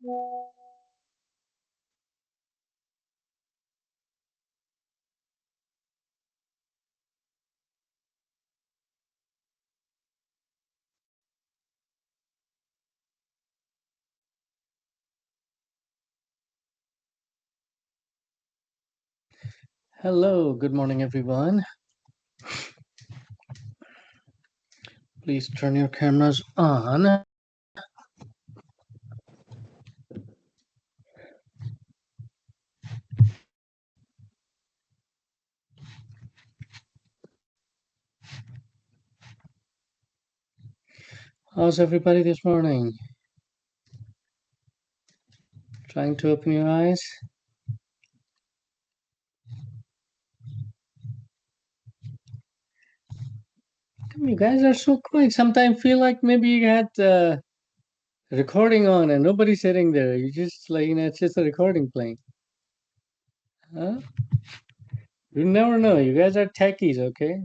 Hello, good morning, everyone. Please turn your cameras on. How's everybody this morning? Trying to open your eyes? You guys are so quick. Sometimes feel like maybe you had recording on and nobody's sitting there. You just like, it's just a recording playing. Huh? You never know. You guys are techies, okay?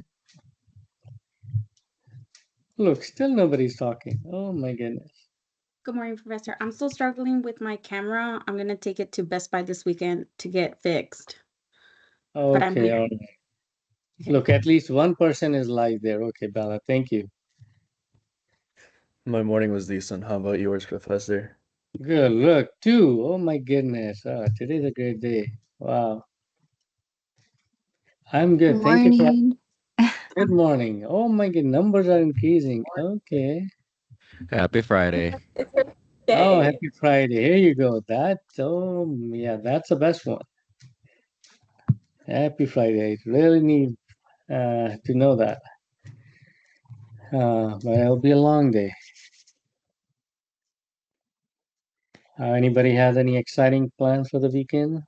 Look, still nobody's talking. Oh my goodness. Good morning, Professor. I'm still struggling with my camera. I'm going to take it to Best Buy this weekend to get fixed. But I'm Okay, here. all right. Look, at least one person is live there. Okay, Bella, thank you. My morning was decent. How about yours, Professor? Good. Look, two. Oh my goodness. Today's a great day. Wow. I'm good. Good Thank you for. morning. Good morning. Oh my god, numbers are increasing. Okay. Happy Friday. Oh, happy Friday. Here you go. Yeah, that's the best one. Happy Friday. Really need to know that. But it'll be a long day. Anybody has any exciting plans for the weekend?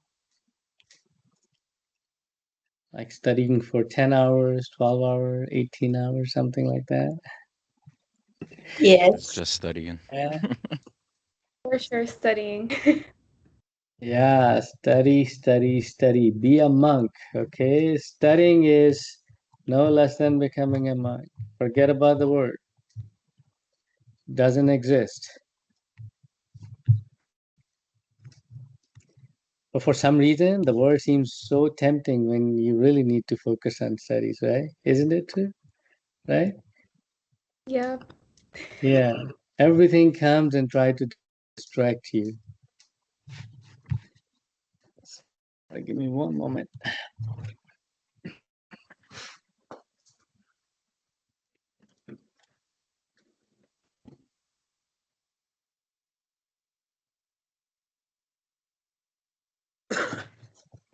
Like studying for 10 hours, 12 hours, 18 hours, something like that? It's Yes, just studying. Yeah. for sure studying. Yeah, study, study, study. Be a monk, okay? Studying is no less than becoming a monk. Forget about the word. Doesn't exist. But for some reason, the word seems so tempting when you really need to focus on studies, right? Isn't it true? Right? Yeah. Yeah. Everything comes and try to distract you. Give me one moment.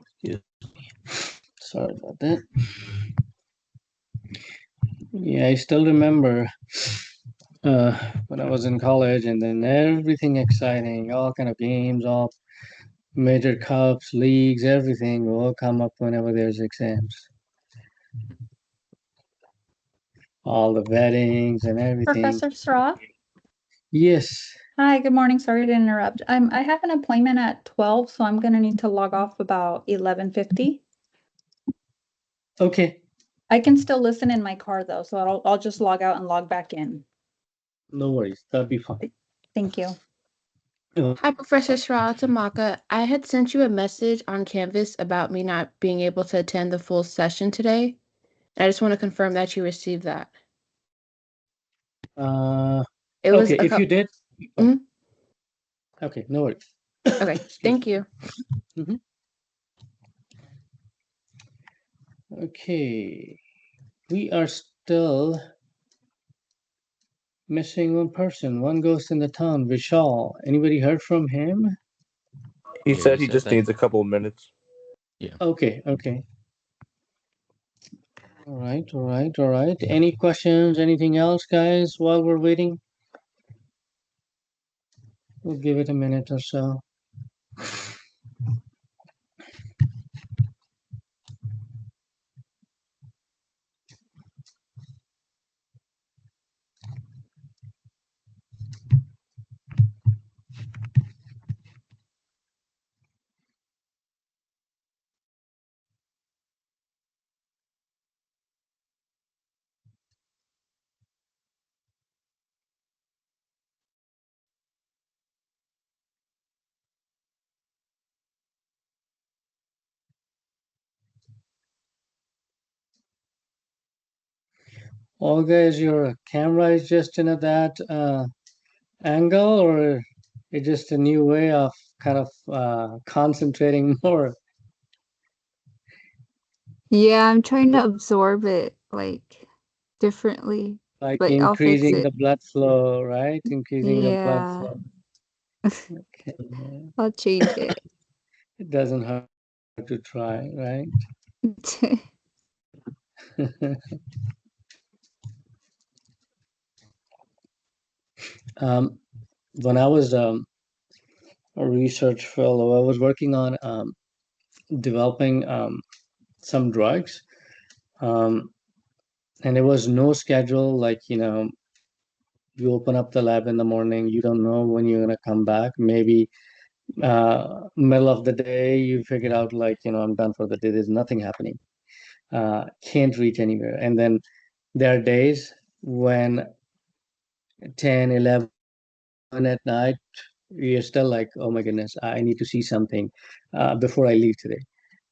Excuse me. Sorry about that. Yeah, I still remember when I was in college, and then everything exciting, all kind of games, all major cups, leagues, everything will all come up whenever there's exams. All the weddings and everything. Professor Straw. Yes. Hi, good morning. Sorry to interrupt. I have an appointment at 12, so I'm gonna need to log off about 11:50. Okay. I can still listen in my car though, so I'll just log out and log back in. No worries. That'll be fine. Thank you. Hi, Professor Shra Tamaka. I had sent you a message on Canvas about me not being able to attend the full session today. I just want to confirm that you received that. It was Okay, if you did. Mhm. Okay, no worries. Okay, thank you. Mhm. Okay, we are still missing one person, one ghost in the town, Vishal. Anybody heard from him? He Yeah, said he just that. needs a couple of minutes. Yeah. Okay, okay. All right, all right, all right. Any questions, anything else, guys, while we're waiting? We'll give it a minute or so. Olga, is your camera is just in that angle, or it's just a new way of kind of concentrating more? Yeah, I'm trying to absorb it like differently, Like but I'll fix increasing it. the blood flow, right? Increasing the blood Yeah, flow. Okay. I'll change it. It doesn't hurt to try, right? Um, when I was a research fellow, I was working on developing some drugs, um, and there was no schedule. Like, you open up the lab in the morning, you don't know when you're gonna come back. Maybe middle of the day, you figure out like, I'm done for the day. There's nothing happening. Can't reach anywhere. And then there are days when 10, 11 at night, you're still like, oh my goodness, I need to see something before I leave today.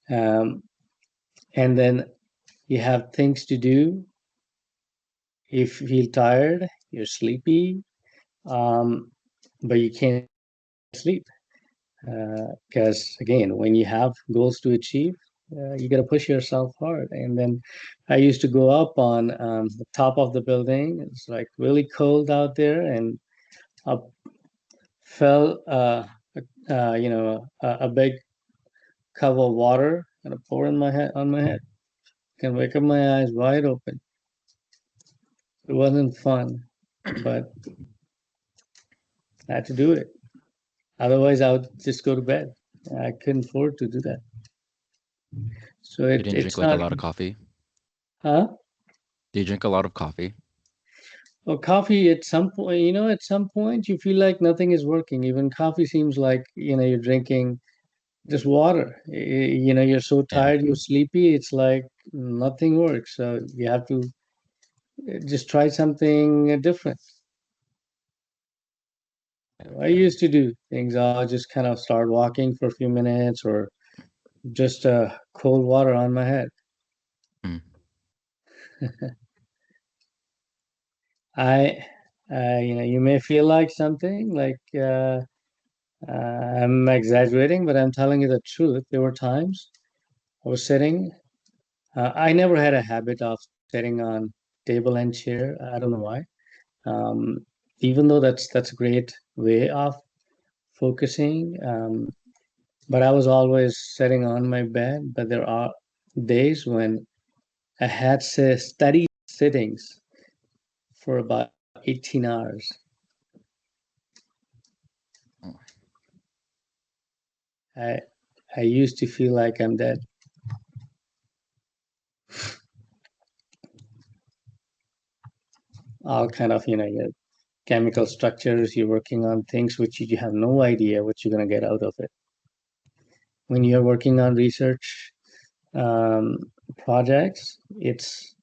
And then you have things to do. You feel tired, you're sleepy, but you can't sleep. Because again, when you have goals to achieve, you got to push yourself hard. And then I used to go up on the top of the building. It's like really cold out there, and up fell, a big cup of water and pour in my head on my head. Can wake up my eyes wide open. It wasn't fun, but I had to do it. Otherwise, I would just go to bed. I couldn't afford to do that. So You didn't drink it's like a not, lot of coffee? huh? Do you drink a lot of coffee? Well, coffee at some point, at some point you feel like nothing is working. Even coffee seems like, you're drinking just water. You're so Yeah. tired, you're sleepy. It's like nothing works. So you have to just try something different. I used to do things. I'll just kind of start walking for a few minutes, or just cold water on my head. Mm. I, you may feel like something like I'm exaggerating, but I'm telling you the truth. There were times I was sitting. I never had a habit of sitting on table and chair. I don't know why. Um, Even though that's a great way of focusing. But I was always sitting on my bed. But there are days when I had study sittings for about 18 hours. Oh. I I used to feel like I'm dead. All kind of, your chemical structures, you're working on things which you have no idea what you're going to get out of it. When you're working on research um, projects, it's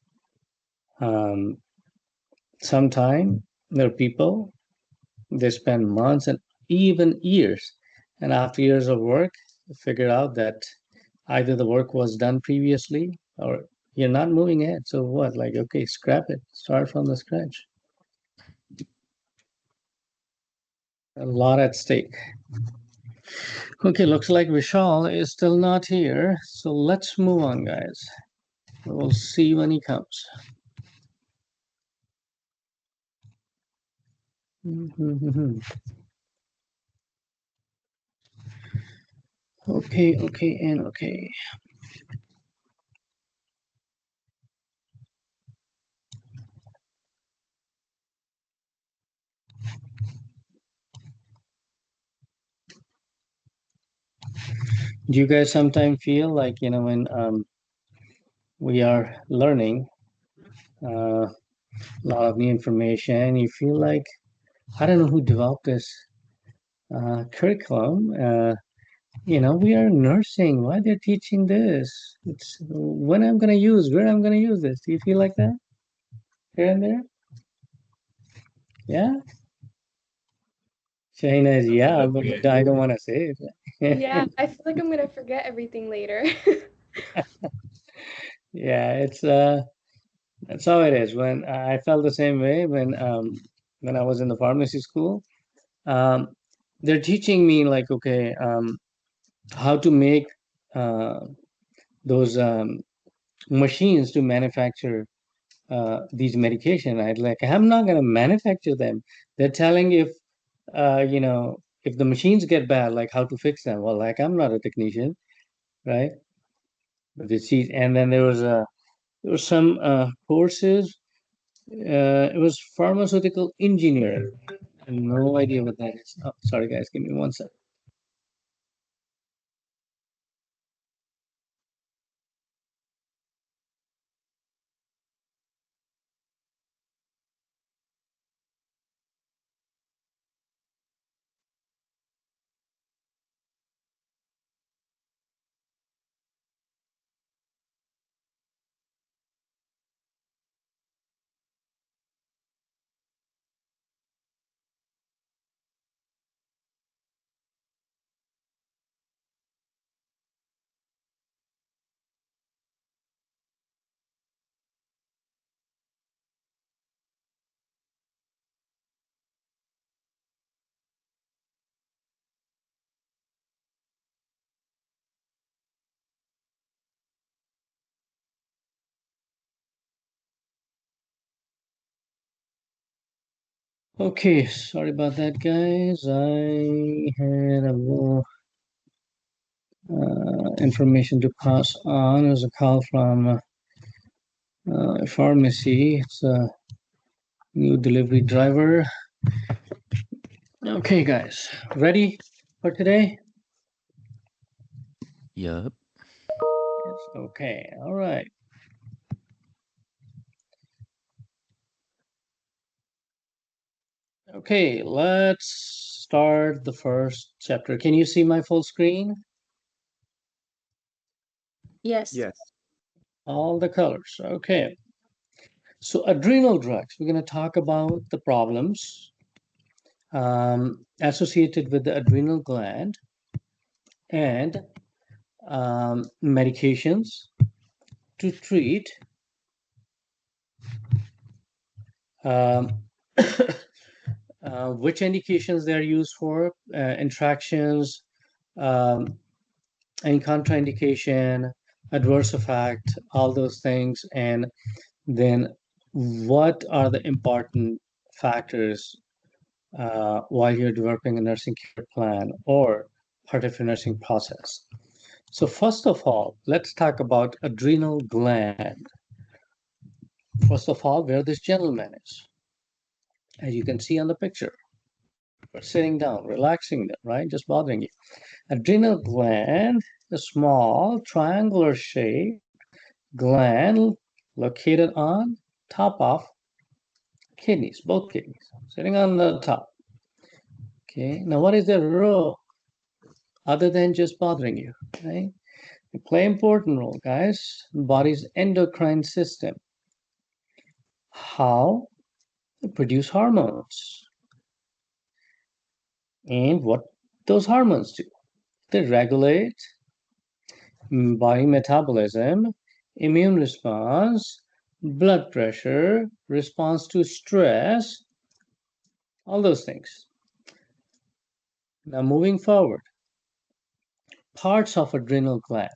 sometime there are people, they spend months and even years, and after years of work, figure out that either the work was done previously, or you're not moving ahead. So what? Like, okay, scrap it, start from the scratch. A lot at stake. Okay, looks like Vishal is still not here, so let's move on, guys. We'll see when he comes. Okay, and okay. Do you guys sometimes feel like, when we are learning a lot of new information, you feel like, I don't know who developed this curriculum. We are nursing. Why they're teaching this? It's when I'm gonna use, where I'm gonna use this. Do you feel like that here and there? Yeah. Shahina is, yeah, but I don't want to say it. Yeah, I feel like I'm gonna forget everything later. Yeah, it's That's how it is. When I felt the same way when I was in the pharmacy school. Um, they're teaching me like, okay, how to make uh, those machines to manufacture these medication. Right? Like, I'm not gonna manufacture them. They're telling if the machines get bad, like how to fix them. Well, like I'm not a technician, right? But they see, and then there was some courses. It was pharmaceutical engineer. I have no idea what that is. Oh, sorry guys, give me one sec. Okay, sorry about that, guys. I had a little information to pass on. It was a call from a pharmacy. It's a new delivery driver. Okay, guys, ready for today? Yup. Yes. Okay, all right. Okay, let's start the first chapter. Can you see my full screen? Yes. Yes. All the colors. Okay. So adrenal drugs, we're going to talk about the problems associated with the adrenal gland and medications to treat um, which indications they're used for, interactions, um, any contraindication, adverse effect, all those things, and then what are the important factors while you're developing a nursing care plan or part of your nursing process. So first of all, let's talk about adrenal gland. First of all, where this gentleman is. As you can see on the picture, we're sitting down, relaxing them, right? Just bothering you. Adrenal gland, a small triangular shaped gland located on top of kidneys, both kidneys, sitting on the top. Okay, now what is their role other than just bothering you, right? They play important role, guys. Body's endocrine system. How they produce hormones. And what those hormones do. They regulate body metabolism, immune response, blood pressure, response to stress, all those things. Now moving forward, parts of adrenal gland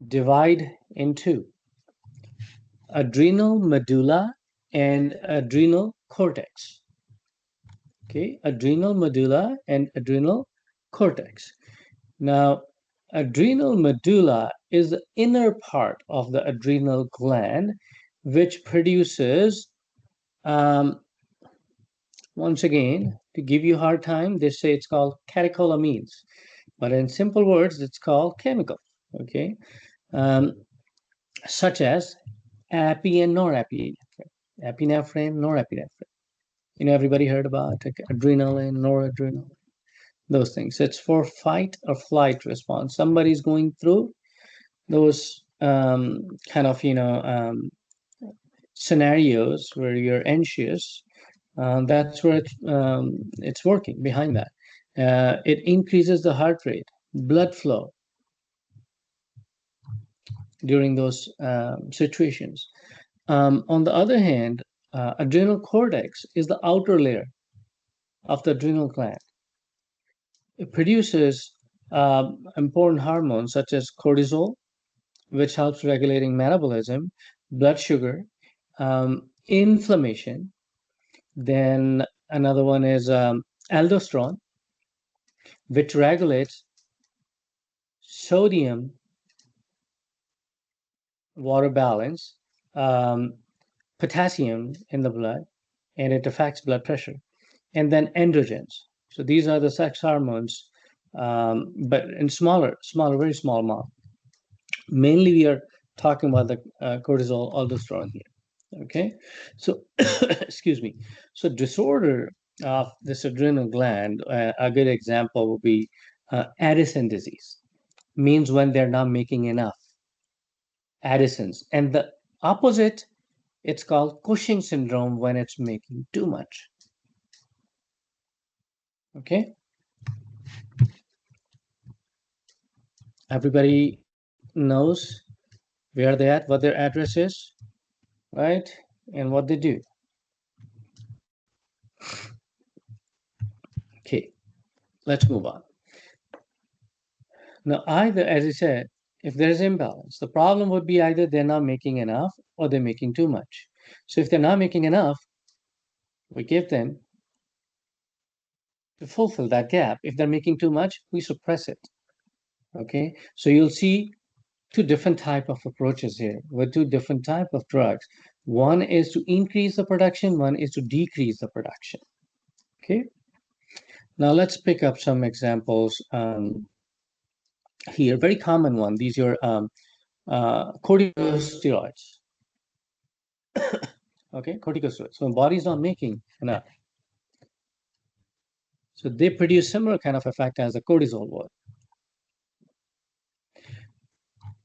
divide into adrenal medulla and adrenal cortex. Okay, adrenal medulla and adrenal cortex. Now, adrenal medulla is the inner part of the adrenal gland, which produces, once again, to give you a hard time, they say it's called catecholamines. But in simple words, it's called chemicals, okay? Such as api and norepinephrine, epinephrine, norepinephrine. Everybody heard about adrenaline, noradrenaline, those things. It's for fight or flight response. Somebody's going through those kind of scenarios where you're anxious. That's where it's working behind that. It increases the heart rate, blood flow, during those situations. On the other hand, adrenal cortex is the outer layer of the adrenal gland. It produces important hormones such as cortisol, which helps regulating metabolism, blood sugar, inflammation. Then another one is aldosterone, which regulates sodium water balance, potassium in the blood, and it affects blood pressure. And then androgens. So these are the sex hormones, but in smaller, very small amount. Mainly, we are talking about the cortisol, aldosterone here. Okay, so excuse me. So disorder of this adrenal gland, a good example would be Addison disease. Means when they're not making enough Addisons, and the opposite, it's called Cushing syndrome when it's making too much. Okay. Everybody knows where they're at, what their address is, right? And what they do. Okay, let's move on. Now, either, as I said, if there's imbalance, the problem would be either they're not making enough or they're making too much. So if they're not making enough, we give them to fulfill that gap. If they're making too much, we suppress it. Okay, so you'll see two different type of approaches here with two different type of drugs. One is to increase the production, one is to decrease the production. Okay, now let's pick up some examples here. Very common one. These are corticosteroids. Okay, corticosteroids. So the body's not making enough. So they produce similar kind of effect as the cortisol would.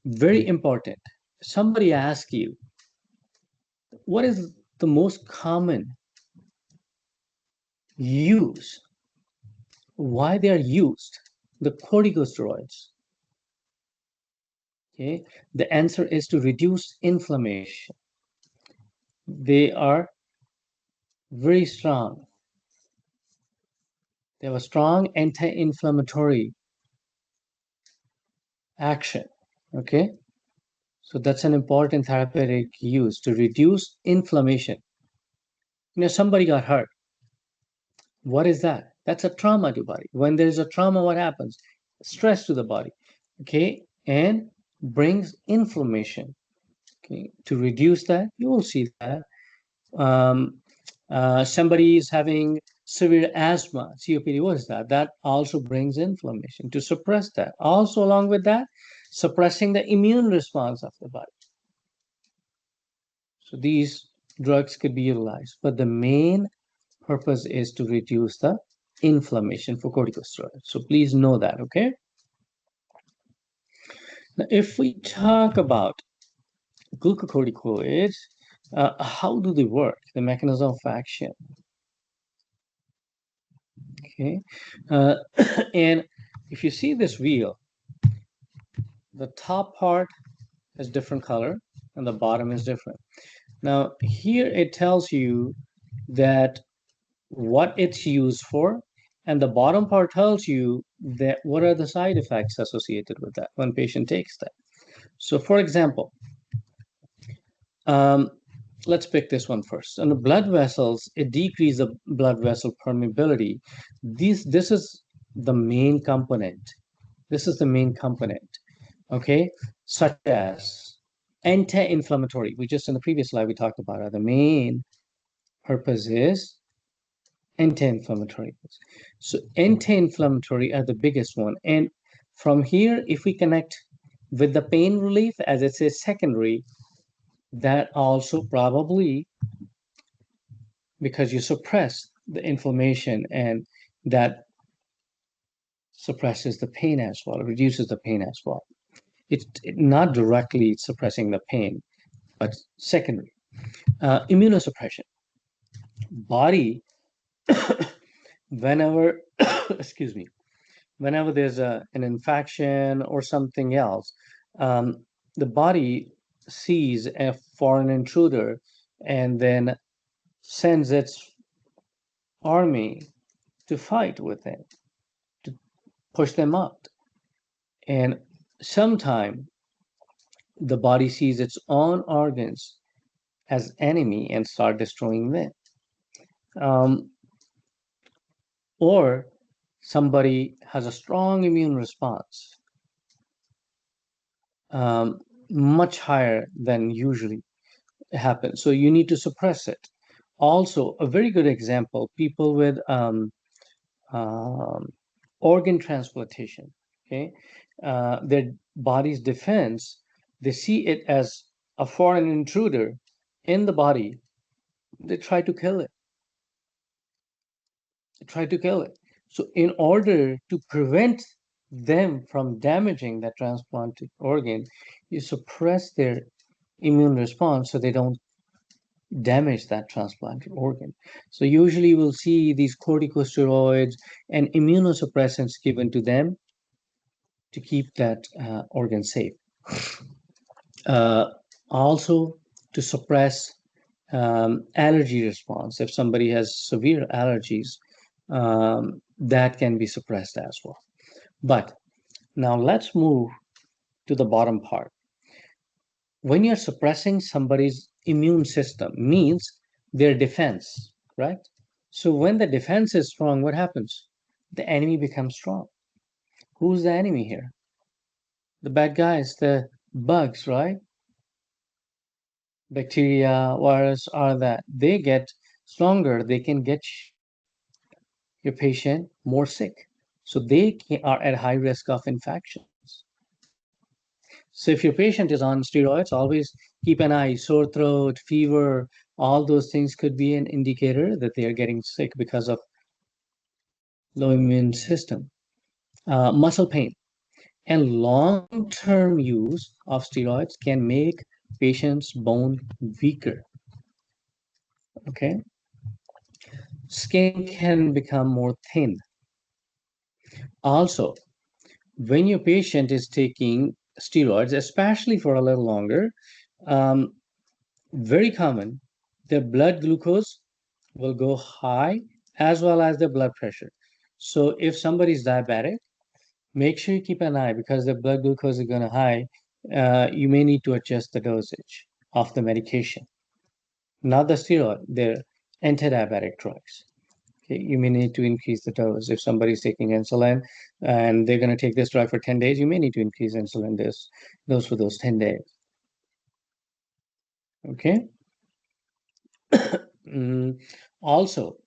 Very important. Somebody asks you, what is the most common use? Why they are used? The corticosteroids. Okay, the answer is to reduce inflammation. They are very strong. They have a strong anti-inflammatory action. Okay, so that's an important therapeutic use to reduce inflammation. Somebody got hurt. What is that? That's a trauma to the body. When there's a trauma, what happens? Stress to the body. Okay, and brings inflammation. Okay, to reduce that, you will see that. Somebody is having severe asthma, COPD, what is that? That also brings inflammation. To suppress that. Also, along with that, suppressing the immune response of the body. So these drugs could be utilized, but the main purpose is to reduce the inflammation for corticosteroids. So please know that, okay? Now, if we talk about glucocorticoids, how do they work? The mechanism of action. Okay, and if you see this wheel, the top part is different color and the bottom is different. Now here it tells you that what it's used for, and the bottom part tells you that what are the side effects associated with that when patient takes that. So for example, let's pick this one first. On the blood vessels, it decreases the blood vessel permeability. This is the main component. This is the main component, okay? Such as anti-inflammatory. We just in the previous slide, we talked about it. The main purpose is anti-inflammatory. So anti-inflammatory are the biggest one. And from here, if we connect with the pain relief, as it says secondary, that also probably, because you suppress the inflammation and that suppresses the pain as well, reduces the pain as well. It's not directly suppressing the pain, but secondary. Immunosuppression. Body, whenever, excuse me, whenever there's an infection or something else, the body sees a foreign intruder and then sends its army to fight with it, to push them out. And sometime the body sees its own organs as enemy and start destroying them. Um, or somebody has a strong immune response, much higher than usually happens. So you need to suppress it. Also, a very good example, people with um, organ transplantation, okay? Their body's defense, they see it as a foreign intruder in the body. They try to kill it. They try to kill it. So in order to prevent them from damaging that transplanted organ, you suppress their immune response so they don't damage that transplanted organ. So usually we'll see these corticosteroids and immunosuppressants given to them to keep that organ safe. Also to suppress allergy response. If somebody has severe allergies, that can be suppressed as well. But now let's move to the bottom part. When you're suppressing somebody's immune system, means their defense, right? So when the defense is strong, what happens? The enemy becomes strong. Who's the enemy here? The bad guys, the bugs, right? Bacteria, virus are that. They get stronger. They can get your patient more sick. So they are at high risk of infections. So if your patient is on steroids, always keep an eye, sore throat, fever, all those things could be an indicator that they are getting sick because of low immune system. Muscle pain and long-term use of steroids can make patients' bone weaker. Okay. Skin can become more thin. Also, when your patient is taking steroids, especially for a little longer, um, very common, their blood glucose will go high as well as their blood pressure. So if somebody is diabetic, make sure you keep an eye because the blood glucose is going to high. You may need to adjust the dosage of the medication, not the steroid, they're anti-diabetic drugs. Okay, you may need to increase the dose. If somebody's taking insulin and they're going to take this drug for 10 days, you may need to increase insulin dose for those 10 days. Okay. Also,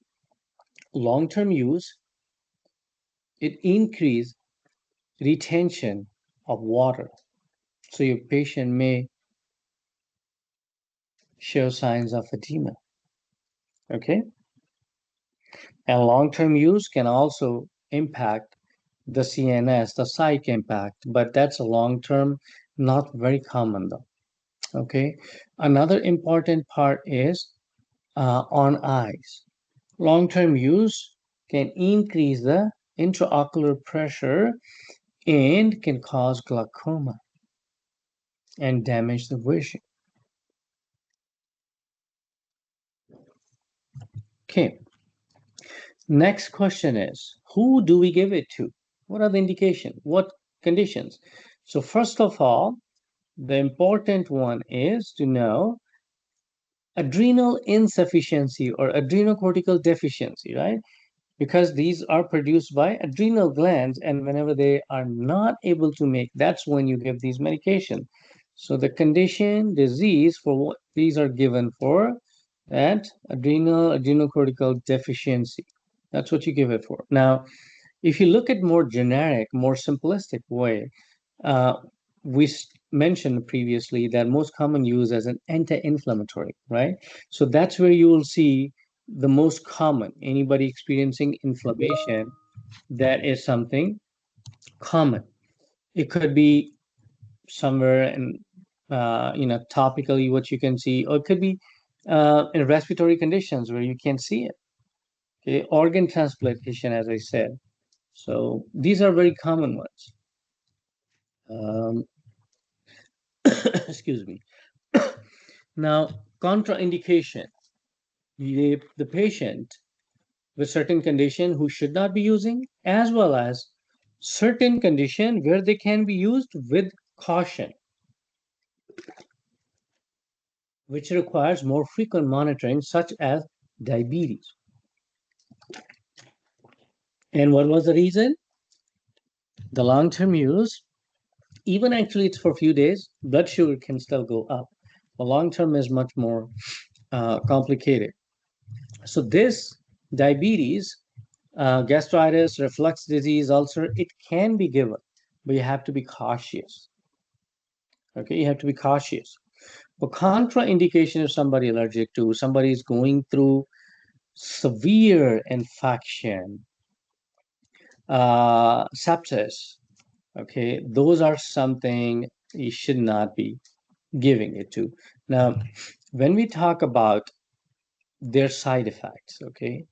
long-term use, it increase retention of water. So your patient may show signs of edema. Okay. And long-term use can also impact the CNS, the psych impact, but that's a long-term, not very common though. Okay. Another important part is on eyes. Long-term use can increase the intraocular pressure and can cause glaucoma and damage the vision. Okay. Next question is, who do we give it to? What are the indications? What conditions? So first of all, the important one is to know adrenal insufficiency or adrenocortical deficiency, right? Because these are produced by adrenal glands, and whenever they are not able to make, that's when you give these medications. So the condition, disease for what these are given for, that adrenocortical deficiency. That's what you give it for. Now, if you look at more generic, more simplistic way, uh, we mentioned previously that most common use as an anti-inflammatory, right? So that's where you will see the most common. Anybody experiencing inflammation, that is something common. It could be somewhere in, topically what you can see, or it could be in respiratory conditions where you can see it. Okay, organ transplantation, as I said. So these are very common ones. Um, Excuse me. Now, contraindication. The patient with certain condition who should not be using, as well as certain condition where they can be used with caution, which requires more frequent monitoring, such as diabetes. And what was the reason? The long-term use, even actually it's for a few days, blood sugar can still go up. The long-term is much more complicated. So this diabetes, gastritis, reflux disease, ulcer, it can be given, but you have to be cautious. Okay, you have to be cautious. But contraindication is somebody allergic to, somebody is going through severe infection, sepsis. Okay, those are something you should not be giving it to. Now, when we talk about their side effects, okay,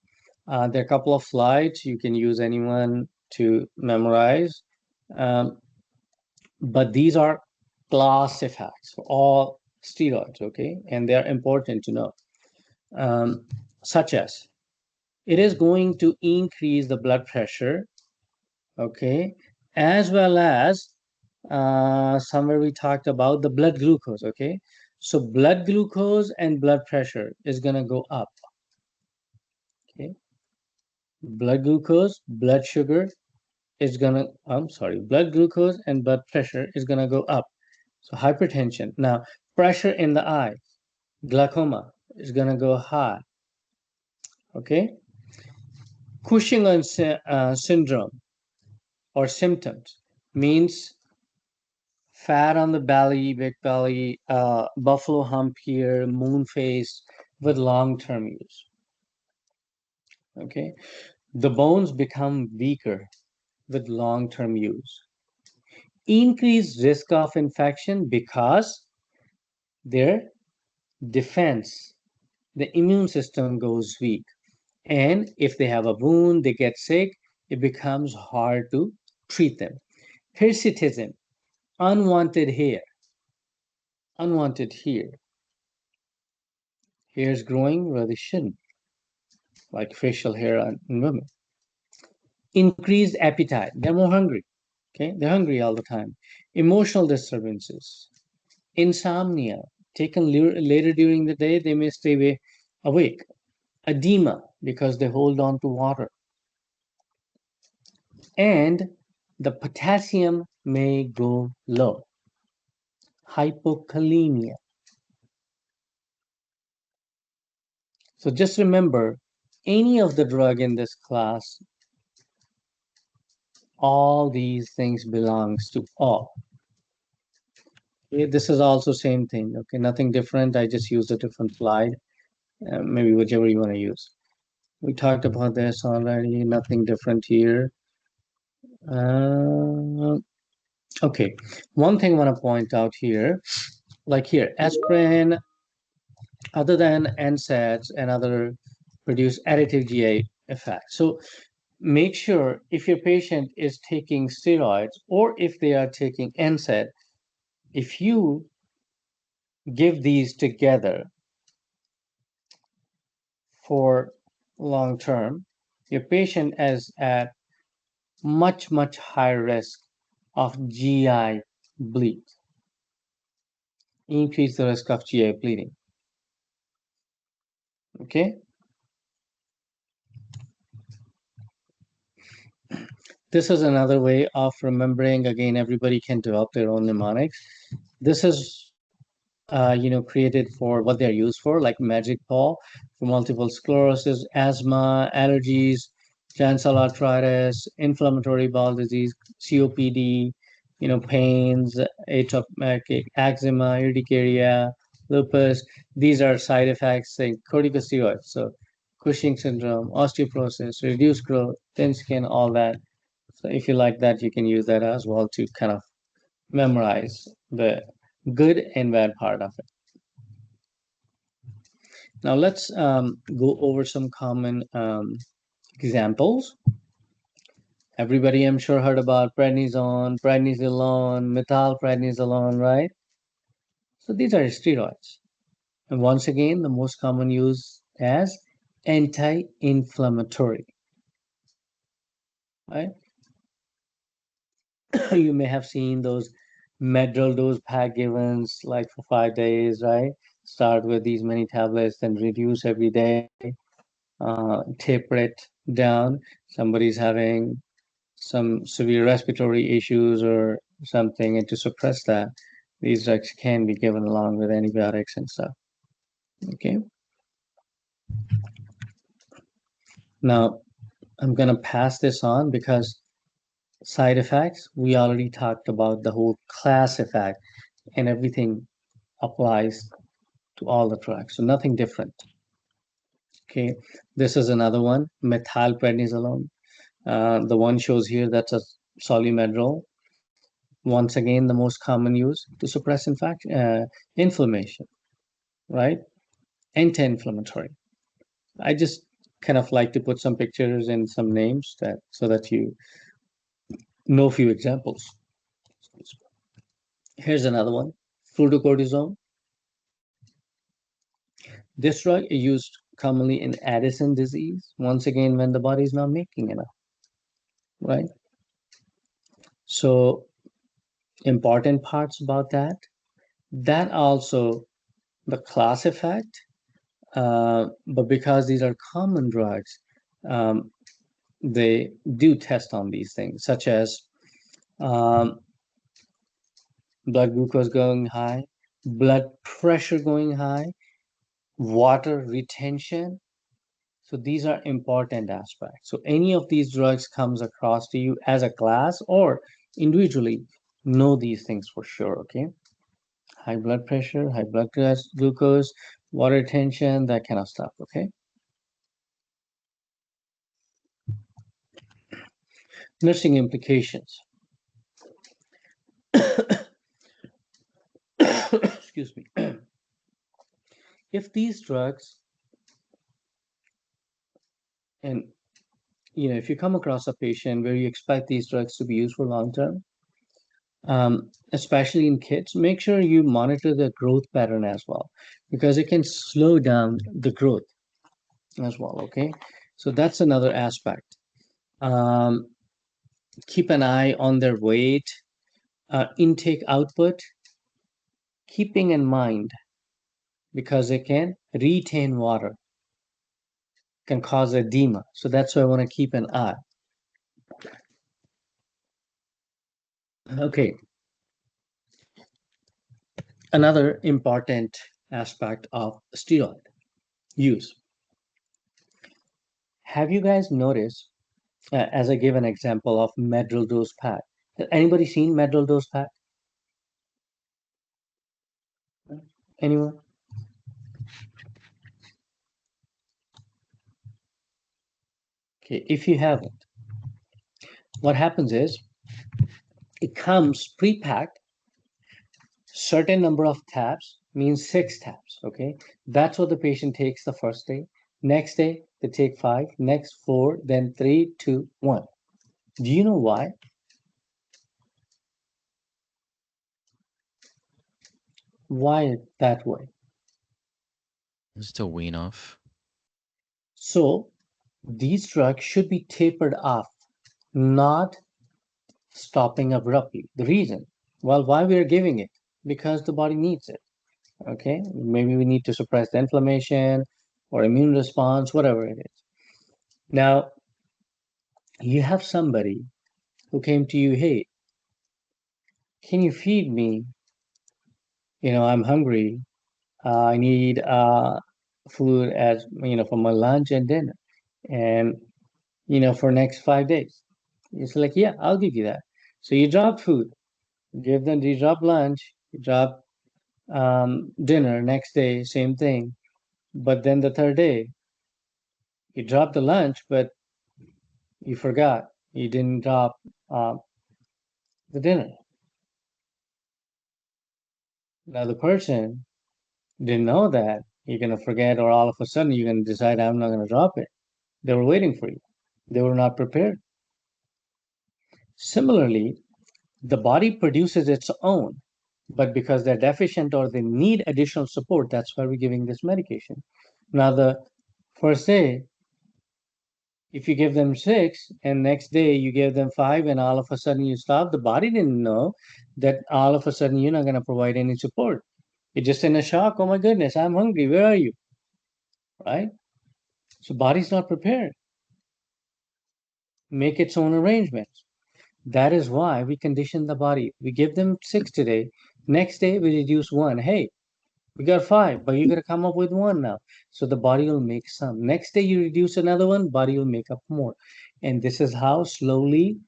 there are a couple of slides. You can use anyone to memorize. But these are class effects for all steroids, okay? And they're important to know. Such as, it is going to increase the blood pressure, okay? As well as, somewhere we talked about the blood glucose, okay? So blood glucose and blood pressure is gonna go up, okay? Blood glucose, blood sugar is gonna, blood glucose and blood pressure is gonna go up. So hypertension. Now, pressure in the eye, glaucoma is gonna go high, okay? Cushing syndrome or symptoms means fat on the belly, big belly, buffalo hump here, moon face with long-term use, okay? The bones become weaker with long-term use. Increased risk of infection because their defense, the immune system goes weak. And if they have a wound, they get sick, it becomes hard to treat them. Hirsutism, unwanted hair, unwanted hair. Hairs growing where they shouldn't, like facial hair in women. Increased appetite, they're more hungry, okay? They're hungry all the time. Emotional disturbances, insomnia, taken later during the day, they may stay awake. Edema, because they hold on to water. And the potassium may go low. Hypokalemia. So just remember, any of the drug in this class, all these things belongs to all. Okay, this is also same thing. Okay, nothing different. I just used a different slide. Maybe whichever you want to use. We talked about this already. Nothing different here. Okay, one thing I want to point out here, like here, aspirin, other than NSAIDs and other produce additive GI effects. So make sure if your patient is taking steroids or if they are taking NSAID, if you give these together for long term, your patient is at much, much higher risk of GI bleed. Increase the risk of GI bleeding. Okay. This is another way of remembering. Again, everybody can develop their own mnemonics. This is, created for what they're used for, like Magic Ball for multiple sclerosis, asthma, allergies, genital arthritis, inflammatory bowel disease, COPD, pains, atopic eczema, urticaria, lupus. These are side effects, say corticosteroids. So Cushing syndrome, osteoporosis, reduced growth, thin skin, all that. So if you like that, you can use that as well to kind of memorize the good and bad part of it. Now let's go over some common examples. Everybody, I'm sure, heard about prednisone, prednisolone, methylprednisolone, right? So these are steroids. And once again, the most common use as anti-inflammatory, right? You may have seen those Medrol dose pack givens like for 5 days, right? Start with these many tablets, then reduce every day, taper it down. Somebody's having some severe respiratory issues or something, and to suppress that, these drugs can be given along with antibiotics and stuff. Okay. Now, I'm going to pass this on because side effects, we already talked about the whole class effect, and everything applies to all the drugs, so nothing different. Okay, this is another one, methylprednisolone. The one shows here, that's a solumedrol. Once again, the most common use to suppress inflammation, right? Anti-inflammatory. I just kind of like to put some pictures and some names that so that you know a few examples. Here's another one, fluorocortisone. This drug is used commonly in Addison disease, once again, when the body is not making enough, right? So important parts about that. That also the class effect, but because these are common drugs, they do test on these things, such as um, blood glucose going high, blood pressure going high, water retention. So these are important aspects. So any of these drugs comes across to you as a class or individually, know these things for sure, okay? High blood pressure, high blood glucose, water retention, that kind of stuff, okay? Nursing implications. Excuse me. If these drugs, and if you come across a patient where you expect these drugs to be used for long term, especially in kids, make sure you monitor the growth pattern as well, because it can slow down the growth as well, okay? So that's another aspect. Keep an eye on their weight, intake output, keeping in mind, because it can retain water, can cause edema. So that's why I want to keep an eye. Okay. Another important aspect of steroid use. Have you guys noticed, as I gave an example of Medrol dose pack, has anybody seen Medrol dose pack? Anyone? Okay, if you haven't, what happens is it comes pre-packed, certain number of tabs means 6 tabs, okay? That's what the patient takes the first day. Next day, they take 5, next 4, then 3, 2, 1. Do you know why? Why that way? Just to wean off. So these drugs should be tapered off, not stopping abruptly. The reason, well, why we are giving it? Because the body needs it. Okay, maybe we need to suppress the inflammation or immune response, whatever it is. Now, you have somebody who came to you, hey, can you feed me? I'm hungry. I need food as for my lunch and dinner, and for next 5 days. It's like, yeah, I'll give you that. So you drop food, you drop lunch, you drop dinner. Next day, same thing. But then the third day, you drop the lunch, but you forgot. You didn't drop uh, the dinner. Now the person didn't know that you're gonna forget, or all of a sudden you're gonna decide I'm not gonna drop it. They were waiting for you. They were not prepared. Similarly, the body produces its own. but because they're deficient or they need additional support, that's why we're giving this medication. Now, the first day, if you give them 6 and next day you give them 5 and all of a sudden you stop, the body didn't know that all of a sudden you're not going to provide any support. It's just in a shock. Oh my goodness, I'm hungry. Where are you? Right? So body's not prepared. Make its own arrangements. That is why we condition the body. We give them 6 today. Next day we reduce 1. Hey, we got 5, but you got to come up with 1 now. So the body will make some. Next day you reduce another one, body will make up more. And this is how slowly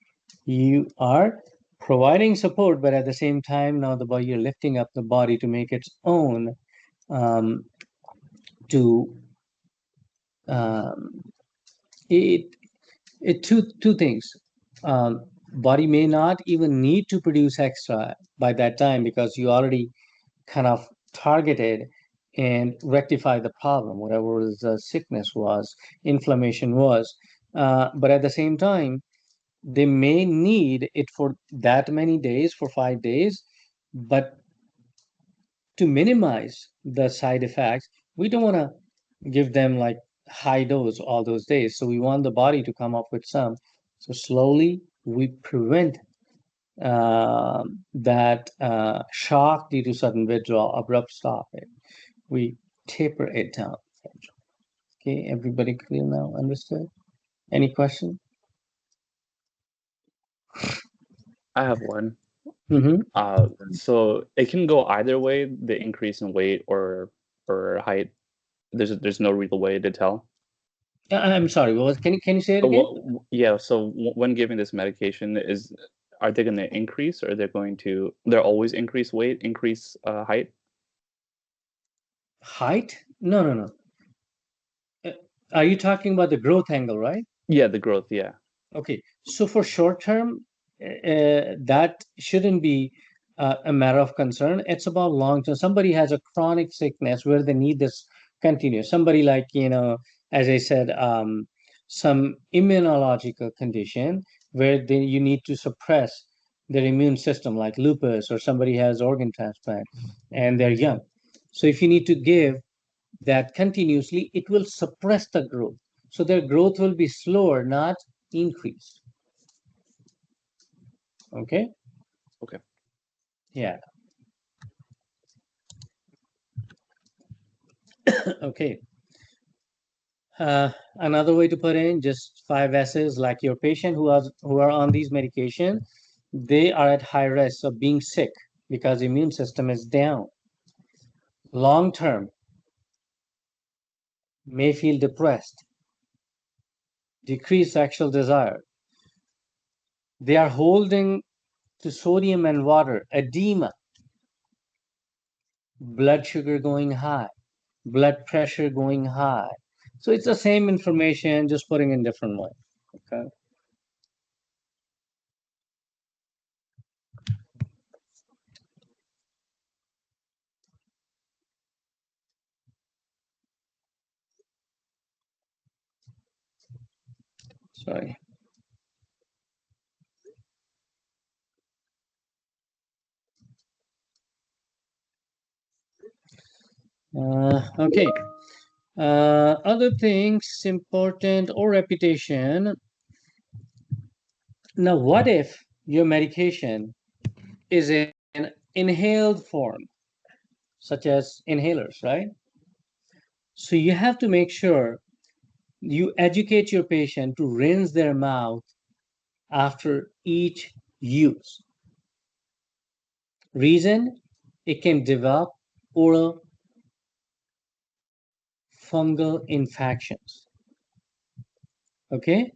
you are providing support, but at the same time, now the body, you're lifting up the body to make its own, to it two things. Body may not even need to produce extra by that time because you already kind of targeted and rectify the problem, whatever the sickness was, inflammation was. But at the same time, they may need it for that many days, for 5 days, but to minimize the side effects, we don't want to give them like high dose all those days. So we want the body to come up with some. So slowly we prevent that shock due to sudden withdrawal, abrupt stop it. We taper it down. Okay, everybody clear now? Understood? Any question? I have one. Mm-hmm. So it can go either way, the increase in weight or height. There's no real way to tell. I'm sorry. What was? Can you say it again? Well, yeah. So when giving this medication, are they going to increase, or they're always increase weight, increase height? Height? No. Are you talking about the growth angle, right? Yeah, the growth. Yeah. Okay. So for short term, that shouldn't be a matter of concern. It's about long term. Somebody has a chronic sickness where they need this continuous. Somebody like, as I said, some immunological condition where you need to suppress their immune system, like lupus, or somebody has organ transplant and they're young. So if you need to give that continuously, it will suppress the growth. So their growth will be slower, not increased. Okay? Okay. Yeah. Okay. Another way to put in just 5 S's, like your patient who are on these medication, they are at high risk of being sick because immune system is down. Long term, may feel depressed, decreased sexual desire. They are holding to sodium and water, edema, blood sugar going high, blood pressure going high. So it's the same information, just putting in different way. Okay. Sorry. Okay. Other things important or reputation. Now, what if your medication is in inhaled form, such as inhalers, right? So you have to make sure you educate your patient to rinse their mouth after each use. Reason, it can develop oral fungal infections. Okay,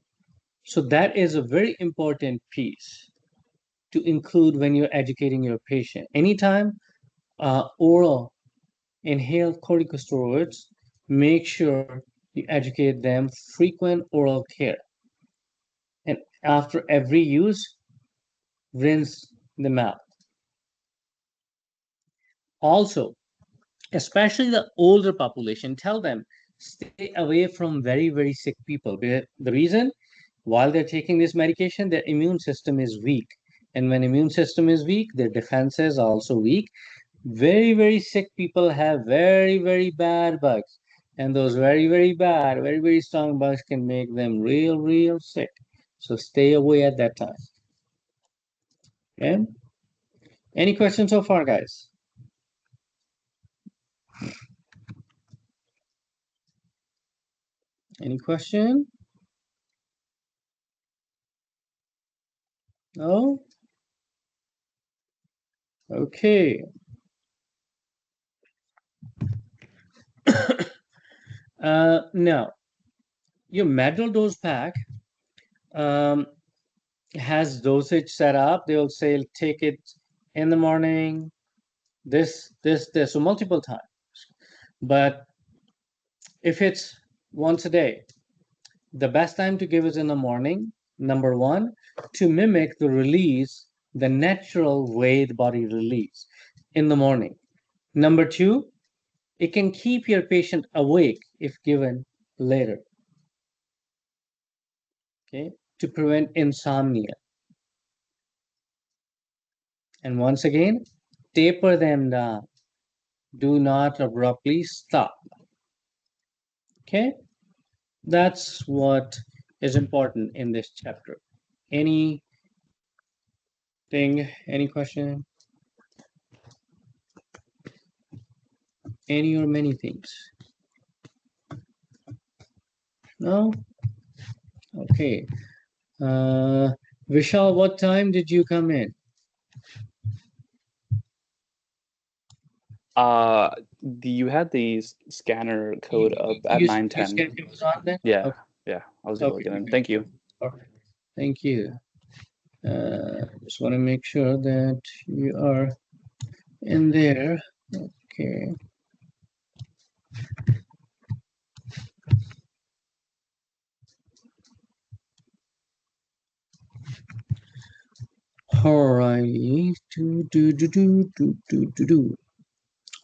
so that is a very important piece to include when you're educating your patient. Anytime oral inhaled corticosteroids, make sure you educate them frequent oral care. And after every use, rinse the mouth. Also, especially the older population, tell them stay away from very, very sick people. The reason, while they're taking this medication, their immune system is weak. And when immune system is weak, their defense is also weak. Very, very sick people have very, very bad bugs. And those very, very bad, very, very strong bugs can make them real, real sick. So stay away at that time. Okay? Any questions so far, guys? Any question? No? Okay. Now, your medral dose pack has dosage set up. They'll say take it in the morning, this, so multiple times. But if it's once a day, the best time to give is in the morning, number one, to mimic the release, the natural way the body release in the morning. Number two, it can keep your patient awake if given later. Okay, to prevent insomnia. And once again, taper them down. Do not abruptly stop. Okay, that's what is important in this chapter. Anything, any question? Any or many things? No? Okay. Vishal, what time did you come in? You had the scanner code up at 9:10. It was on then? Yeah, Okay. yeah, I was able to get in. Thank you. Okay. Thank you. Just want to make sure that you are in there. Okay. Alrighty.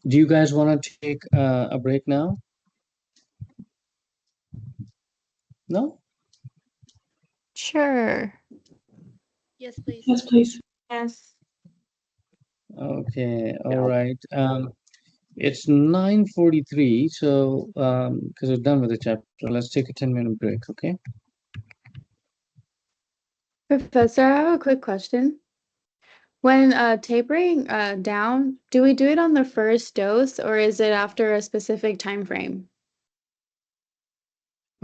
Do you guys want to take a break now? No? Sure. Yes, please. Yes, please. Yes. Okay. Yeah, All right. It's 9:43, so because we're done with the chapter, let's take a 10-minute break, okay? Professor, I have a quick question. When tapering down, do we do it on the first dose or is it after a specific time frame?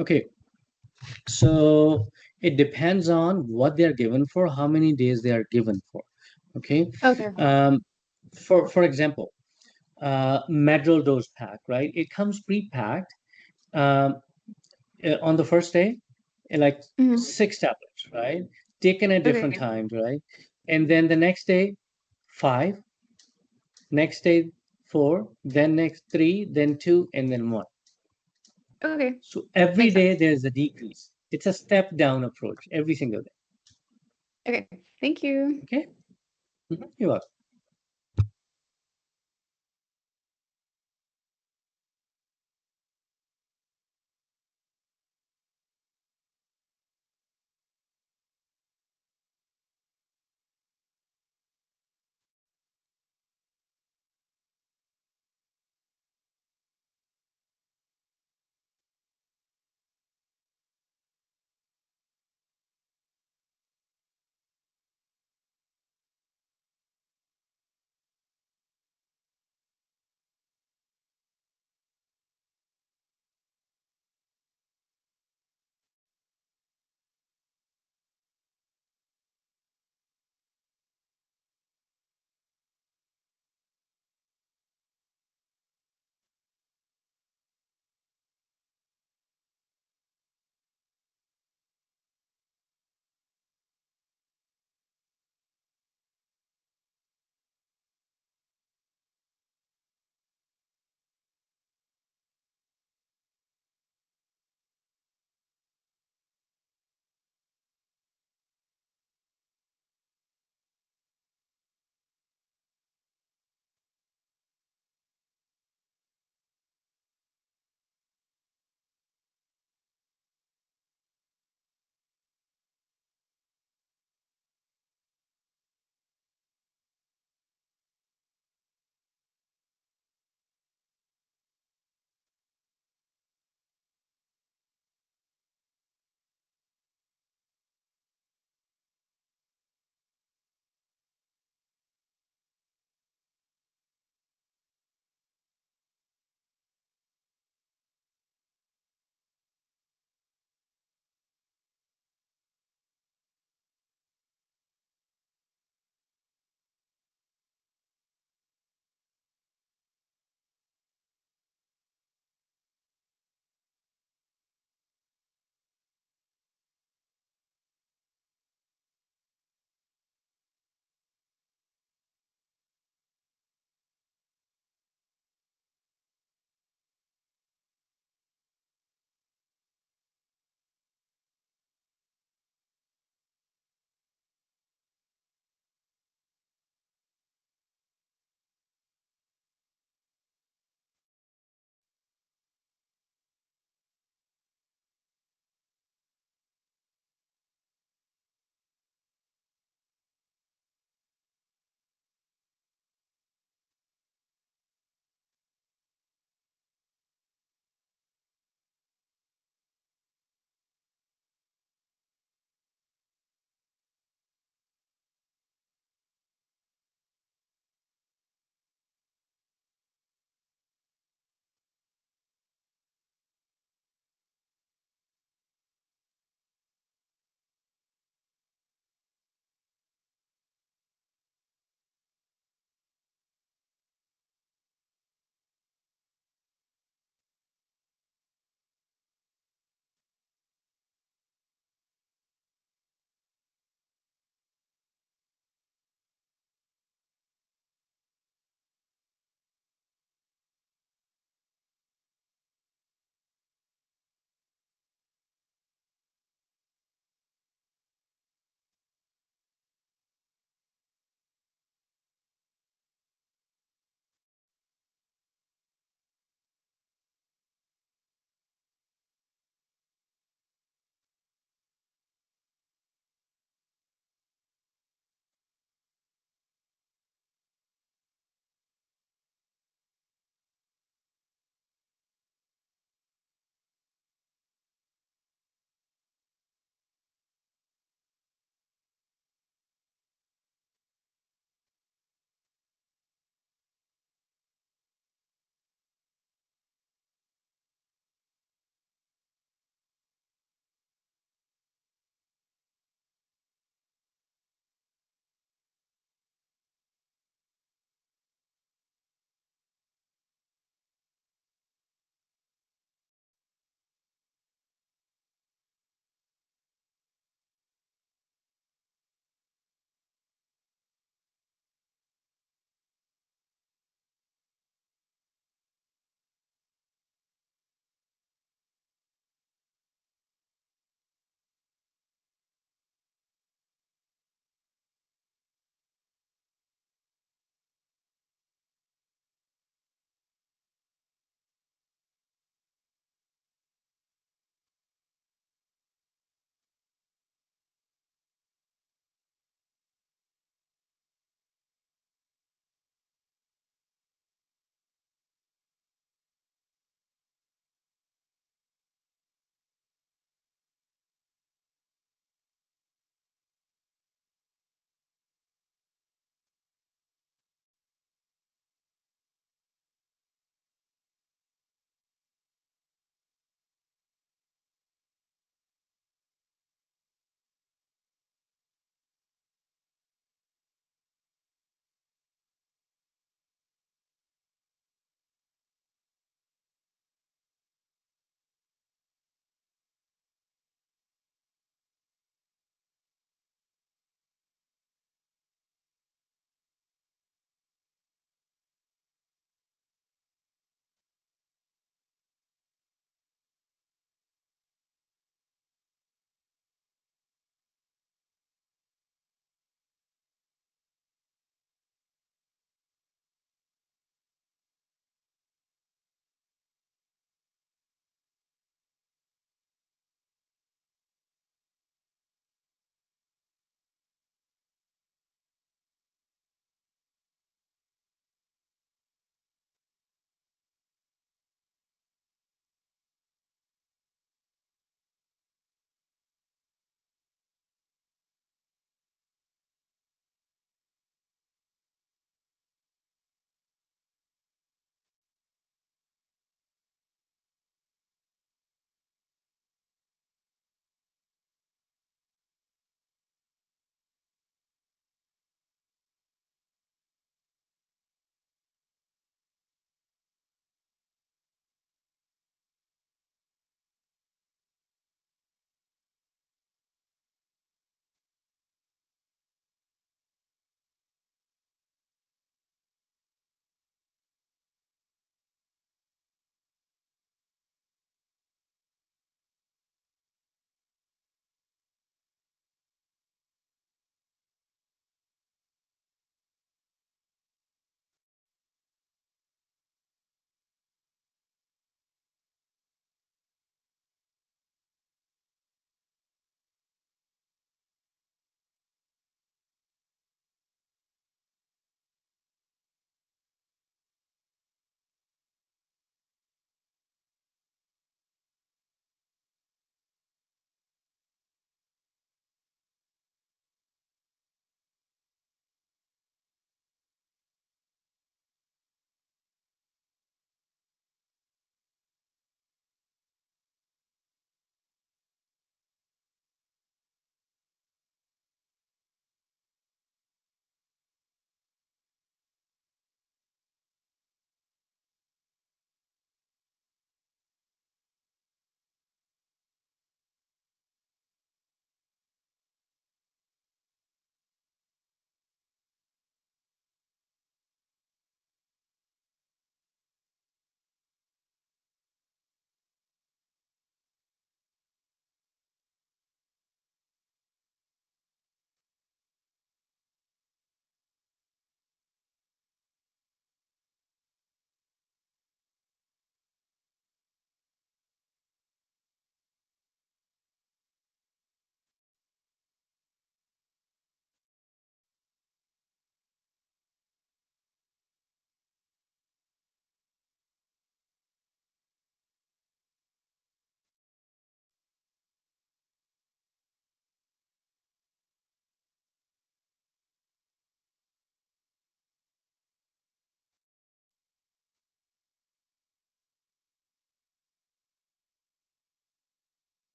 Okay. So it depends on what they are given for, how many days they are given for. Okay. Okay. For example, Medrol dose pack, right? It comes pre-packed on the first day, like Mhm. 6 tablets, right? Taken at different Okay. times, right? And then the next day, 5, next day, 4, then next 3, then 2, and then 1. Okay. So every Makes day there's a decrease. It's a step down approach every single day. Okay. Thank you. Okay. You're welcome.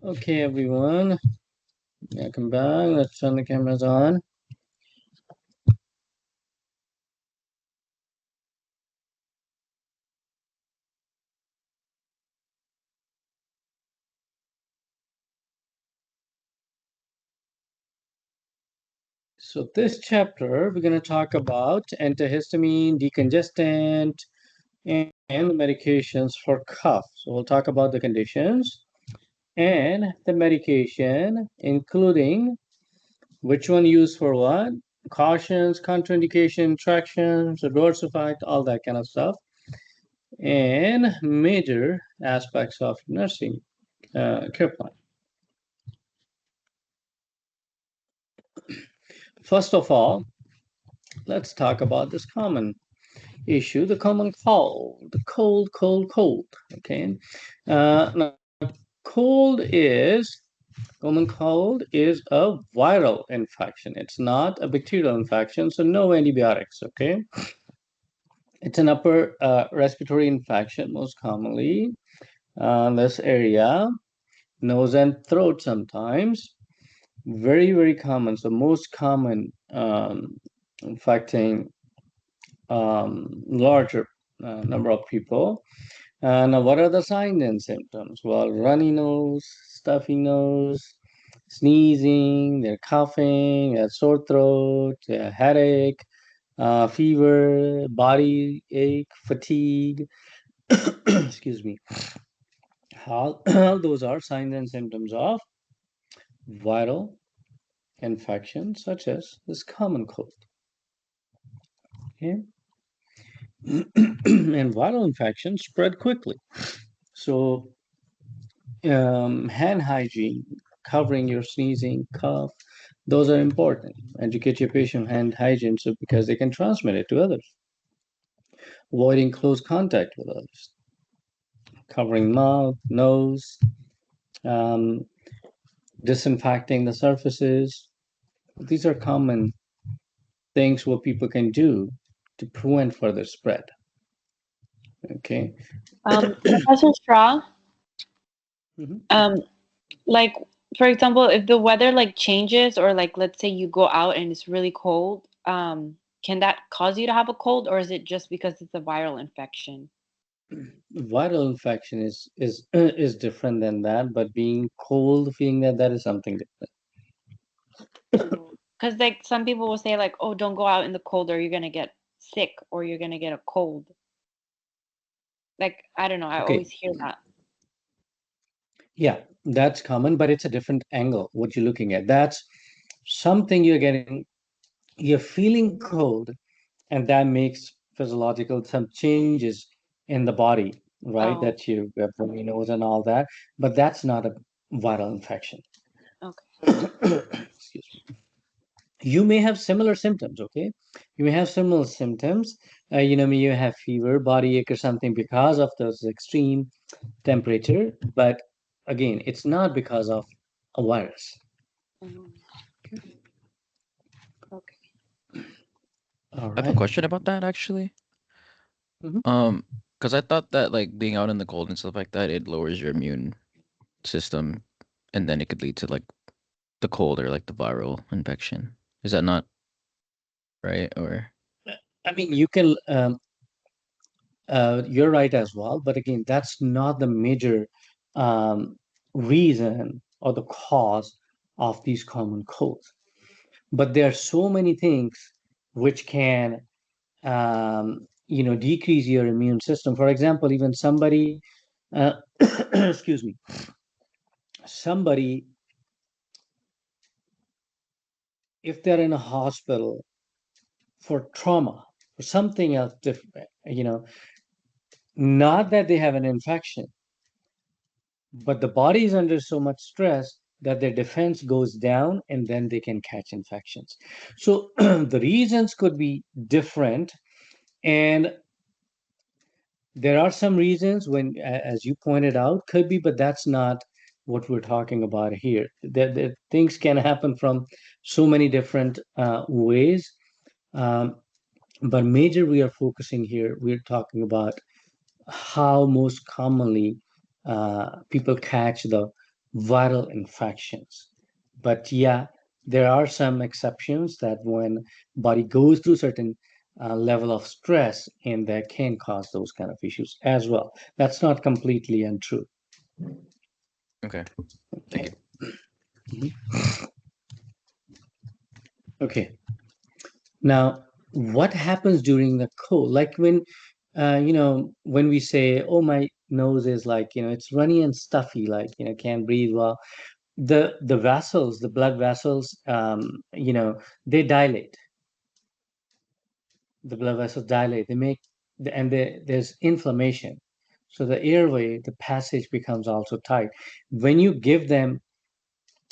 Okay, everyone. Welcome back. Let's turn the cameras on. So this chapter, we're going to talk about antihistamine, decongestant, and the medications for cough. So we'll talk about the conditions and the medication, including which one used for what, cautions, contraindication, attractions, adverse effect, all that kind of stuff, and major aspects of nursing care plan. First of all, let's talk about this common issue, the common cold, the cold, cold, cold. Okay, now common cold is a viral infection. It's not a bacterial infection, so no antibiotics. Okay, it's an upper respiratory infection, most commonly this area, nose and throat sometimes. Very, very common. So most common infecting larger number of people. And what are the signs and symptoms? Well, runny nose, stuffy nose, sneezing, they're coughing, a sore throat, a headache, fever, body ache, fatigue. Excuse me. All those are signs and symptoms of viral infection, such as this common cold. Okay. And viral infections spread quickly. So hand hygiene, covering your sneezing, cough, those are important. Educate your patient hand hygiene so because they can transmit it to others. Avoiding close contact with others. Covering mouth, nose, um, disinfecting the surfaces. These are common things what people can do to prevent further spread. Okay. Professor Straw, Mhm. like for example, if the weather like changes or like let's say you go out and it's really cold, can that cause you to have a cold or is it just because it's a viral infection? Viral infection is different than that, but being cold, feeling that is something different. Because like some people will say like, oh, don't go out in the cold or you're gonna get sick or you're gonna get a cold. Like I don't know, I Okay. always hear that. Yeah, that's common, but it's a different angle what you're looking at. That's something you're feeling cold, and that makes physiological some changes in the body, right? Oh, That you have runny nose and all that, but that's not a viral infection. okay. Excuse me. You may have similar symptoms, okay? You may have similar symptoms. You have fever, body ache, or something because of those extreme temperature, but again, it's not because of a virus. Mhm. Okay. All I have a right. question about that actually. Mhm. Because I thought that like being out in the cold and stuff like that, it lowers your immune system, and then it could lead to like the cold or like the viral infection. Is that not right? Or I mean, you can, you're right as well, but again, that's not the major um, reason or the cause of these common colds. But there are so many things which can, decrease your immune system. For example, even somebody, excuse me, somebody, if they're in a hospital for trauma or something else different, not that they have an infection, but the body is under so much stress that their defense goes down and then they can catch infections. So the reasons could be different. And there are some reasons when, as you pointed out, could be, but that's not what we're talking about here. That things can happen from so many different ways. Um, but major, we are focusing here, we're talking about how most commonly people catch the viral infections. But yeah, there are some exceptions that when body goes through certain level of stress, and that can cause those kind of issues as well. That's not completely untrue. Okay. Thank you. Okay. Now, what happens during the cold? Like when, when we say, "Oh, my nose is like, it's runny and stuffy, like, can't breathe well." The vessels, the blood vessels, they dilate. The blood vessels dilate. They make, and there's inflammation. So the airway, the passage becomes also tight. When you give them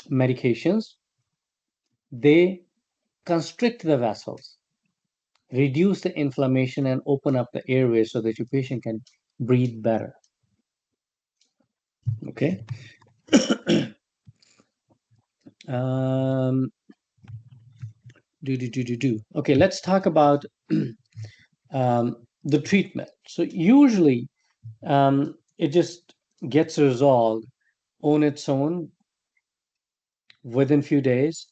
medications, they constrict the vessels, reduce the inflammation, and open up the airway so that your patient can breathe better. Okay. Okay, let's talk about the treatment. So usually it just gets resolved on its own within few days,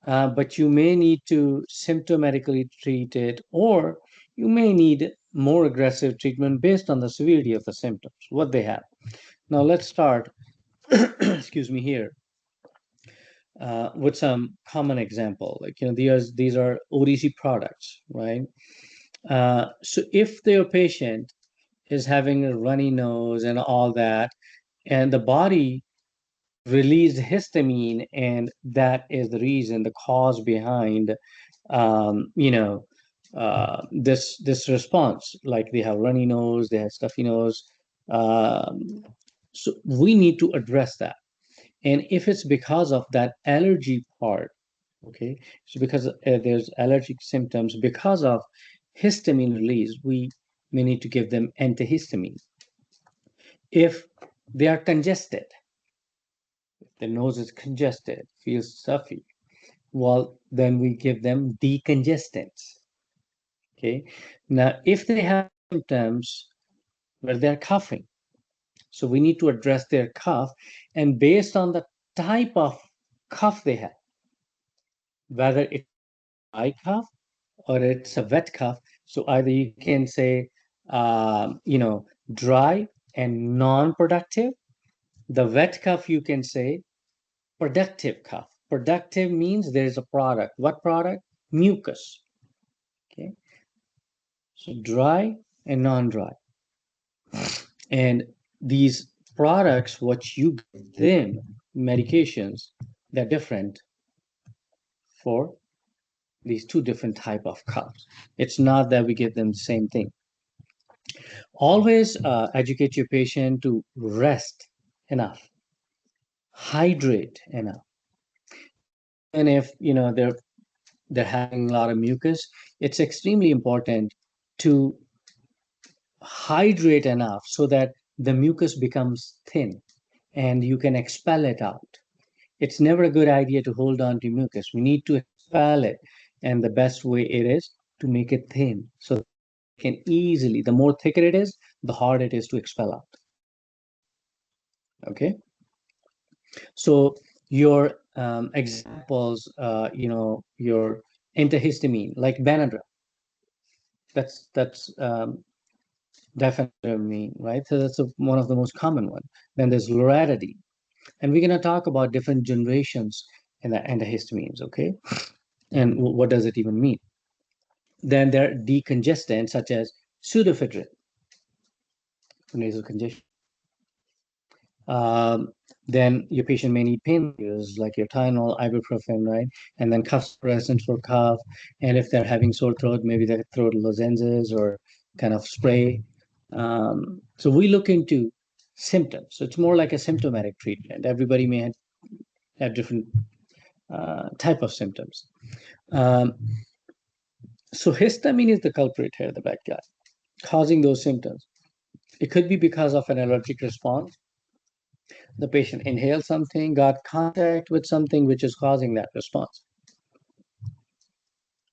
but you may need to symptomatically treat it, or you may need more aggressive treatment based on the severity of the symptoms, what they have. Now let's start, excuse me, here with some common example. Like, these are ODC products, right? So if their patient is having a runny nose and all that, and the body released histamine, and that is the reason, the cause behind, this response. Like they have runny nose, they have stuffy nose. So we need to address that. And if it's because of that allergy part, okay, so because there's allergic symptoms because of histamine release, we may need to give them antihistamine. If they are congested, the nose is congested, feels stuffy, well, then we give them decongestants. Okay. Now, if they have symptoms where they're coughing, so we need to address their cough, and based on the type of cough they have, whether it's a dry cough or it's a wet cough, so either you can say, dry and non-productive. The wet cough, you can say productive cough. Productive means there's a product. What product? Mucus. Okay. So dry and non-dry. And these products, what you give them, medications, they're different for these two different type of coughs. It's not that we give them the same thing. Always educate your patient to rest enough, hydrate enough. And if they're having a lot of mucus, it's extremely important to hydrate enough so that the mucus becomes thin and you can expel it out. It's never a good idea to hold on to mucus. We need to expel it. And the best way it is to make it thin. So it can easily, the more thicker it is, the harder it is to expel out. Okay. So your examples, your antihistamine, like Benadryl, that's definitely right. So that's one of the most common one. Then there's loratadine, and we're going to talk about different generations in the antihistamines. Okay, and what does it even mean? Then there are decongestants such as pseudoephedrine for nasal congestion. Then your patient may need painkillers like your Tylenol, ibuprofen, right? And then cough suppressants for cough. And if they're having sore throat, maybe they throat lozenges or kind of spray. So we look into symptoms. So it's more like a symptomatic treatment. Everybody may have different type of symptoms. So histamine is the culprit here, the bad guy, causing those symptoms. It could be because of an allergic response. The patient inhaled something, got contact with something which is causing that response.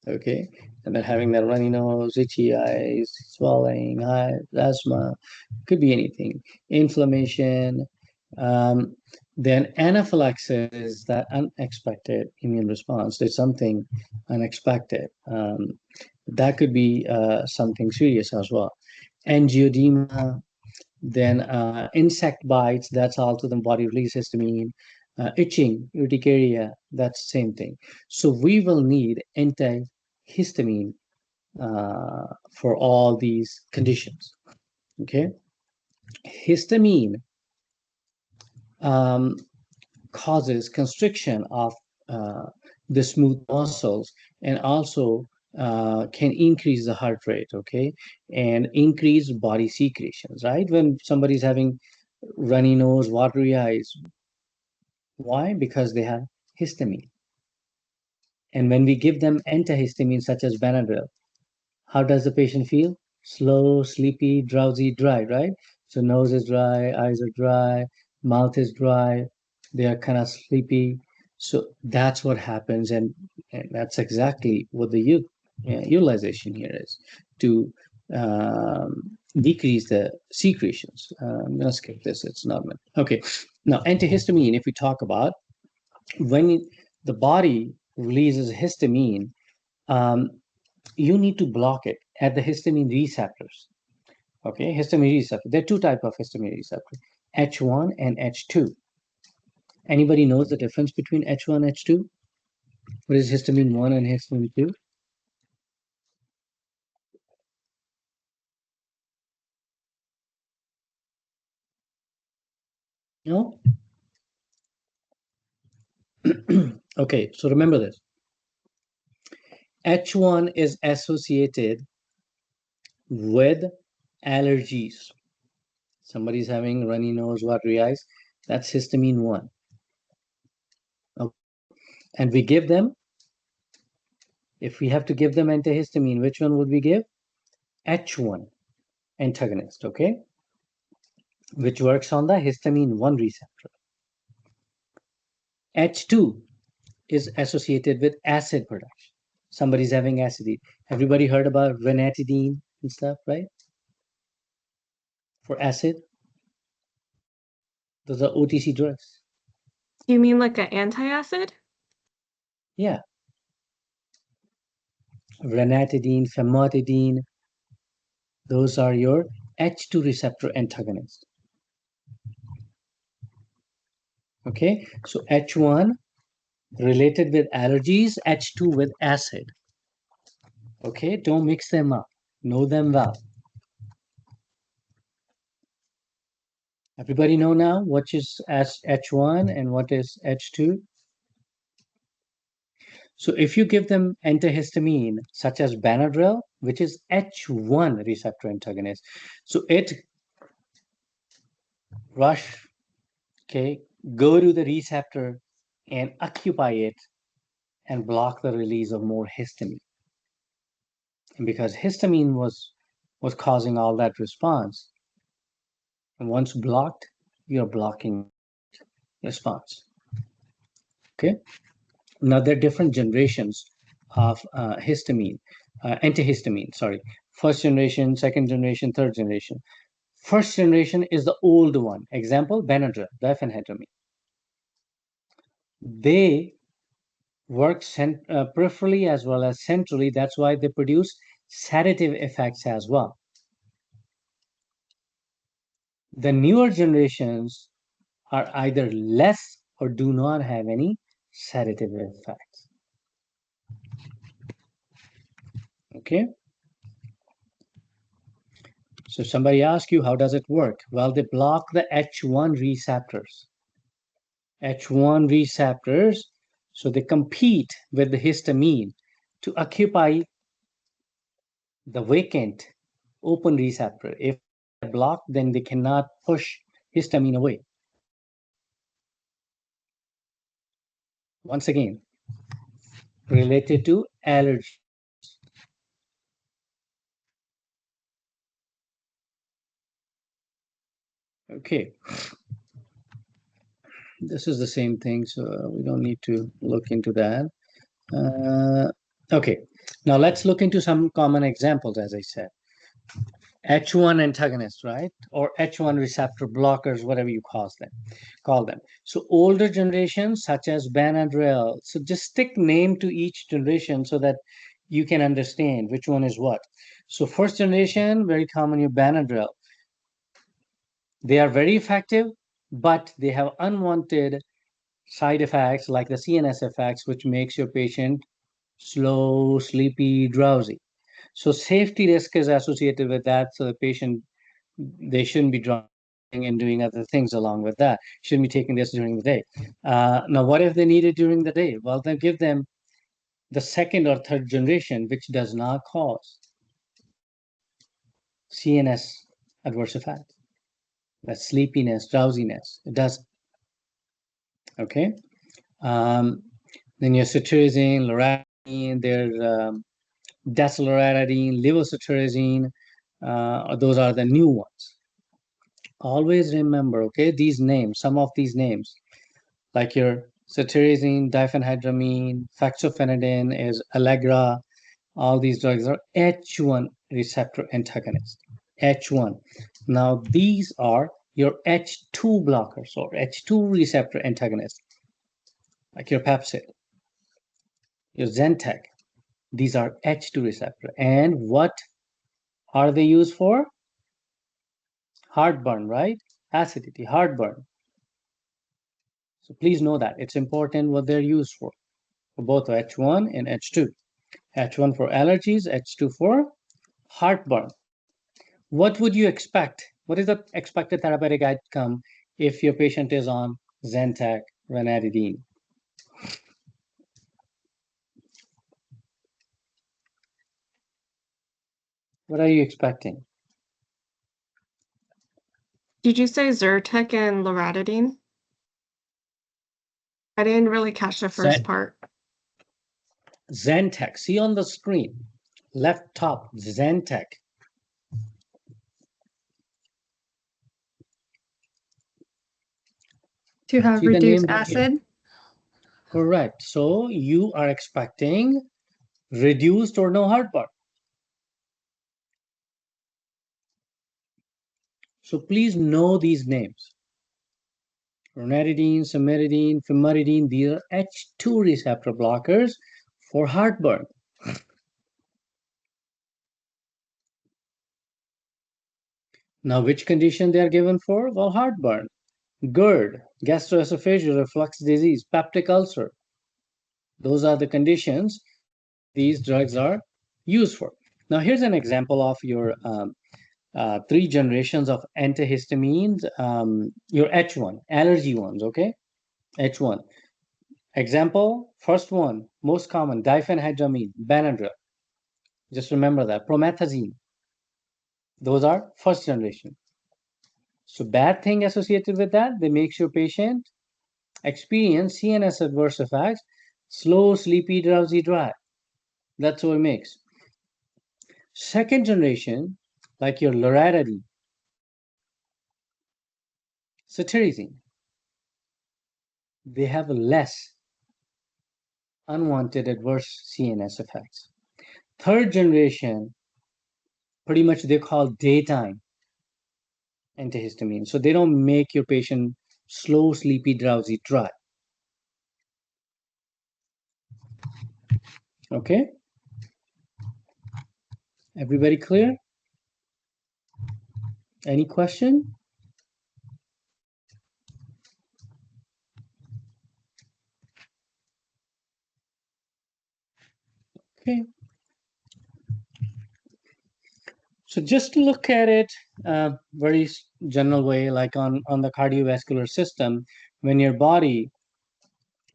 Okay, and then having that runny nose, itchy eyes, swelling, asthma, could be anything. Inflammation. Then anaphylaxis is that unexpected immune response. There's something unexpected. That could be something serious as well. Angioedema, then insect bites, that's also the body release histamine. Itching, urticaria, that's the same thing. So we will need antihistamine for all these conditions. Okay, histamine causes constriction of the smooth muscles and also can increase the heart rate, okay, and increase body secretions, right? When somebody's having runny nose, watery eyes, why? Because they have histamine. And when we give them antihistamine such as Benadryl, how does the patient feel? Slow, sleepy, drowsy, dry, right? So nose is dry, eyes are dry, mouth is dry, they are kind of sleepy. So that's what happens, and that's exactly what the utilization here is to decrease the secretions. I'm going to skip this, it's not meant. Okay, now antihistamine, if we talk about when the body releases histamine, um, you need to block it at the histamine receptors. Okay, histamine receptor. There are two types of histamine receptor, H1 and H2. Anybody knows the difference between H1 and H2? What is histamine 1 and histamine 2? No? Okay, so remember this. H1 is associated with allergies. Somebody's having runny nose, watery eyes. That's histamine 1. Okay. And we give them, if we have to give them antihistamine, which one would we give? H1 antagonist, okay? Which works on the histamine 1 receptor. H2 is associated with acid production. Somebody's having acidity. Everybody heard about ranitidine and stuff, right? For acid. Those are OTC drugs. You mean like an antacid? Yeah. Ranitidine, famotidine, those are your H2 receptor antagonists. Okay, so H1 related with allergies, H2 with acid. Okay, don't mix them up. Know them well. Everybody know now what is H1 and what is H2? So if you give them antihistamine, such as Benadryl, which is H1 receptor antagonist, so it rush, okay, go to the receptor and occupy it and block the release of more histamine. And because histamine was causing all that response, and once blocked, you're blocking response. Okay. Now there are different generations of histamine, antihistamine. Sorry, first generation, second generation, third generation. First generation is the old one. Example: Benadryl, diphenhydramine. They work peripherally as well as centrally. That's why they produce sedative effects as well. The newer generations are either less or do not have any sedative effects. Okay. So somebody asks you, how does it work? Well, they block the H1 receptors. H1 receptors, so they compete with the histamine to occupy the vacant open receptor. If they're blocked, then they cannot push histamine away. Once again, related to allergy. Okay. This is the same thing, so we don't need to look into that. Okay, now let's look into some common examples, as I said. H1 antagonists, right? Or H1 receptor blockers, whatever you call them. So older generations such as Benadryl. So just stick name to each generation so that you can understand which one is what. So first generation, very common, your Benadryl. They are very effective, but they have unwanted side effects like the CNS effects, which makes your patient slow, sleepy, drowsy. So safety risk is associated with that. So the patient, they shouldn't be driving and doing other things along with that. Shouldn't be taking this during the day. Now, what if they need it during the day? Well, then give them the second or third generation, which does not cause CNS adverse effects. That's sleepiness, drowsiness. It does. Okay. Then your cetirizine, loratadine, there's decyloratadine, levocetirizine. Those are the new ones. Always remember, okay, these names, some of these names, like your cetirizine, diphenhydramine, fexofenadine is Allegra. All these drugs are H1 receptor antagonists. H1. Now these are your H2 blockers or H2 receptor antagonists, like your Pepcid, your Zentec. These are H2 receptor. And what are they used for? Heartburn, right? Acidity, heartburn. So please know that. It's important what they're used for both H1 and H2. H1 for allergies, H2 for heartburn. What would you expect? What is the expected therapeutic outcome if your patient is on Zentec, ranitidine? What are you expecting? Did you say Zyrtec and loratadine? I didn't really catch the first part. Zentec, see on the screen, left top, Zentec. To have See the reduced name right here? acid? Correct. So you are expecting reduced or no heartburn. So please know these names. Ranitidine, cimetidine, famotidine, these are H2 receptor blockers for heartburn. Now, which condition they are given for? Well, heartburn, GERD, gastroesophageal reflux disease, peptic ulcer. Those are the conditions these drugs are used for. Now, here's an example of your 3 generations of antihistamines, your H1, allergy ones, okay? H1. Example, first one, most common, diphenhydramine, Benadryl. Just remember that. Promethazine. Those are first generation. So bad thing associated with that, they make your patient experience CNS adverse effects, slow, sleepy, drowsy, dry. That's what it makes. Second generation, like your loratadine, cetirizine, they have less unwanted adverse CNS effects. Third generation, pretty much they call daytime antihistamine. So they don't make your patient slow, sleepy, drowsy, dry. Okay? Everybody clear? Any question? Okay. So just to look at it very general way, like on the cardiovascular system, when your body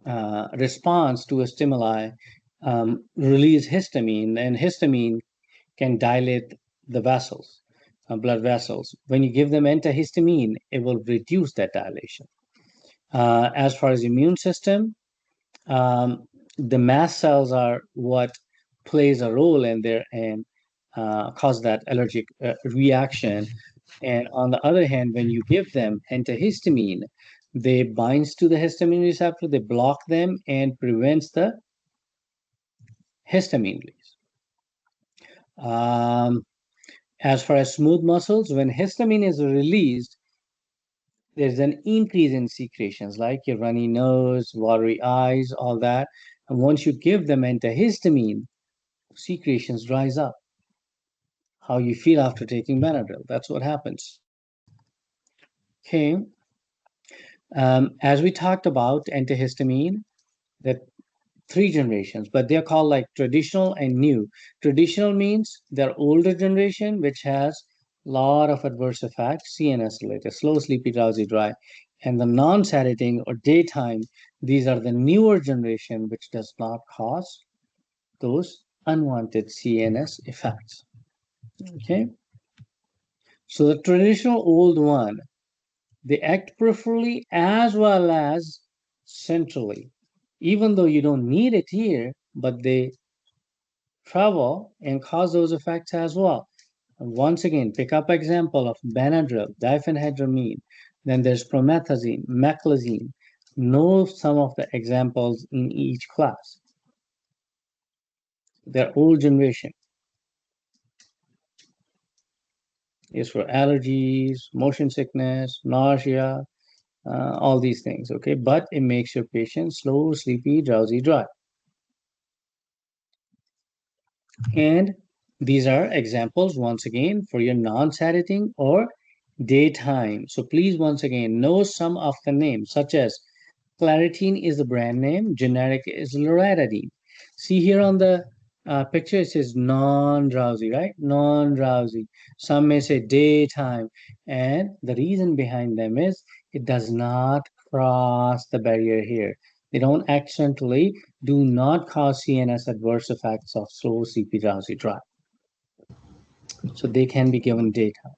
responds to a stimuli, release histamine, and histamine can dilate the vessels, blood vessels. When you give them antihistamine, it will reduce that dilation. As far as immune system, the mast cells are what plays a role in there and cause that allergic reaction. And on the other hand, when you give them antihistamine, they binds to the histamine receptor, they block them and prevents the histamine release. As far as smooth muscles, when histamine is released, there's an increase in secretions like your runny nose, watery eyes, all that. And once you give them antihistamine, secretions dries up. How you feel after taking Benadryl, that's what happens. Okay. As we talked about antihistamine, that 3 generations, but they're called like traditional and new. Traditional means they're older generation, which has a lot of adverse effects, CNS related, slow, sleepy, drowsy, dry. And the non-sedating or daytime, these are the newer generation, which does not cause those unwanted CNS effects. Okay. So the traditional old one, they act peripherally as well as centrally. Even though you don't need it here, but they travel and cause those effects as well. And once again, pick up example of Benadryl, diphenhydramine, then there's promethazine, meclizine. Know some of the examples in each class. They're old generation. Is for allergies, motion sickness, nausea, all these things, okay? But it makes your patient slow, sleepy, drowsy, dry. And these are examples, once again, for your non-sedating or daytime. So please, once again, know some of the names, such as Claritine is the brand name, generic is loratadine. See here on the picture, it says non-drowsy, right? Non-drowsy. Some may say daytime. And the reason behind them is it does not cross the barrier here. They don't accidentally do not cause CNS adverse effects of slow, sleepy, drowsy, dry. So they can be given daytime.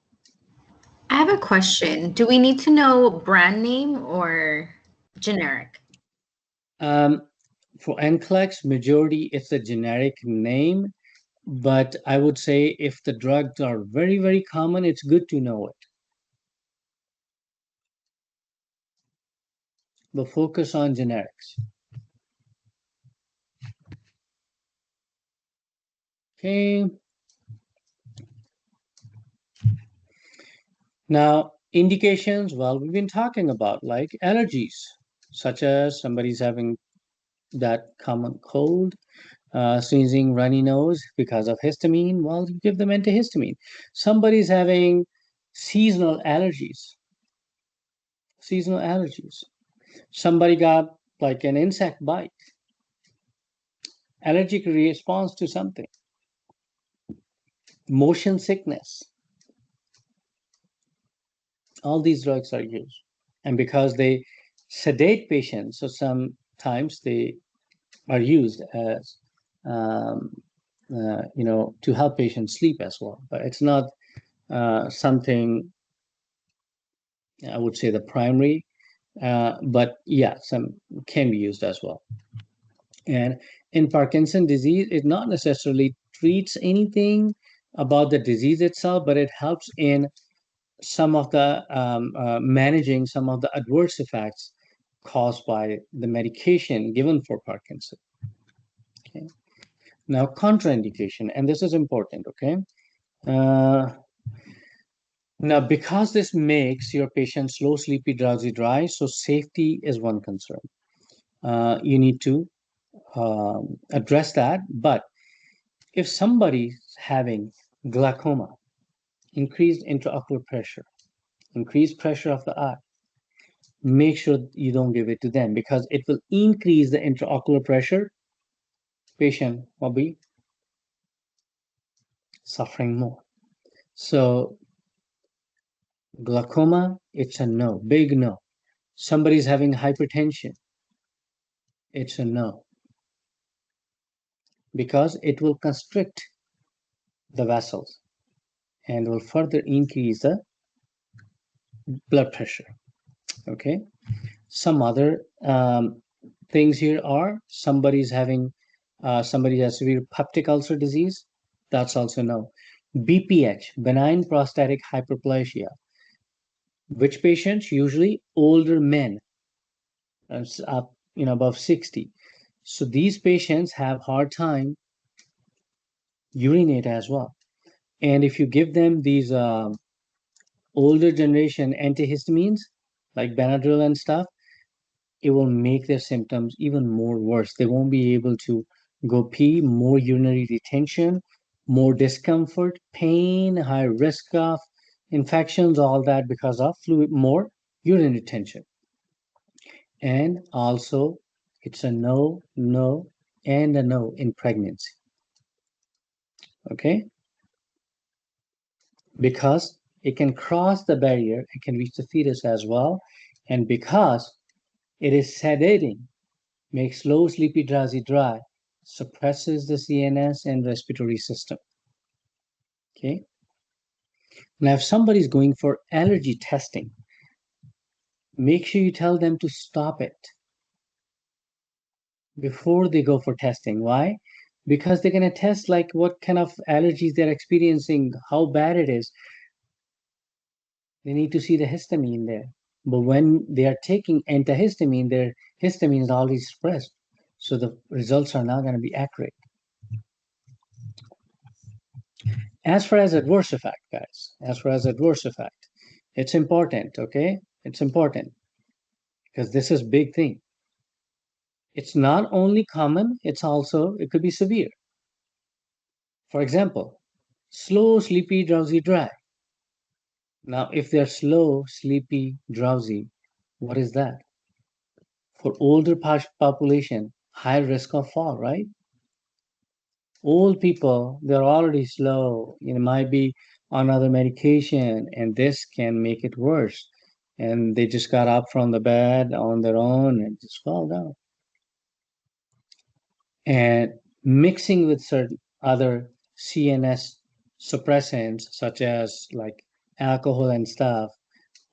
I have a question. Do we need to know brand name or generic? For NCLEX, majority it's a generic name, but I would say if the drugs are very, very common, it's good to know it. But focus on generics. Okay. Now, indications, well, we've been talking about like allergies, such as somebody's having that common cold, sneezing, runny nose because of histamine, well, you give them antihistamine. Somebody's having seasonal allergies. Seasonal allergies. Somebody got like an insect bite, allergic response to something, motion sickness. All these drugs are used. And because they sedate patients, so sometimes they are used as, to help patients sleep as well. But it's not something, I would say, the primary, but yeah, some can be used as well. And in Parkinson disease, it not necessarily treats anything about the disease itself, but it helps in some of the managing some of the adverse effects caused by the medication given for Parkinson. Okay. Now, contraindication, and this is important, okay? Now, because this makes your patient slow, sleepy, drowsy, dry, so safety is one concern. You need to address that. But if somebody's having glaucoma, increased intraocular pressure, increased pressure of the eye, make sure you don't give it to them because it will increase the intraocular pressure. Patient will be suffering more. So glaucoma, it's a no, big no. Somebody's having hypertension, it's a no. Because it will constrict the vessels and will further increase the blood pressure. Okay. Some other things here are somebody has severe peptic ulcer disease. That's also no. BPH, benign prostatic hyperplasia. Which patients? Usually older men, up above 60. So these patients have hard time urinate as well. And if you give them these older generation antihistamines like Benadryl and stuff, it will make their symptoms even more worse. They won't be able to go pee, more urinary retention, more discomfort, pain, high risk of infections, all that because of fluid, more urine retention. And also, it's a no, no, and a no in pregnancy. Okay? Because it can cross the barrier, it can reach the fetus as well. And because it is sedating, makes low, sleepy, drowsy, dry, suppresses the CNS and respiratory system. Okay. Now, if somebody's going for allergy testing, make sure you tell them to stop it before they go for testing. Why? Because they're going to test like what kind of allergies they're experiencing, how bad it is. They need to see the histamine there. But when they are taking antihistamine, their histamine is already suppressed. So the results are not going to be accurate. As far as adverse effect, guys, as far as adverse effect, it's important, okay? It's important because this is big thing. It's not only common, it's also, it could be severe. For example, slow, sleepy, drowsy, dry. Now, if they're slow, sleepy, drowsy, what is that? For older population, high risk of fall, right? Old people, they're already slow, might be on other medication, and this can make it worse. And they just got up from the bed on their own and just fell down. And mixing with certain other CNS suppressants, such as like alcohol and stuff,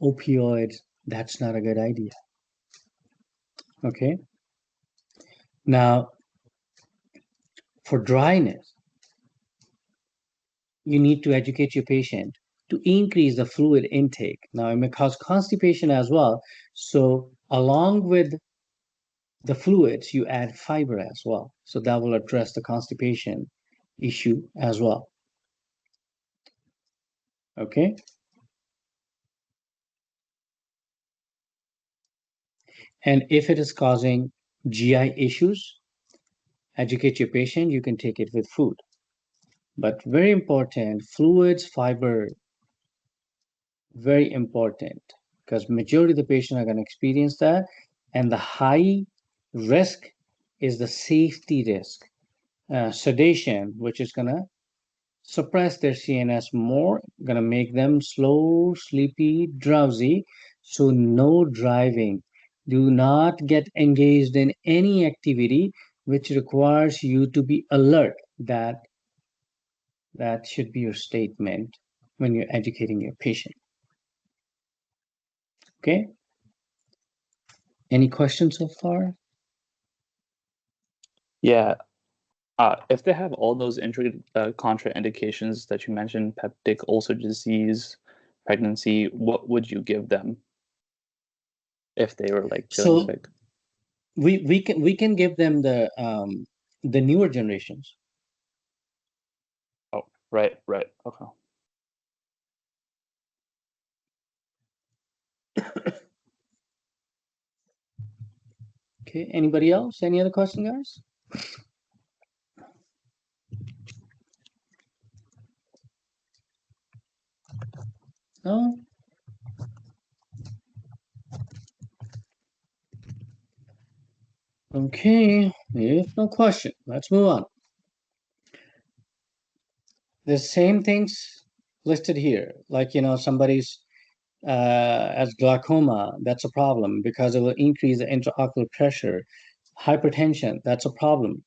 opioids, that's not a good idea. Okay. Now, for dryness, you need to educate your patient to increase the fluid intake. Now, it may cause constipation as well. So, along with the fluids, you add fiber as well. So, that will address the constipation issue as well. Okay. And if it is causing GI issues, educate your patient, you can take it with food. But very important, fluids, fiber, very important because majority of the patient are going to experience that. And the high risk is the safety risk. Sedation, which is going to suppress their CNS more, going to make them slow, sleepy, drowsy. So no driving. Do not get engaged in any activity which requires you to be alert. That should be your statement when you're educating your patient. Okay? Any questions so far? Yeah. If they have all those contraindications that you mentioned, peptic ulcer disease, pregnancy, what would you give them if they were like feeling sick? We can give them the newer generations. Oh, right. Okay. Okay, anybody else? Any other question, guys? No? Okay, if no question, let's move on. The same things listed here, like, somebody's has glaucoma, that's a problem because it will increase the intraocular pressure. Hypertension, that's a problem.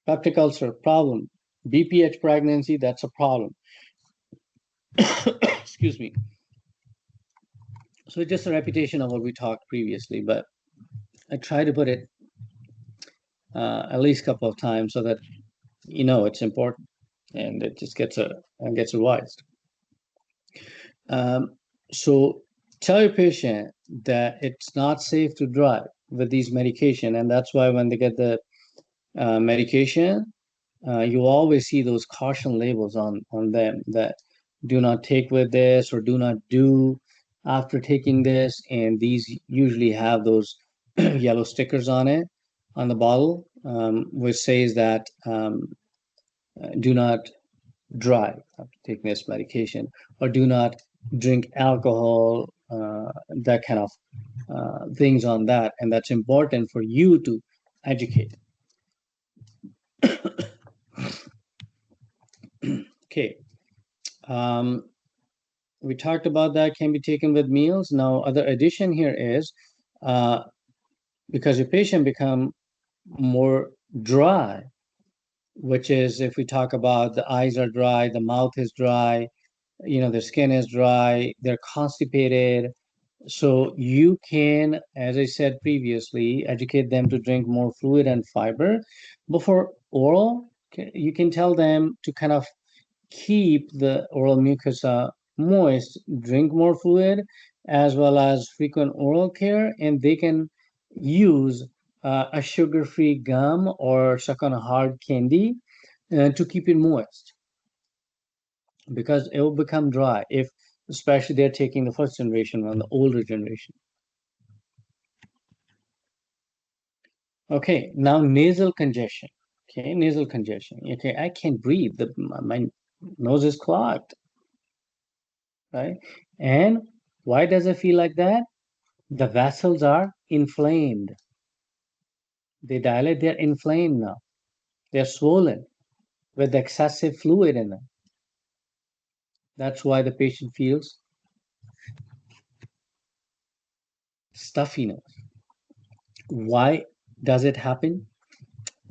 Peptic ulcer, problem. BPH pregnancy, that's a problem. Excuse me. So just a repetition of what we talked previously, but I try to put it at least a couple of times so that it's important and it just gets revised. So tell your patient that it's not safe to drive with these medication, and that's why when they get the medication, you always see those caution labels on them that do not take with this or do not do after taking this, and these usually have those yellow stickers on it on the bottle, which says that do not drive after taking this medication, or do not drink alcohol, that kind of things on that, and that's important for you to educate. Okay. We talked about that can be taken with meals. Now, other addition here is because your patient become more dry, which is if we talk about the eyes are dry, the mouth is dry, their skin is dry, they're constipated. So you can, as I said previously, educate them to drink more fluid and fiber. Before oral, you can tell them to kind of keep the oral mucosa moist, drink more fluid, as well as frequent oral care, and they can use a sugar-free gum or suck on a hard candy to keep it moist, because it will become dry if, especially they're taking the first generation on the older generation. Okay, now nasal congestion. Okay, nasal congestion. Okay, I can't breathe. My nose is clogged, right? And why does it feel like that? The vessels are inflamed. They dilate, they're inflamed now. They're swollen with excessive fluid in them. That's why the patient feels stuffy nose. Why does it happen?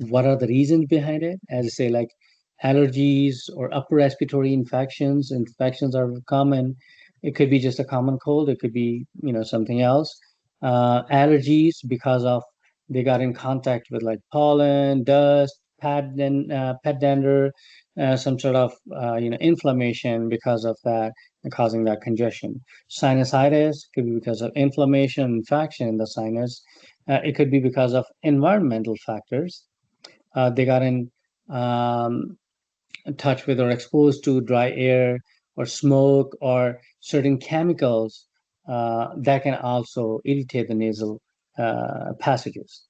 What are the reasons behind it? As I say, like allergies or upper respiratory infections. Infections are common. It could be just a common cold. It could be, something else. Allergies because of they got in contact with like pollen, dust, pet dander, some sort of, inflammation because of that, causing that congestion. Sinusitis could be because of inflammation, infection in the sinus. It could be because of environmental factors. They got in touch with or exposed to dry air or smoke or certain chemicals that can also irritate the nasal passages.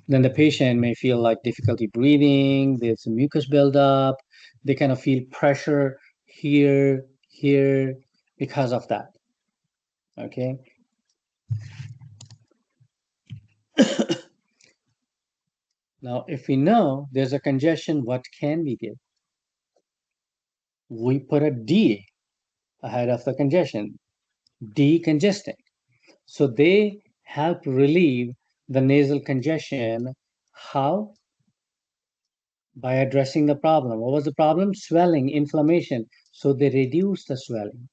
Then the patient may feel like difficulty breathing, there's a mucus buildup, they kind of feel pressure here because of that. Okay. Now, if we know there's a congestion, what can we give? We put a D ahead of the congestion, decongestant. So they help relieve the nasal congestion. How? By addressing the problem. What was the problem? Swelling, inflammation. So they reduce the swelling.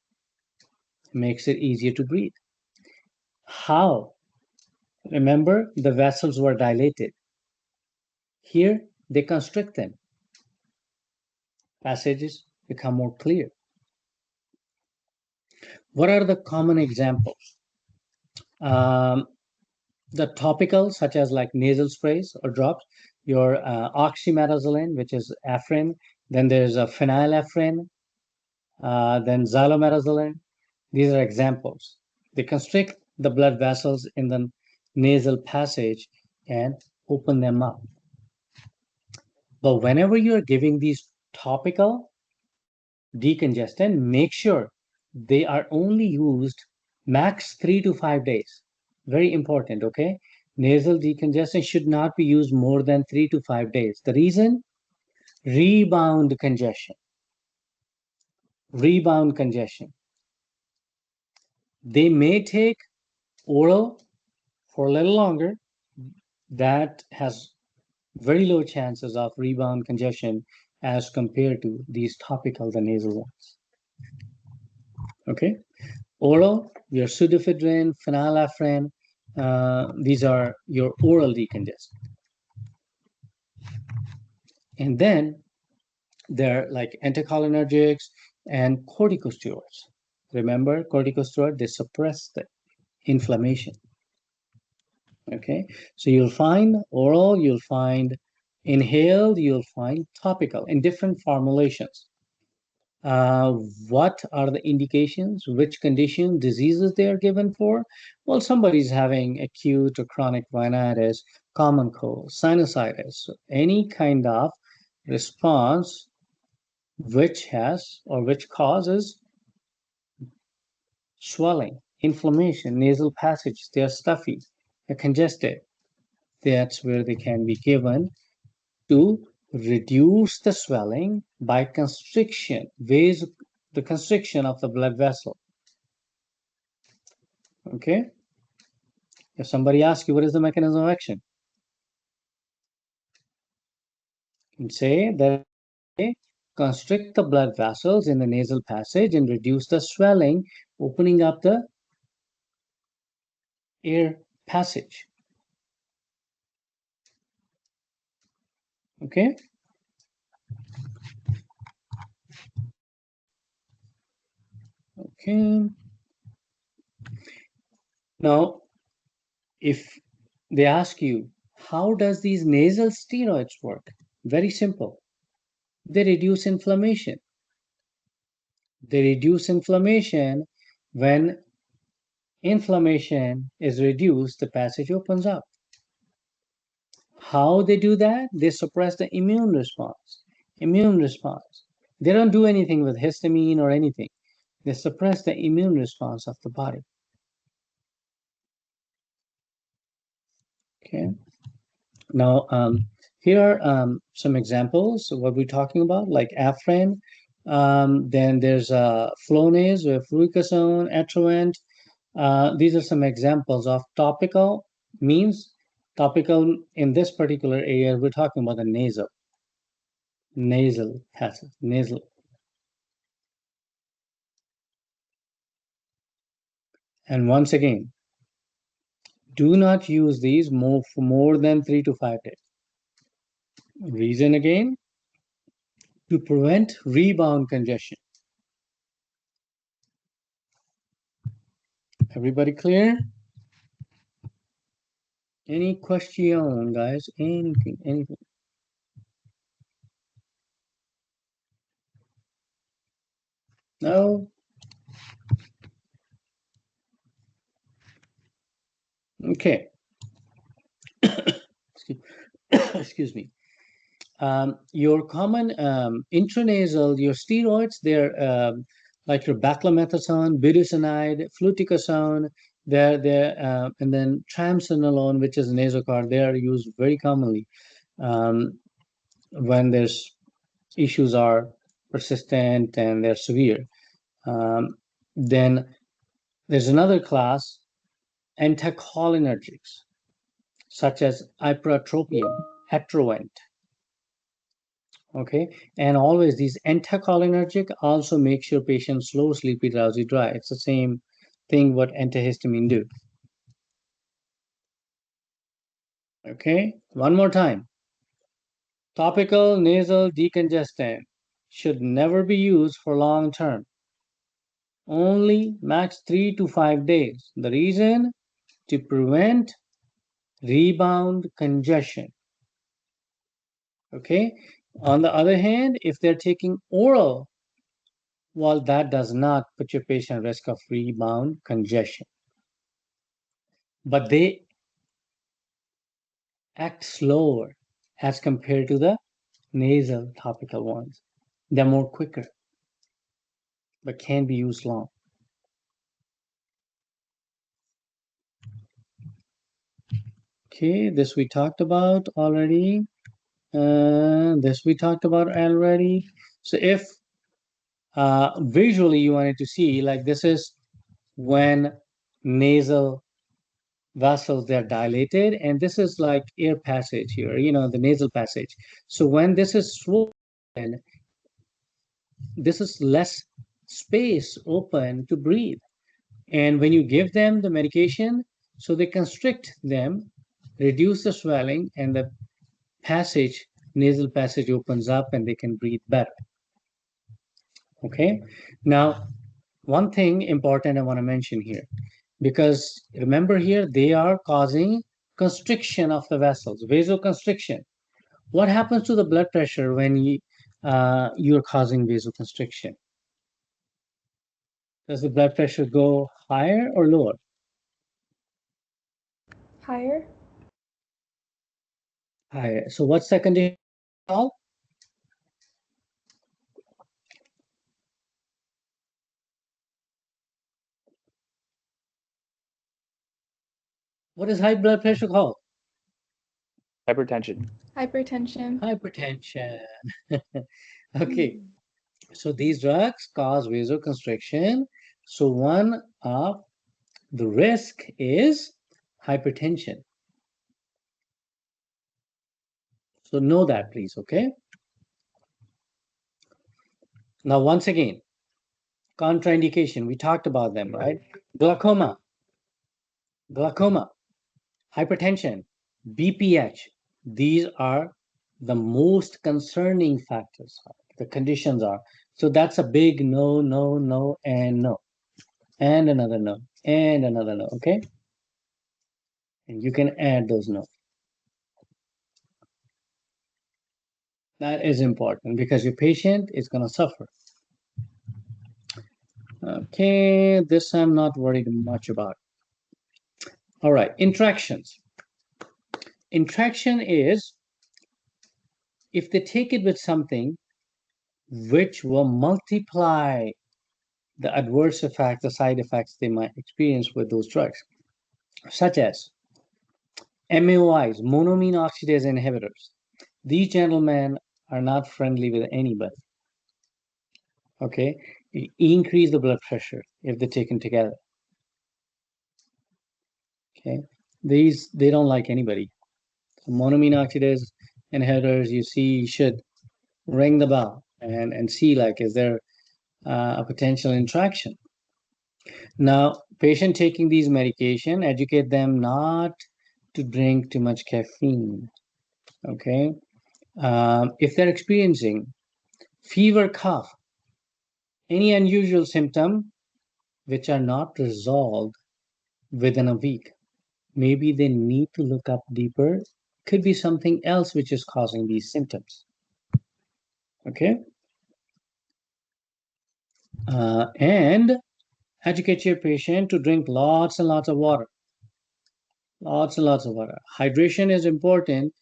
Makes it easier to breathe. How? Remember, the vessels were dilated. Here, they constrict them. Passages become more clear. What are the common examples? The topical, such as like nasal sprays or drops, your oxymetazoline, which is Afrin, then there's a phenylephrine, then xylometazoline. These are examples. They constrict the blood vessels in the nasal passage and open them up. But whenever you're giving these topical decongestant, make sure they are only used max 3 to 5 days. Very important, okay? Nasal decongestant should not be used more than 3 to 5 days. The reason? Rebound congestion. Rebound congestion. They may take oral for a little longer. That has very low chances of rebound congestion as compared to these topical, the nasal ones. Okay? Oral, your pseudoephedrine, phenylephrine, these are your oral decongestants. And then they're like anticholinergics and corticosteroids. Remember, corticosteroids, they suppress the inflammation. Okay, so you'll find oral, you'll find Inhaled, you'll find topical in different formulations. What are the indications? Which condition, diseases they are given for? Well, somebody's having acute or chronic rhinitis, common cold, sinusitis, any kind of response which has or which causes swelling, inflammation, nasal passage, they're stuffy, they're congested. That's where they can be given to reduce the swelling by constriction, the constriction of the blood vessel. Okay? If somebody asks you what is the mechanism of action, you can say that they constrict the blood vessels in the nasal passage and reduce the swelling, opening up the air passage. Okay? Okay. Now, if they ask you, how does these nasal steroids work? Very simple. They reduce inflammation. They reduce inflammation. When inflammation is reduced, the passage opens up. How they do that? They suppress the immune response. Immune response. They don't do anything with histamine or anything. They suppress the immune response of the body. Okay. Now, here are some examples of what we're talking about, like Afrin. Then there's Flonase, fluticasone, Atrovent. These are some examples of topical, means topical in this particular area. We're talking about the nasal passage, nasal. And once again, do not use these for more than 3 to 5 days. Reason again, to prevent rebound congestion. Everybody clear? Any question, guys? Anything? No? Okay. Excuse me. Your common intranasal, your steroids, they're like your beclomethasone, budesonide, fluticasone, and then triamcinolone, which is nasocard. They are used very commonly when there's issues are persistent and they're severe. Then there's another class, anticholinergics, such as ipratropium, Atrovent. Okay, and always these anticholinergic also makes your patient slow, sleepy, drowsy, dry. It's the same thing what antihistamine do. Okay, one more time. Topical nasal decongestant should never be used for long term. Only max 3 to 5 days. The reason? To prevent rebound congestion. Okay, on the other hand, if they're taking oral, well, that does not put your patient at risk of rebound congestion. But they act slower as compared to the nasal topical ones. They're more quicker, but can be used long. Okay, this we talked about already. This we talked about already. So if visually you wanted to see, like this is when nasal vessels, they're dilated, and this is like air passage here, the nasal passage. So when this is swollen, this is less space open to breathe. And when you give them the medication, so they constrict them, reduce the swelling, and the nasal passage opens up and they can breathe better. Okay, now one thing important I want to mention here, because remember here, they are causing constriction of the vessels, vasoconstriction. What happens to the blood pressure when you're causing vasoconstriction? Does the blood pressure go higher or lower? Higher? Higher. So what's the condition called? What is high blood pressure called? Hypertension. Hypertension. Hypertension. Okay. So these drugs cause vasoconstriction. So one of the risk is hypertension. So know that, please, okay? Now, once again, contraindication, we talked about them, right? Glaucoma, hypertension, BPH, these are the most concerning factors. The conditions are. So that's a big no, no, no, and no. And another no, and another no, okay? And you can add those no. That is important because your patient is going to suffer. Okay, this I'm not worried much about. All right, interactions. Interaction is if they take it with something which will multiply the adverse effects, the side effects they might experience with those drugs, such as MAOIs, monoamine oxidase inhibitors. These gentlemen are not friendly with anybody. Okay, increase the blood pressure if they're taken together. Okay, they don't like anybody. So monoamine oxidase inhibitors, you see, you should ring the bell and see like, is there a potential interaction? Now, patient taking these medication, educate them not to drink too much caffeine. Okay, if they're experiencing fever, cough, any unusual symptom which are not resolved within a week, maybe they need to look up deeper. Could be something else which is causing these symptoms. Okay, and educate your patient to drink lots and lots of water. Lots and lots of water. Hydration is important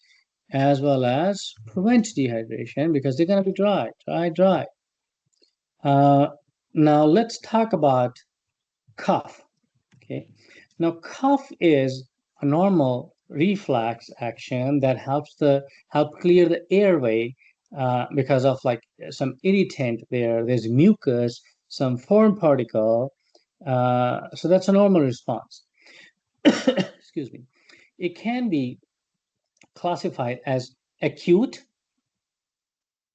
as well as prevent dehydration because they're going to be dry. Now let's talk about cough. Okay. Now cough is a normal reflex action that help clear the airway because of like some irritant there. There's mucus, some foreign particle. So that's a normal response. Excuse me. It can be classified as acute,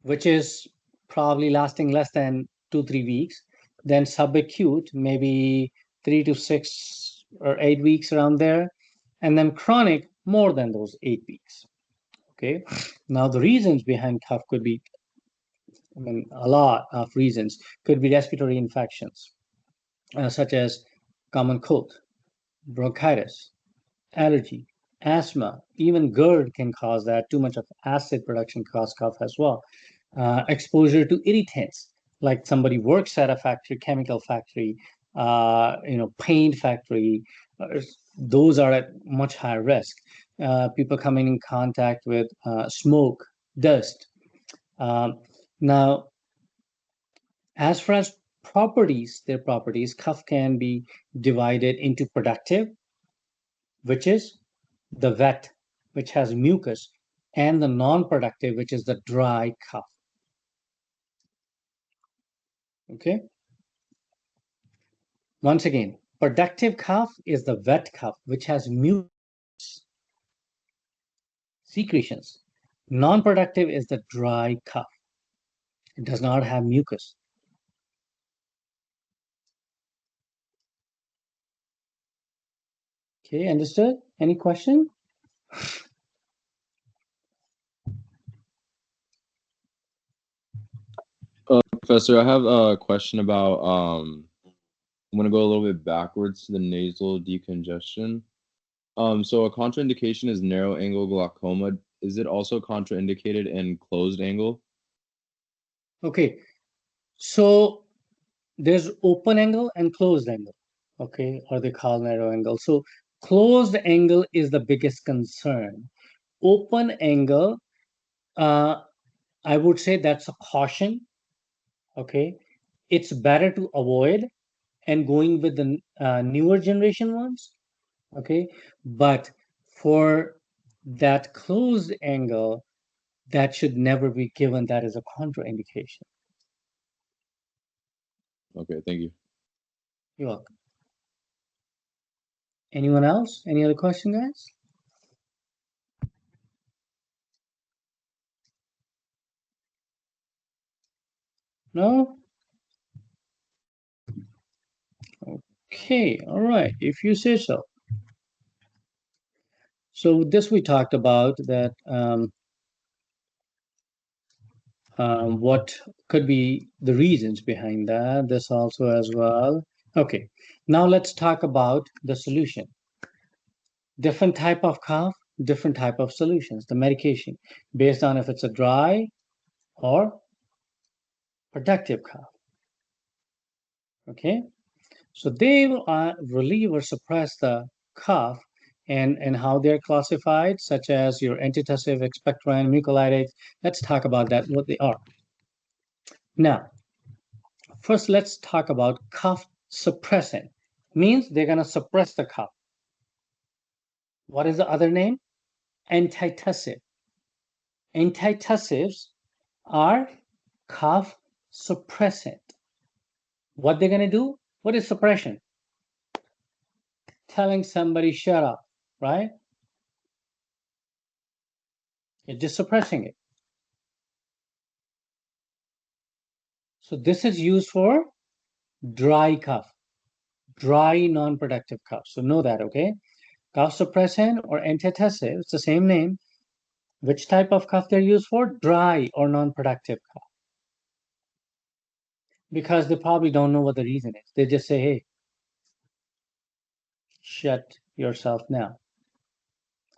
which is probably lasting less than 2-3 weeks, then subacute, maybe 3 to 6 or 8 weeks around there, and then chronic more than those 8 weeks. Okay, now the reasons behind cough could be, I mean, a lot of reasons. Could be respiratory infections, such as common cold, bronchitis, allergy, asthma, even GERD can cause that. Too much of acid production cause cough as well. Exposure to irritants, like somebody works at a factory, chemical factory, paint factory, those are at much higher risk. People coming in contact with smoke, dust. Now, as far as their properties, cough can be divided into productive, which is the wet, which has mucus, and the non-productive, which is the dry cough. Okay. Once again, productive cough is the wet cough, which has mucus secretions. Non-productive is the dry cough. It does not have mucus. Okay, understood? Any question? Professor, I have a question about I'm gonna go a little bit backwards to the nasal decongestion. So a contraindication is narrow angle glaucoma. is it also contraindicated in closed angle? Okay, so there's open angle and closed angle, okay, or they call narrow angle. So closed angle is the biggest concern. Open angle, I would say that's a caution, okay. It's better to avoid and going with the newer generation ones, okay. But for that closed angle, that should never be given. That is a contraindication. Okay, thank you. You're welcome. Anyone else? Any other question, guys? No? Okay, all right, if you say so. So this we talked about that what could be the reasons behind that, this also as well. Okay, now let's talk about the solution. Different type of cough, different type of solutions, the medication, based on if it's a dry or productive cough. Okay, so they will relieve or suppress the cough and how they're classified, such as your antitussive, expectorant, mucolytic. Let's talk about that, what they are. Now, first, let's talk about cough suppressant. Means they're going to suppress the cough. What is the other name? Antitussive. Antitussives are cough suppressant. What they're going to do? What is suppression? Telling somebody shut up, right? You're just suppressing it. So this is used for dry cough, dry non-productive cough. So know that, okay? Cough suppressant or antitussive, it's the same name. Which type of cough they're used for? Dry or non-productive cough. Because they probably don't know what the reason is. They just say, hey, shut yourself now.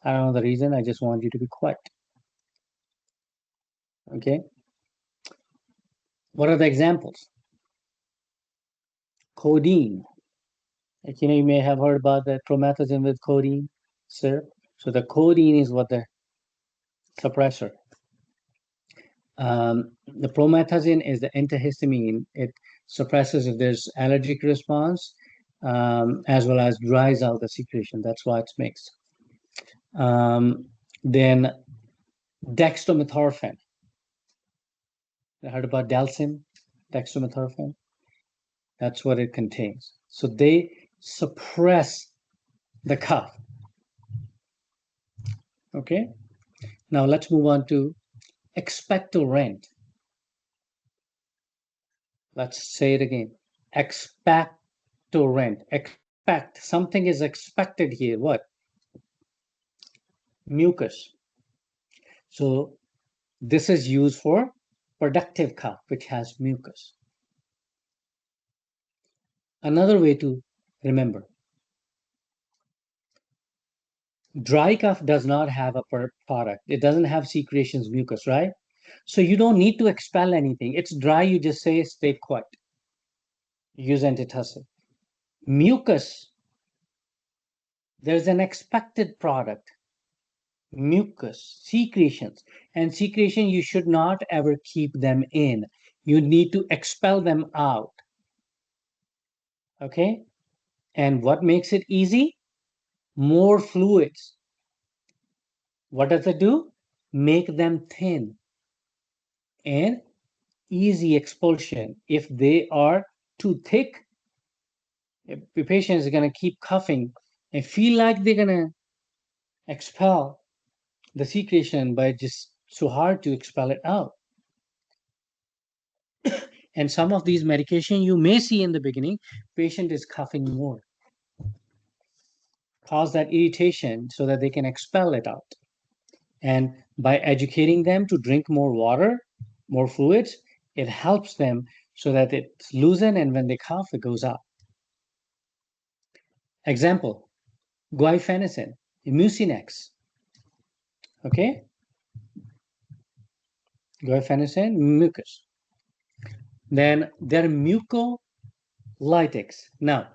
I don't know the reason. I just want you to be quiet. Okay. What are the examples? Codeine. Like, you may have heard about the promethazine with codeine syrup. So the codeine is what the suppressor. The promethazine is the antihistamine. It suppresses if there's allergic response, as well as dries out the secretion. That's why it's mixed. Then dextromethorphan. I heard about Dalsim, dextromethorphan. That's what it contains. So they suppress the cough. Okay. Now let's move on to expectorant. Let's say it again. Expectorant. Expect. Something is expected here. What? Mucus. So this is used for productive cough, which has mucus. Another way to remember. Dry cough does not have a product. It doesn't have secretions, mucus, right? So you don't need to expel anything. It's dry. You just say, stay quiet. Use antitussive. Mucus. There's an expected product. Mucus, secretions. And secretion, you should not ever keep them in. You need to expel them out. Okay? And what makes it easy? More fluids. What does it do? Make them thin and easy expulsion. If they are too thick, if the patient is going to keep coughing and feel like they're going to expel the secretion, but it's just so hard to expel it out. And some of these medication you may see in the beginning, patient is coughing more. Cause that irritation so that they can expel it out. And by educating them to drink more water, more fluids, it helps them so that it's loosened, and when they cough, it goes out. Example, guaifenesin, Mucinex. Okay, Guaifenesin, mucus. Then there are mucolytics. Now,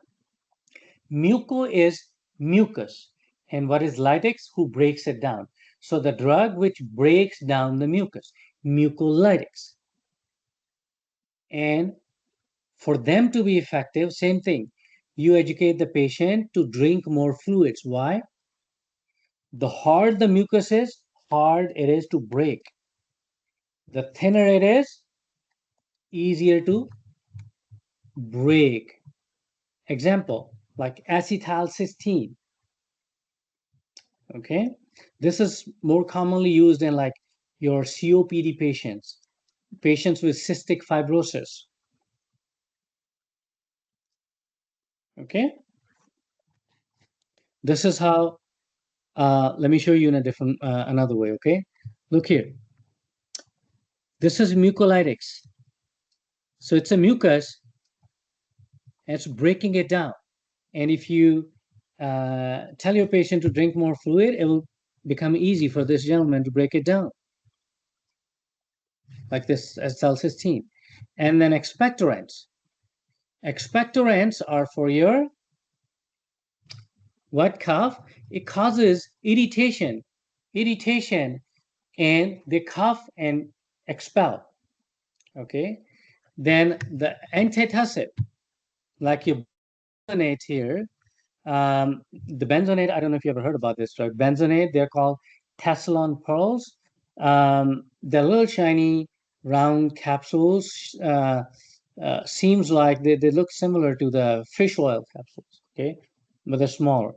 muco is mucus, and what is lytics? Who breaks it down. So the drug which breaks down the mucus, mucolytics. And for them to be effective, same thing. You educate the patient to drink more fluids. Why? The hard the mucus is, hard it is to break. The thinner it is, easier to break. Example, like acetylcysteine. Okay, this is more commonly used in like your COPD patients, patients with cystic fibrosis. Okay, this is how. Let me show you in a different, another way. Okay, look here. This is mucolytics. So it's a mucus, and it's breaking it down. And if you tell your patient to drink more fluid, it will become easy for this gentleman to break it down, like this acetylcysteine. And then expectorants. Expectorants are for your what cough? It causes irritation, and they cough and expel. Okay. Then the antitussive, like your benzonate here. The benzonate, I don't know if you ever heard about this drug. Benzonate, they're called Tessalon pearls. They're little shiny, round capsules. Seems like they look similar to the fish oil capsules, okay, but they're smaller.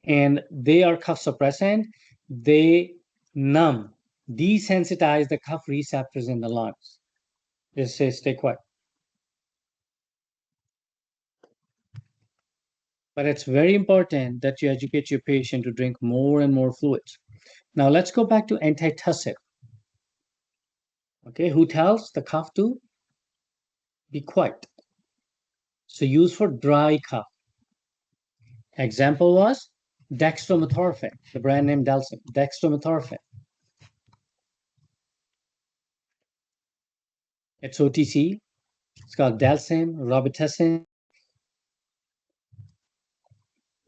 And they are cough suppressant. They numb, desensitize the cough receptors in the lungs. Just say, stay quiet. But it's very important that you educate your patient to drink more and more fluids. Now let's go back to antitussive. Okay, who tells the cough to be quiet? So use for dry cough. Example was dextromethorphan, the brand name Delsym, dextromethorphan. It's OTC. It's called Delsym, Robitussin,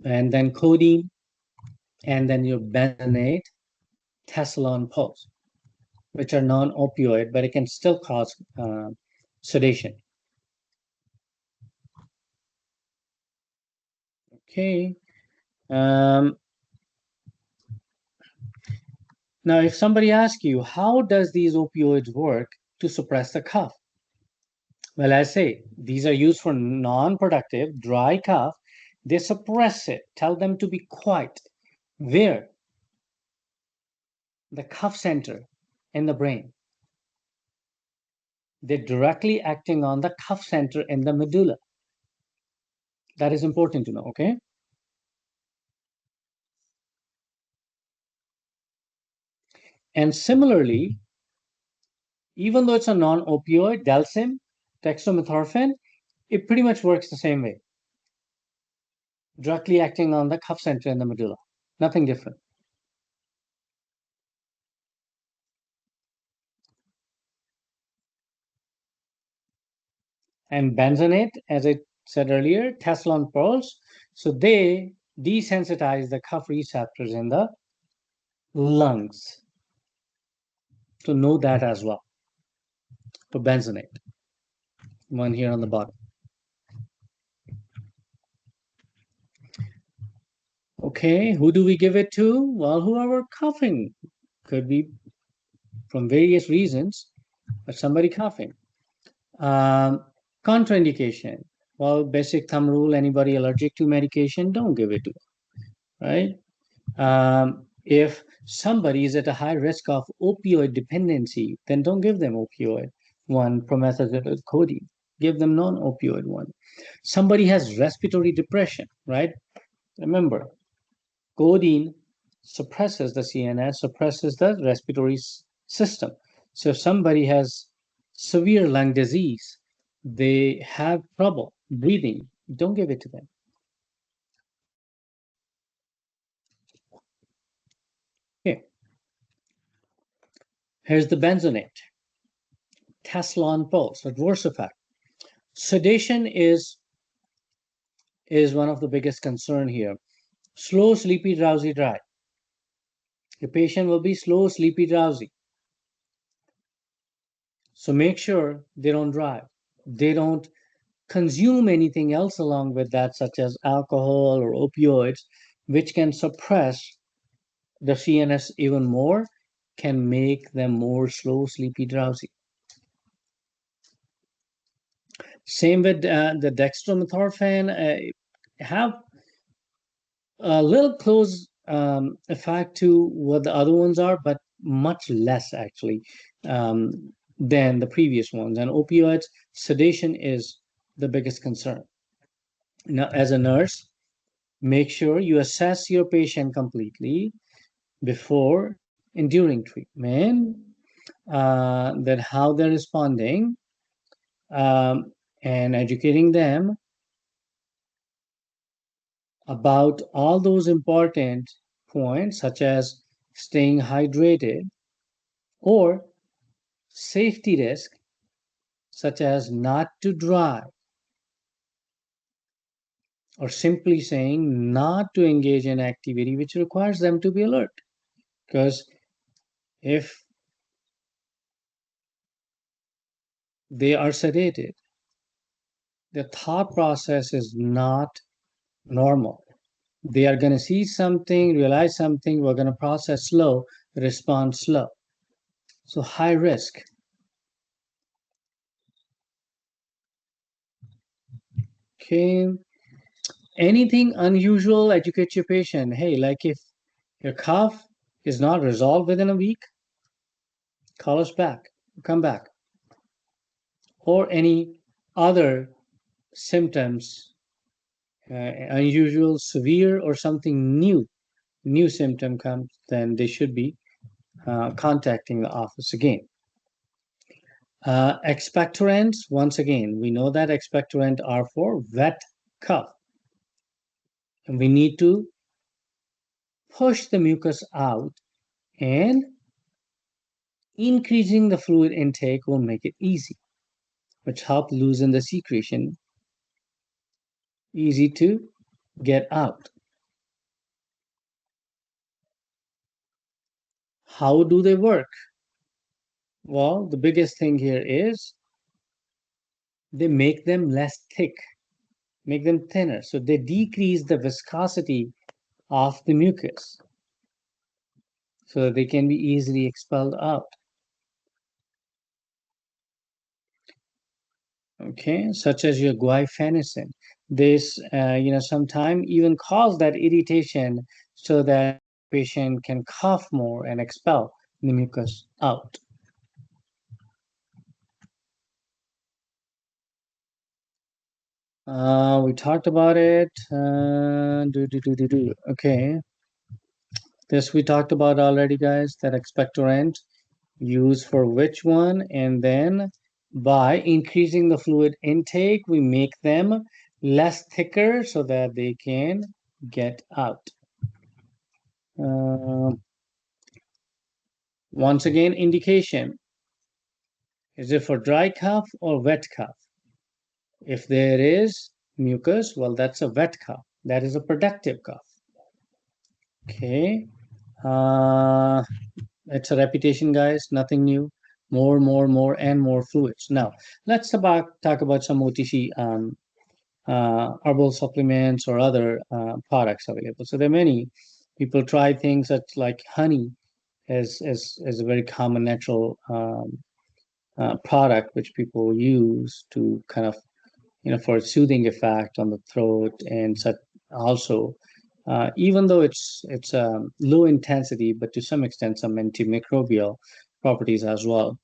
and then codeine, and then your benzonate, Tessalon pulse, which are non-opioid, but it can still cause sedation. Okay. Now, if somebody asks you, how does these opioids work to suppress the cough? Well, I say, these are used for non-productive, dry cough. They suppress it. Tell them to be quiet. Where? The cough center in the brain. They're directly acting on the cough center in the medulla. That is important to know, okay? And similarly, even though it's a non-opioid, Delsym, dextromethorphan, it pretty much works the same way. Directly acting on the cough center in the medulla. Nothing different. And benzonate, as I said earlier, Tessalon pearls, so they desensitize the cough receptors in the lungs. So know that as well for benzonate. One here on the bottom. Okay, who do we give it to? Well, whoever coughing. Could be from various reasons, but somebody coughing. Contraindication. Well, basic thumb rule, anybody allergic to medication, don't give it to them, right? If somebody is at a high risk of opioid dependency, then don't give them opioid one, promethazine, codeine. Give them non-opioid one. Somebody has respiratory depression, right? Remember, codeine suppresses the CNS, suppresses the respiratory system. So if somebody has severe lung disease, they have trouble breathing, don't give it to them. Okay. Here's the benzoate, Tesla pulse, adverse effect. Sedation is one of the biggest concern here. Slow, sleepy, drowsy, dry. The patient will be slow, sleepy, drowsy. So make sure they don't drive. They don't consume anything else along with that, such as alcohol or opioids, which can suppress the CNS even more, can make them more slow, sleepy, drowsy. Same with the dextromethorphan. Have a little close effect to what the other ones are, but much less actually than the previous ones. And opioids, sedation is the biggest concern. Now, as a nurse, make sure you assess your patient completely before and during treatment, that how they're responding, and educating them about all those important points, such as staying hydrated or safety risk, such as not to drive, or simply saying not to engage in activity which requires them to be alert. Because if they are sedated, the thought process is not normal. They are going to see something, realize something, we're going to process slow, respond slow. So high risk. Okay. Anything unusual, educate your patient. Hey, like if your cough is not resolved within a week, call us back, come back. Or any other symptoms, unusual, severe, or something new symptom comes, then they should be contacting the office again. Expectorants, once again, we know that expectorant are for wet cough. And we need to push the mucus out, and increasing the fluid intake will make it easy, which help loosen the secretion, easy to get out. How do they work? Well, the biggest thing here is they make them less thick, make them thinner. So they decrease the viscosity of the mucus so that they can be easily expelled out. Okay, such as your guaifenesin. This, sometimes even cause that irritation so that patient can cough more and expel the mucus out. We talked about it. Okay. This we talked about already, guys, that expectorant used for which one, and then by increasing the fluid intake, we make them less thicker so that they can get out. Once again, indication. Is it for dry cough or wet cough? If there is mucus, well, that's a wet cough. That is a productive cough. Okay. It's a repetition, guys, nothing new. More, and more fluids. Now, let's talk about some OTC herbal supplements or other products available. So there are many. People try things such like honey as a very common natural product which people use to kind of, for a soothing effect on the throat, and such also. Even though it's low intensity, but to some extent some antimicrobial properties as well.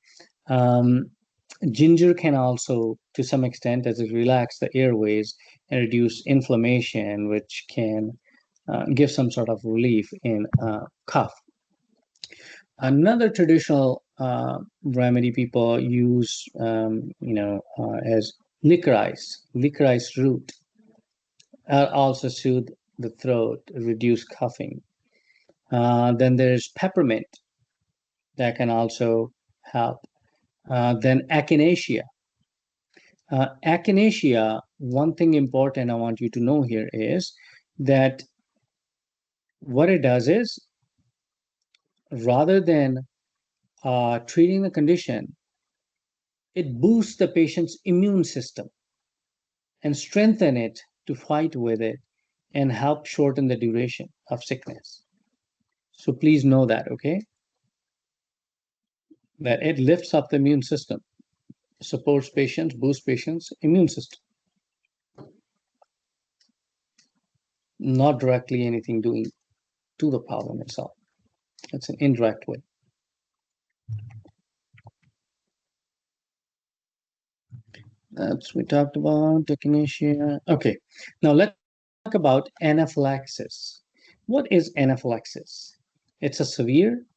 Ginger can also, to some extent, as it relax the airways and reduce inflammation, which can give some sort of relief in cough. Another traditional remedy people use, as licorice root, also soothe the throat, reduce coughing. Then there's peppermint. That can also help. Then echinacea. Echinacea, one thing important I want you to know here is that what it does is, rather than treating the condition, it boosts the patient's immune system and strengthen it to fight with it and help shorten the duration of sickness. So please know that, okay? That it lifts up the immune system, supports patients, boosts patients' immune system. Not directly anything doing to the problem itself. It's an indirect way. That's we talked about echinacea. Okay, now let's talk about anaphylaxis. What is anaphylaxis? It's a severe,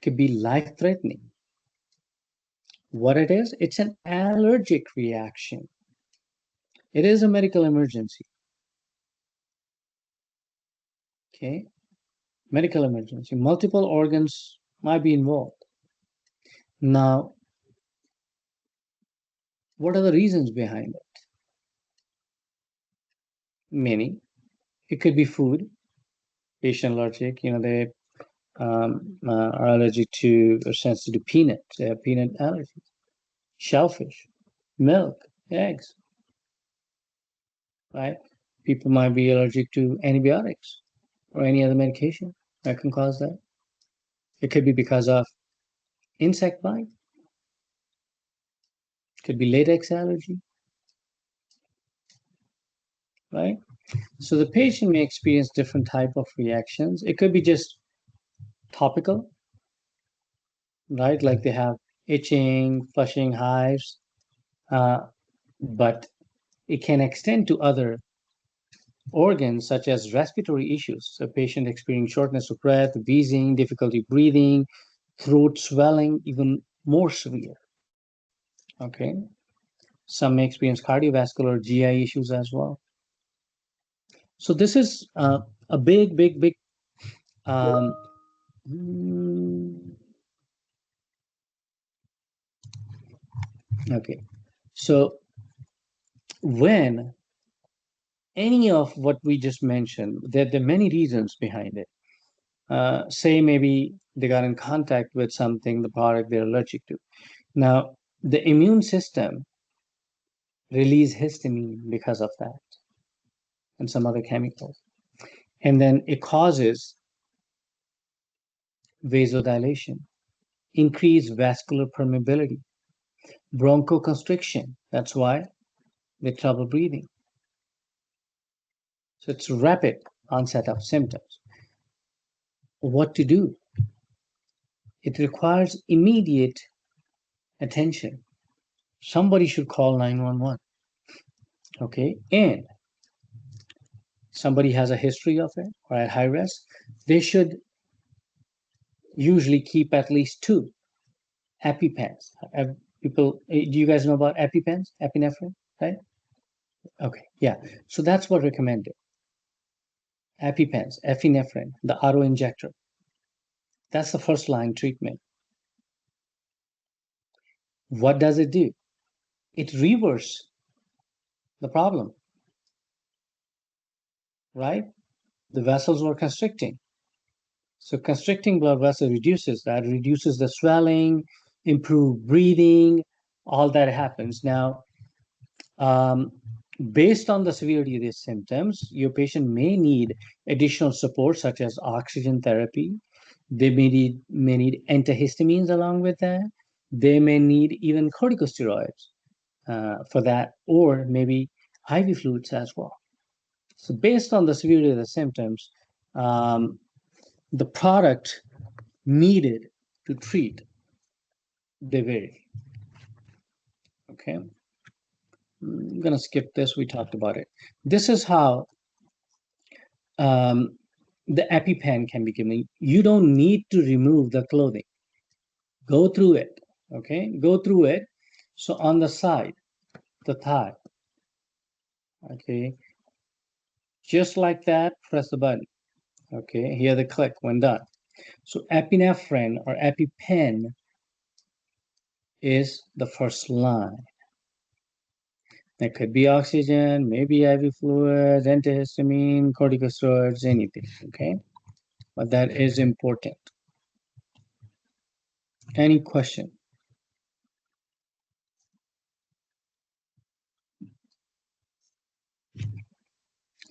could be life-threatening. What it is? It's an allergic reaction. It is a medical emergency. Okay, medical emergency. Multiple organs might be involved. Now, what are the reasons behind it? Many. It could be food, patient allergic. They are allergic to or sensitive to peanuts. They have peanut allergies. Shellfish, milk, eggs, right? People might be allergic to antibiotics or any other medication that can cause that. It could be because of insect bite. It could be latex allergy, right? So the patient may experience different type of reactions. It could be just topical, right? Like they have itching, flushing, hives, but it can extend to other organs such as respiratory issues. So patient experiencing shortness of breath, wheezing, difficulty breathing, throat swelling, even more severe. Okay. Some may experience cardiovascular GI issues as well. So this is a big um, okay. So when any of what we just mentioned, there are many reasons behind it. Say maybe they got in contact with something, the product they're allergic to. Now, the immune system release histamine because of that and some other chemicals. And then it causes vasodilation, increased vascular permeability, bronchoconstriction. That's why they trouble breathing. So it's rapid onset of symptoms. What to do? It requires immediate attention. Somebody should call 911. Okay, and somebody has a history of it or at high risk, they should usually keep at least 2 EpiPens. Do you guys know about EpiPens, epinephrine, right? Okay, yeah. So that's what recommended. EpiPens, epinephrine, the auto injector. That's the first line treatment. What does it do? It reverses the problem, right? The vessels were constricting. So constricting blood vessel reduces that, reduces the swelling, improve breathing, all that happens. Now, based on the severity of these symptoms, your patient may need additional support such as oxygen therapy. They may need antihistamines along with that. They may need even corticosteroids for that, or maybe IV fluids as well. So based on the severity of the symptoms, the product needed to treat, they vary. Okay. I'm going to skip this. We talked about it. This is how the EpiPen can be given. You don't need to remove the clothing. Go through it. Okay. Go through it. So on the side, the thigh. Okay. Just like that, press the button. Okay. Hear the click when done. So epinephrine or EpiPen is the first line. That could be oxygen, maybe IV fluids, antihistamine, corticosteroids, anything, okay? But that is important. Any question?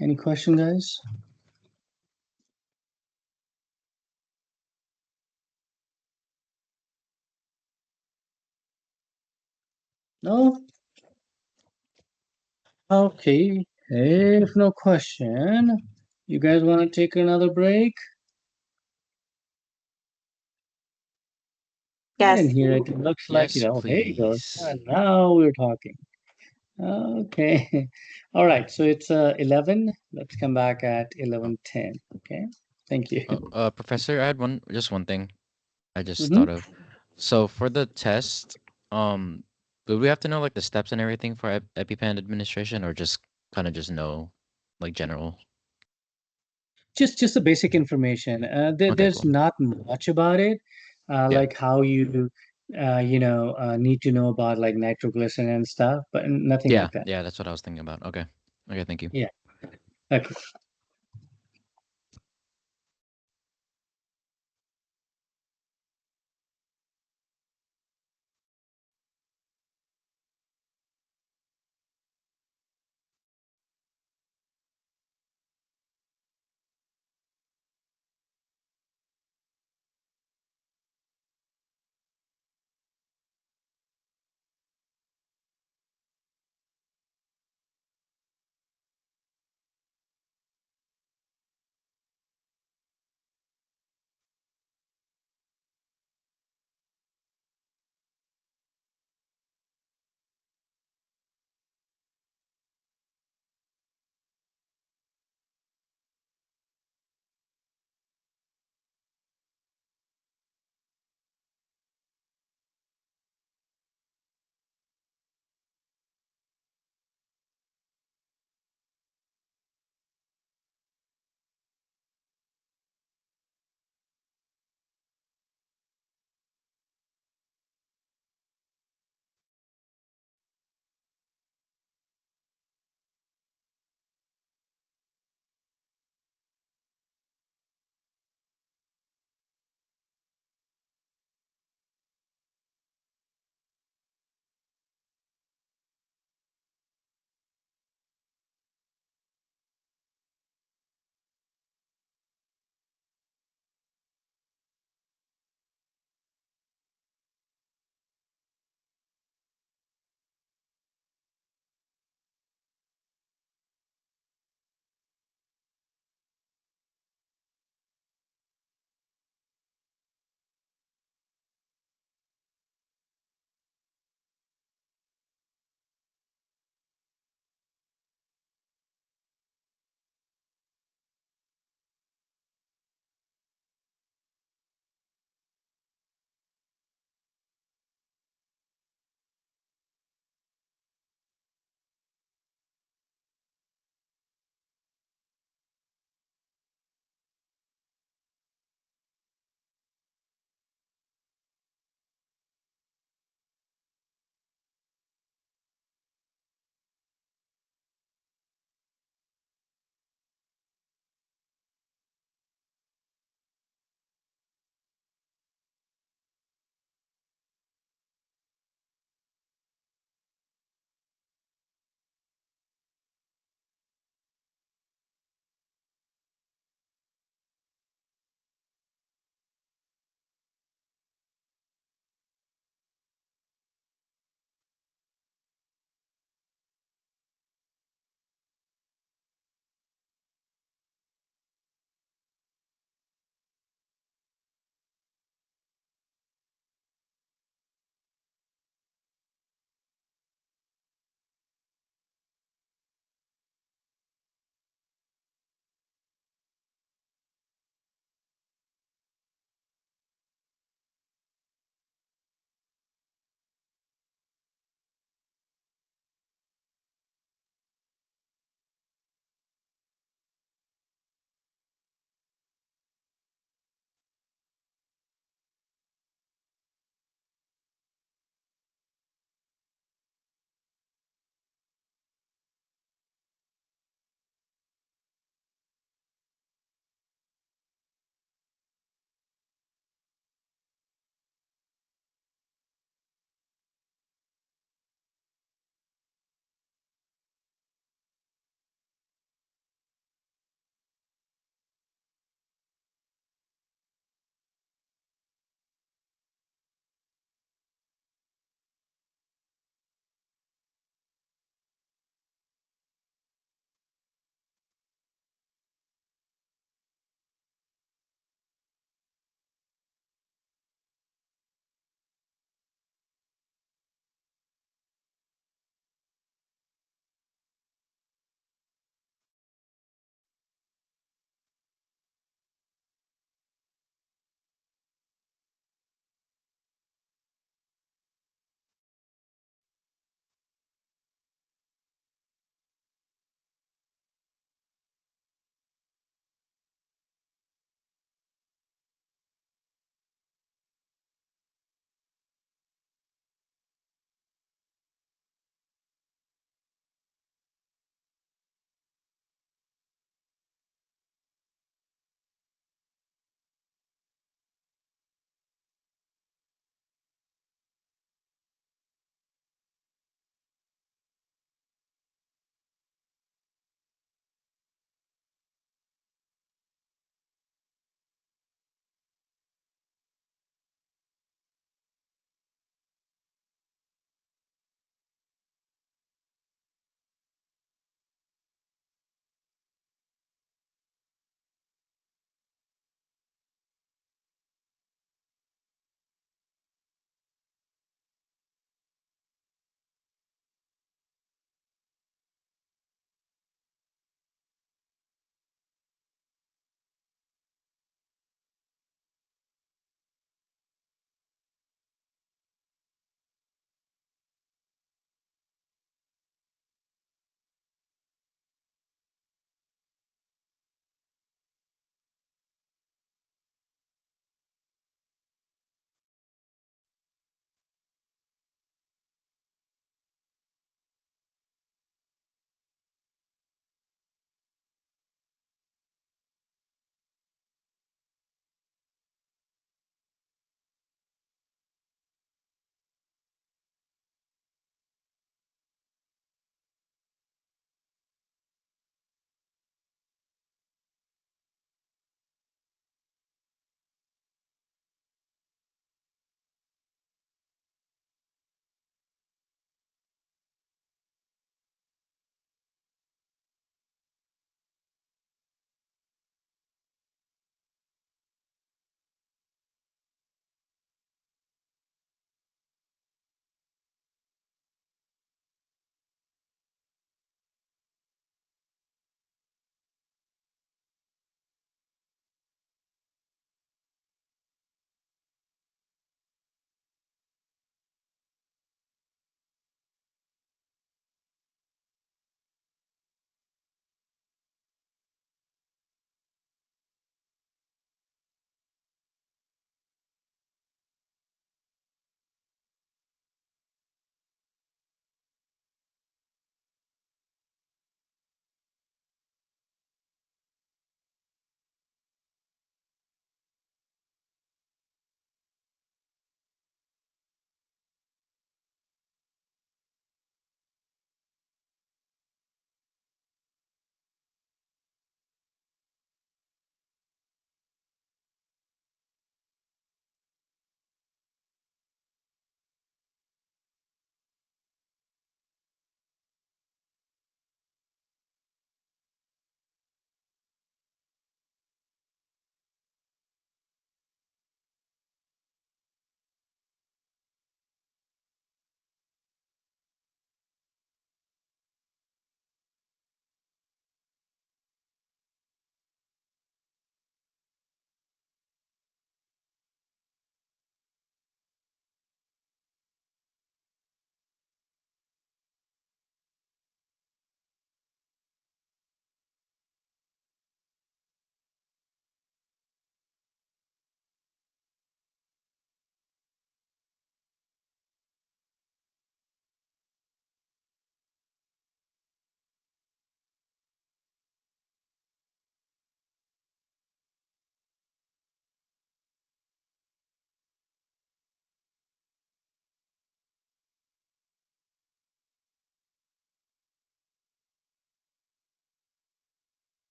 Any question, guys? No? Okay, if no question, you guys want to take another break? I didn't hear it. It looks like, Yes, there you go. please. Now we're talking. Okay. All right. So it's 11. Let's come back at 11:10. Okay. Thank you. Professor, I had just one thing I just Mm-hmm. thought of. So for the test, do we have to know like the steps and everything for EpiPen administration, or just kind of just know like general? Just the basic information. Okay, There's cool. not much about it, Yeah. like how you, need to know about like nitroglycerin and stuff, but nothing Yeah, like that. yeah, that's what I was thinking about. Okay. Okay, thank you. Yeah. Okay.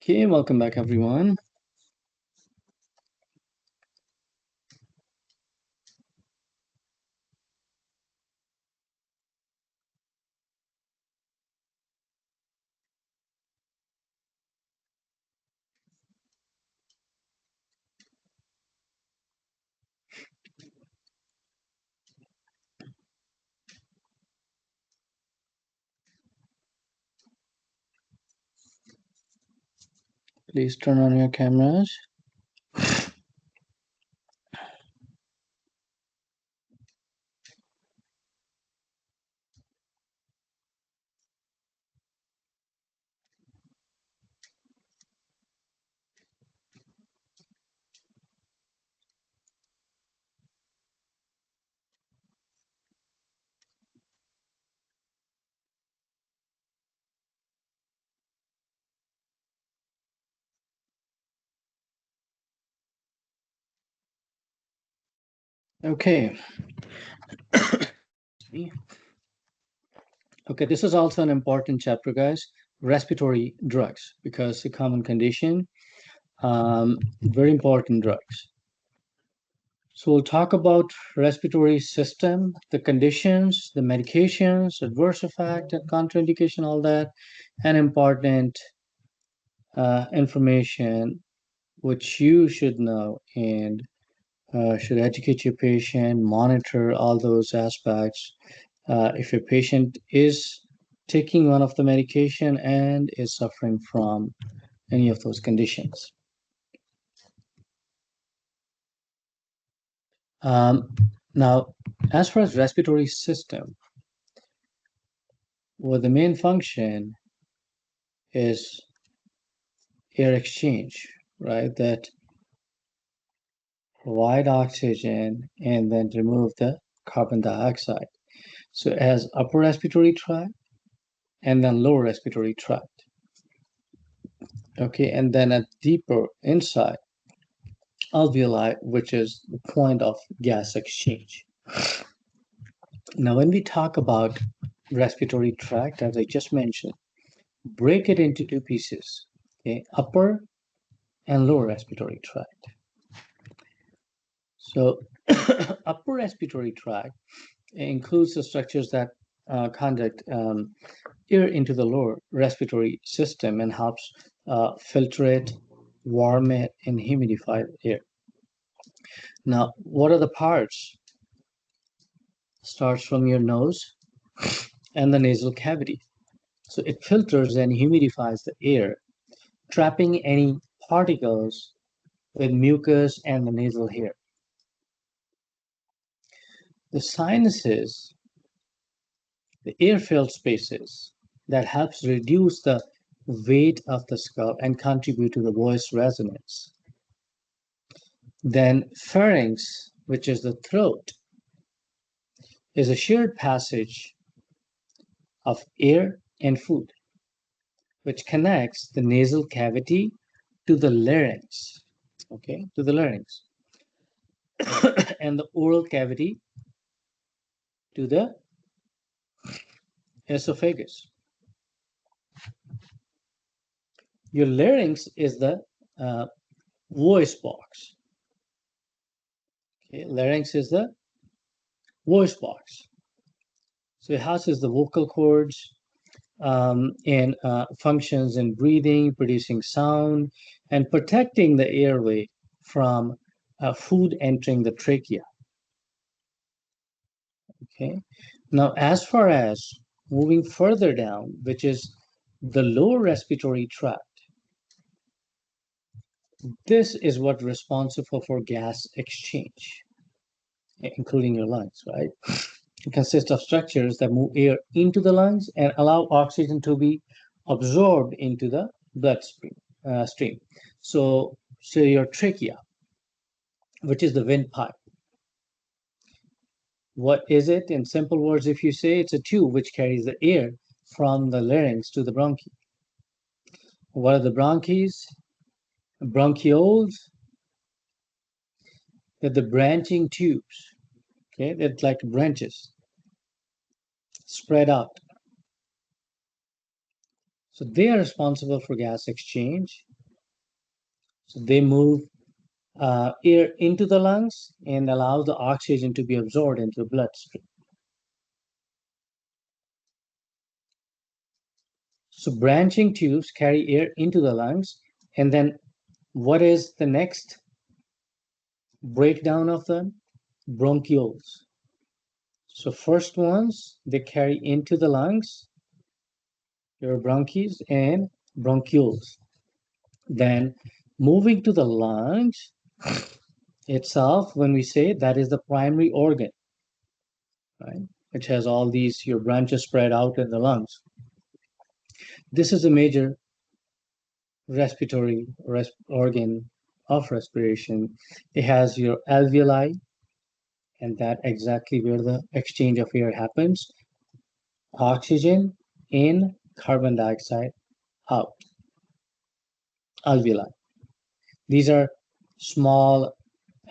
Okay, welcome back, everyone. Please turn on your cameras. Okay. Okay, this is also an important chapter, guys. Respiratory drugs, because a common condition, very important drugs. So we'll talk about respiratory system, the conditions, the medications, adverse effect, and contraindication, all that, and important information which you should know and should educate your patient, monitor all those aspects. If your patient is taking one of the medication and is suffering from any of those conditions. Now, as far as respiratory system, well, the main function is air exchange, right? That provide oxygen and then remove the carbon dioxide. So it has upper respiratory tract and then lower respiratory tract. Okay, and then a deeper inside alveoli, which is the point of gas exchange. Now, when we talk about respiratory tract, as I just mentioned, break it into two pieces, okay, upper and lower respiratory tract. So upper respiratory tract includes the structures that conduct air into the lower respiratory system and helps filter it, warm it, and humidify the air. Now, what are the parts? Starts from your nose and the nasal cavity. So it filters and humidifies the air, trapping any particles with mucus and the nasal hair. The sinuses, the air-filled spaces that helps reduce the weight of the skull and contribute to the voice resonance. Then pharynx, which is the throat, is a shared passage of air and food, which connects the nasal cavity to the larynx, okay, to the larynx, and the oral cavity to the esophagus. Your larynx is the voice box. Okay, larynx is the voice box. So it houses the vocal cords and functions in breathing, producing sound, and protecting the airway from food entering the trachea. Okay. Now, as far as moving further down, which is the lower respiratory tract, this is what responsible for gas exchange, including your lungs, right? It consists of structures that move air into the lungs and allow oxygen to be absorbed into the bloodstream. So your trachea, which is the windpipe. What is it? In simple words, if you say it's a tube which carries the air from the larynx to the bronchi. What are the bronchs? Bronchioles. They're the branching tubes. Okay, they're like branches spread out. So they are responsible for gas exchange. So they move air into the lungs and allow the oxygen to be absorbed into the bloodstream. So branching tubes carry air into the lungs, and then what is the next breakdown of them? Bronchioles. So first ones, they carry into the lungs, your bronchs and bronchioles. Then moving to the lungs itself, when we say that is the primary organ, right, which has all these your branches spread out in the lungs. This is a major respiratory organ of respiration. It has your alveoli, and that exactly where the exchange of air happens. Oxygen in, carbon dioxide out. Alveoli. These are small,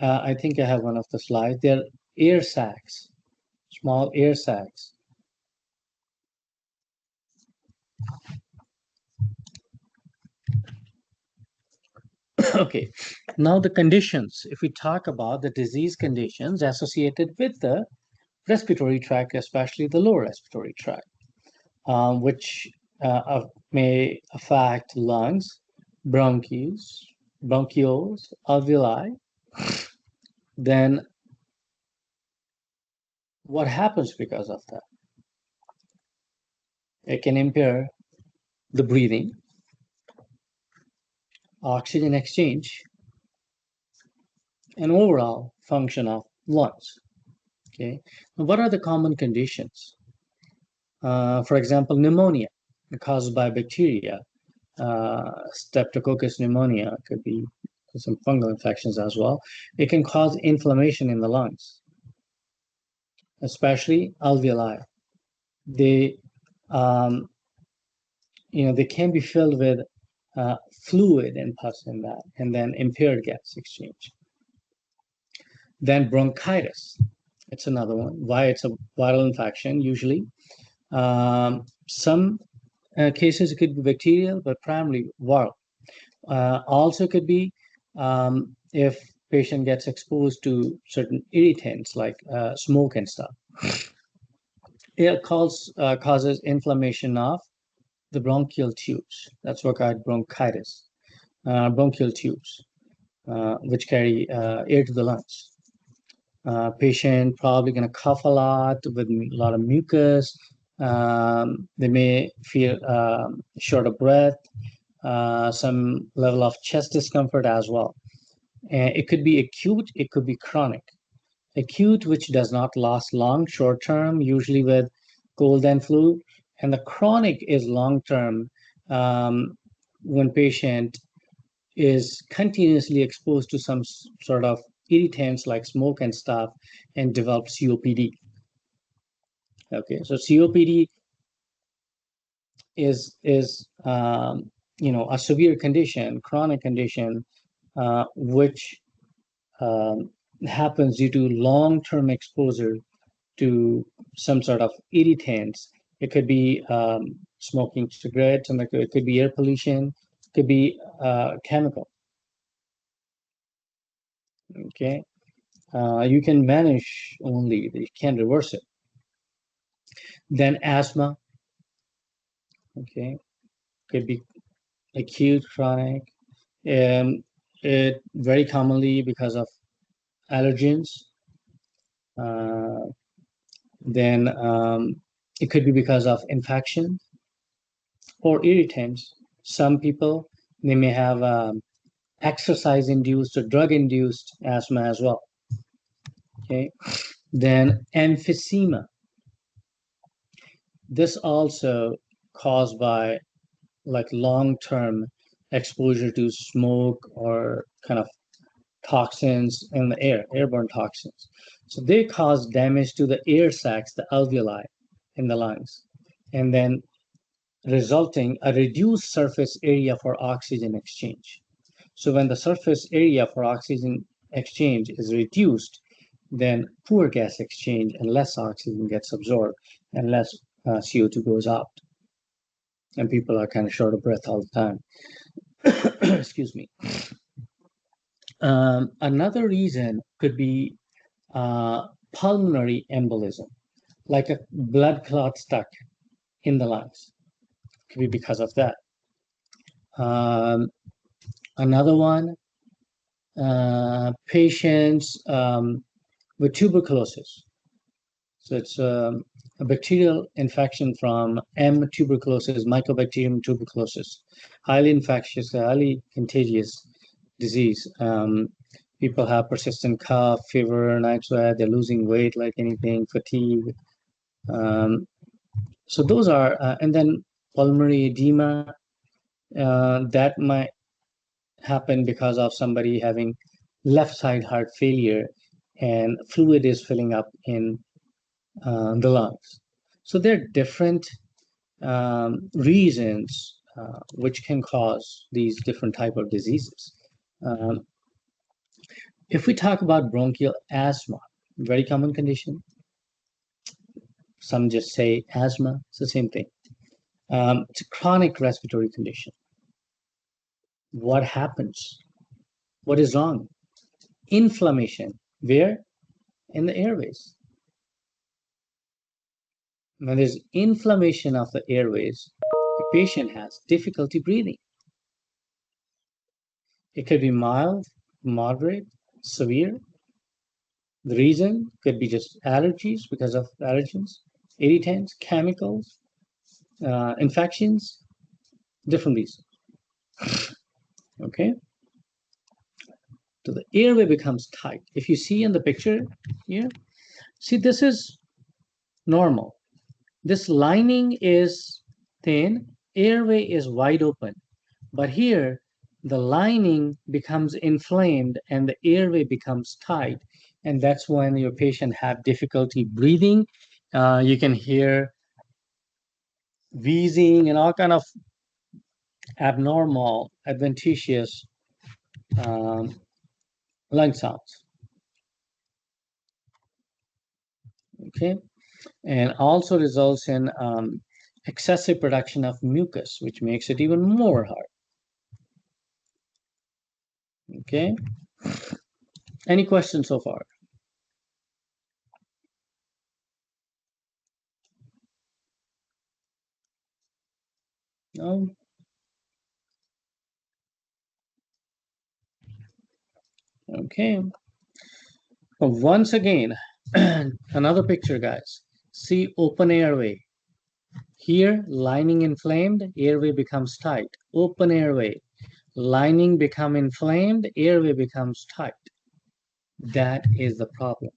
I think I have one of the slides. They're air sacs, small air sacs. Okay, now the conditions. If we talk about the disease conditions associated with the respiratory tract, especially the lower respiratory tract, which may affect lungs, bronchioles, alveoli, then what happens because of that? It can impair the breathing, oxygen exchange, and overall function of lungs. Okay, now, what are the common conditions? For example, pneumonia caused by bacteria, Streptococcus pneumonia could be some fungal infections as well. It can cause inflammation in the lungs, especially alveoli. They, they can be filled with fluid and pus in that, and then impaired gas exchange. Then bronchitis, it's another one. Why? It's a viral infection usually. Some cases it could be bacterial, but primarily viral. Also could be if patient gets exposed to certain irritants like smoke and stuff. It causes inflammation of the bronchial tubes. That's what called bronchitis. Bronchial tubes, which carry air to the lungs. Patient probably going to cough a lot with a lot of mucus. They may feel short of breath, some level of chest discomfort as well. And it could be acute, it could be chronic. Acute, which does not last long, short term, usually with cold and flu. And the chronic is long term, when patient is continuously exposed to some sort of irritants like smoke and stuff and develop COPD. Okay, so COPD is a severe condition, chronic condition, which happens due to long-term exposure to some sort of irritants. It could be smoking cigarettes, and it could be air pollution, it could be chemical. Okay, you can manage only, you can't reverse it. Then asthma, okay, could be acute, chronic. It very commonly because of allergens. Then it could be because of infection or irritants. Some people, they may have exercise-induced or drug-induced asthma as well. Okay, then emphysema. This also caused by like long-term exposure to smoke or kind of toxins in the air, airborne toxins. So they cause damage to the air sacs, the alveoli in the lungs, and then resulting a reduced surface area for oxygen exchange. So when the surface area for oxygen exchange is reduced, then poor gas exchange and less oxygen gets absorbed and less CO2 goes out. And people are kind of short of breath all the time. Excuse me. Another reason could be pulmonary embolism, like a blood clot stuck in the lungs. Could be because of that. Another one, patients with tuberculosis. So it's a bacterial infection from M. tuberculosis, Mycobacterium tuberculosis, highly infectious, highly contagious disease. People have persistent cough, fever, night sweat, they're losing weight like anything, fatigue. So those are, and then pulmonary edema, that might happen because of somebody having left side heart failure and fluid is filling up in the lungs. So there are different reasons which can cause these different type of diseases. If we talk about bronchial asthma, very common condition. Some just say asthma, it's the same thing. It's a chronic respiratory condition. What happens? What is wrong? Inflammation. Where? In the airways. When there's inflammation of the airways, the patient has difficulty breathing. It could be mild, moderate, severe. The reason could be just allergies because of allergens, irritants, chemicals, infections, different reasons. Okay? So the airway becomes tight. If you see in the picture here, see this is normal. This lining is thin, airway is wide open. But here, the lining becomes inflamed and the airway becomes tight. And that's when your patient have difficulty breathing. You can hear wheezing and all kind of abnormal, adventitious lung sounds. Okay, and also results in excessive production of mucus, which makes it even more hard. Okay, any questions so far? No? Okay. Well, once again, another picture, guys. See open airway. Here, lining inflamed, airway becomes tight. Open airway, lining become inflamed, airway becomes tight. That is the problem.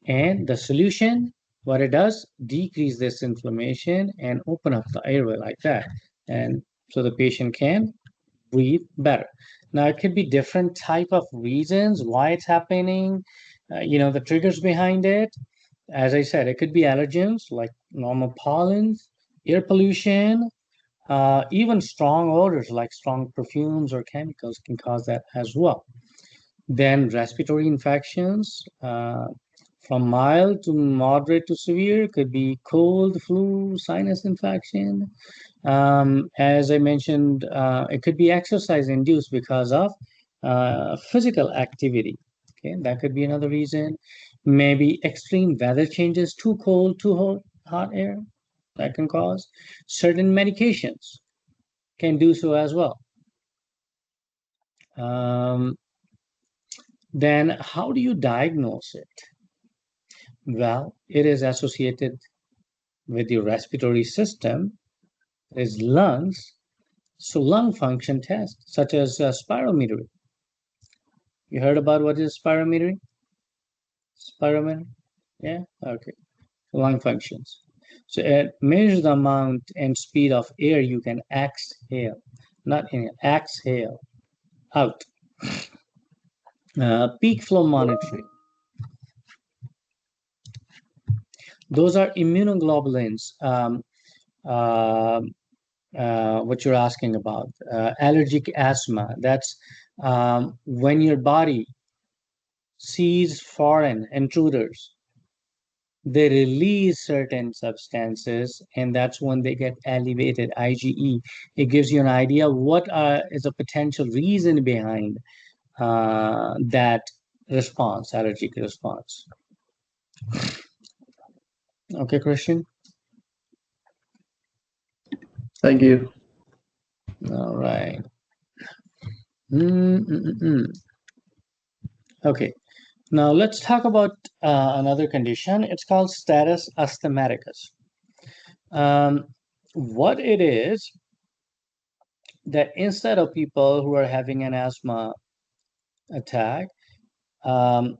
And the solution, what it does, decrease this inflammation and open up the airway like that. And so the patient can breathe better. Now, it could be different type of reasons why it's happening, the triggers behind it. As I said, it could be allergens like normal pollens, air pollution, even strong odors like strong perfumes or chemicals can cause that as well. Then respiratory infections, from mild to moderate to severe, could be cold, flu, sinus infection. As I mentioned, it could be exercise induced because of physical activity. Okay, that could be another reason. Maybe extreme weather changes, too cold, too hot air, that can cause. Certain medications can do so as well. Then how do you diagnose it? Well, it is associated with your respiratory system, is lungs. So lung function tests, such as spirometry. You heard about what is spirometry? Spirometry? Yeah, okay. Lung functions. So it measures the amount and speed of air you can exhale, not inhale, exhale out. Peak flow monitoring. Those are immunoglobulins. What you're asking about, allergic asthma. That's when your body sees foreign intruders, they release certain substances, and that's when they get elevated, IgE. It gives you an idea what is a potential reason behind that response, allergic response. Okay, Christian? Thank you. All right. Okay, now let's talk about another condition. It's called status asthmaticus. What it is, that instead of people who are having an asthma attack, and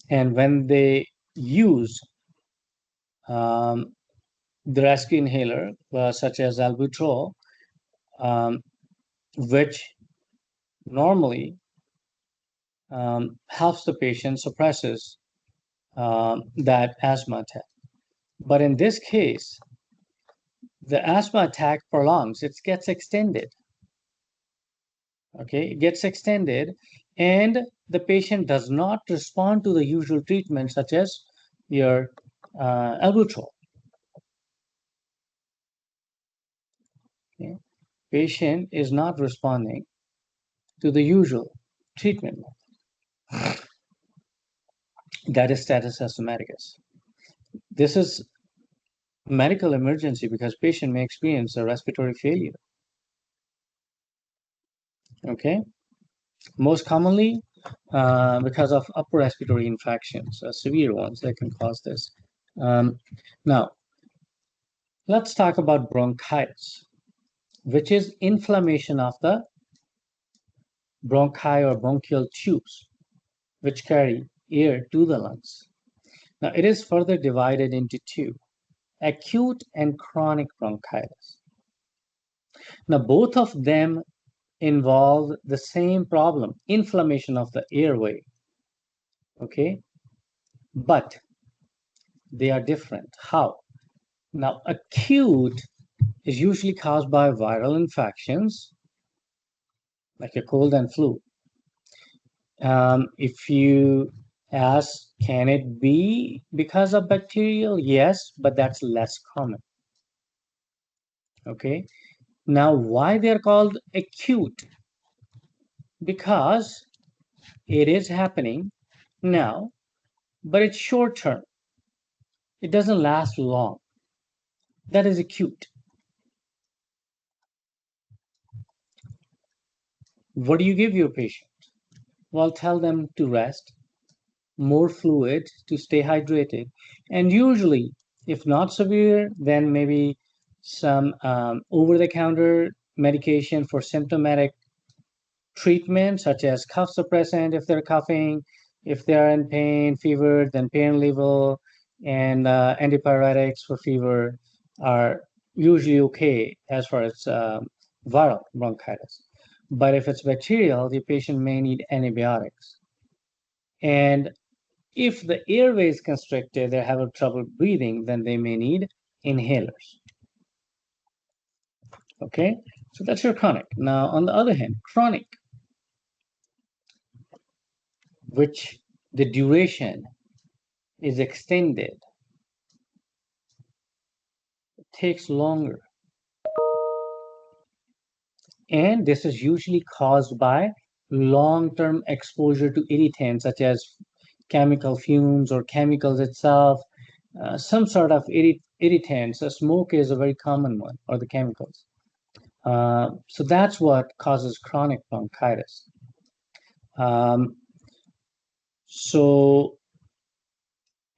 when they use the rescue inhaler, such as albuterol, which normally helps the patient, suppresses that asthma attack. But in this case, the asthma attack prolongs, it gets extended. Okay, it gets extended, and the patient does not respond to the usual treatment, such as your albuterol. Okay. Patient is not responding to the usual treatment. That is status asthmaticus. This is medical emergency because patient may experience a respiratory failure. Okay, most commonly because of upper respiratory infections, severe ones that can cause this. Now, let's talk about bronchitis, which is inflammation of the bronchi or bronchial tubes, which carry air to the lungs. Now, it is further divided into two, acute and chronic bronchitis. Now, both of them involve the same problem, inflammation of the airway. Okay, but they are different. How? Now, acute is usually caused by viral infections, like a cold and flu. If you ask, can it be because of bacterial? Yes, but that's less common. Okay, now why they're called acute? Because it is happening now, but it's short term. It doesn't last long. That is acute. What do you give your patient? Well, tell them to rest, more fluid to stay hydrated, and usually, if not severe, then maybe some over-the-counter medication for symptomatic treatment, such as cough suppressant if they're coughing, if they're in pain, fever, then pain level, and antipyretics for fever are usually okay as far as viral bronchitis. But if it's bacterial, the patient may need antibiotics. And if the airway is constricted, they're having trouble breathing, then they may need inhalers. Okay, so that's your chronic. Now, on the other hand, chronic, which the duration is extended, it takes longer. And this is usually caused by long-term exposure to irritants, such as chemical fumes or chemicals itself, some sort of irritants. Smoke is a very common one, or the chemicals. So that's what causes chronic bronchitis. So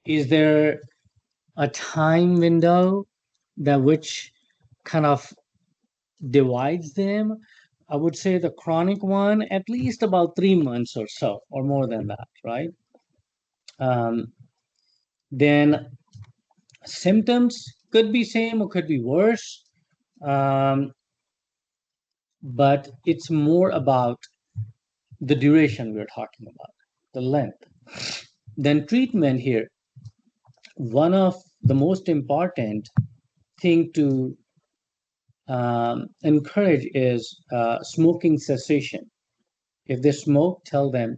is there a time window that which kind of divides them? I would say the chronic one, at least about 3 months or so, or more than that, right? Then symptoms could be same or could be worse, but it's more about the duration we're talking about, the length. Then treatment here, one of the most important thing to encourage is smoking cessation. If they smoke, tell them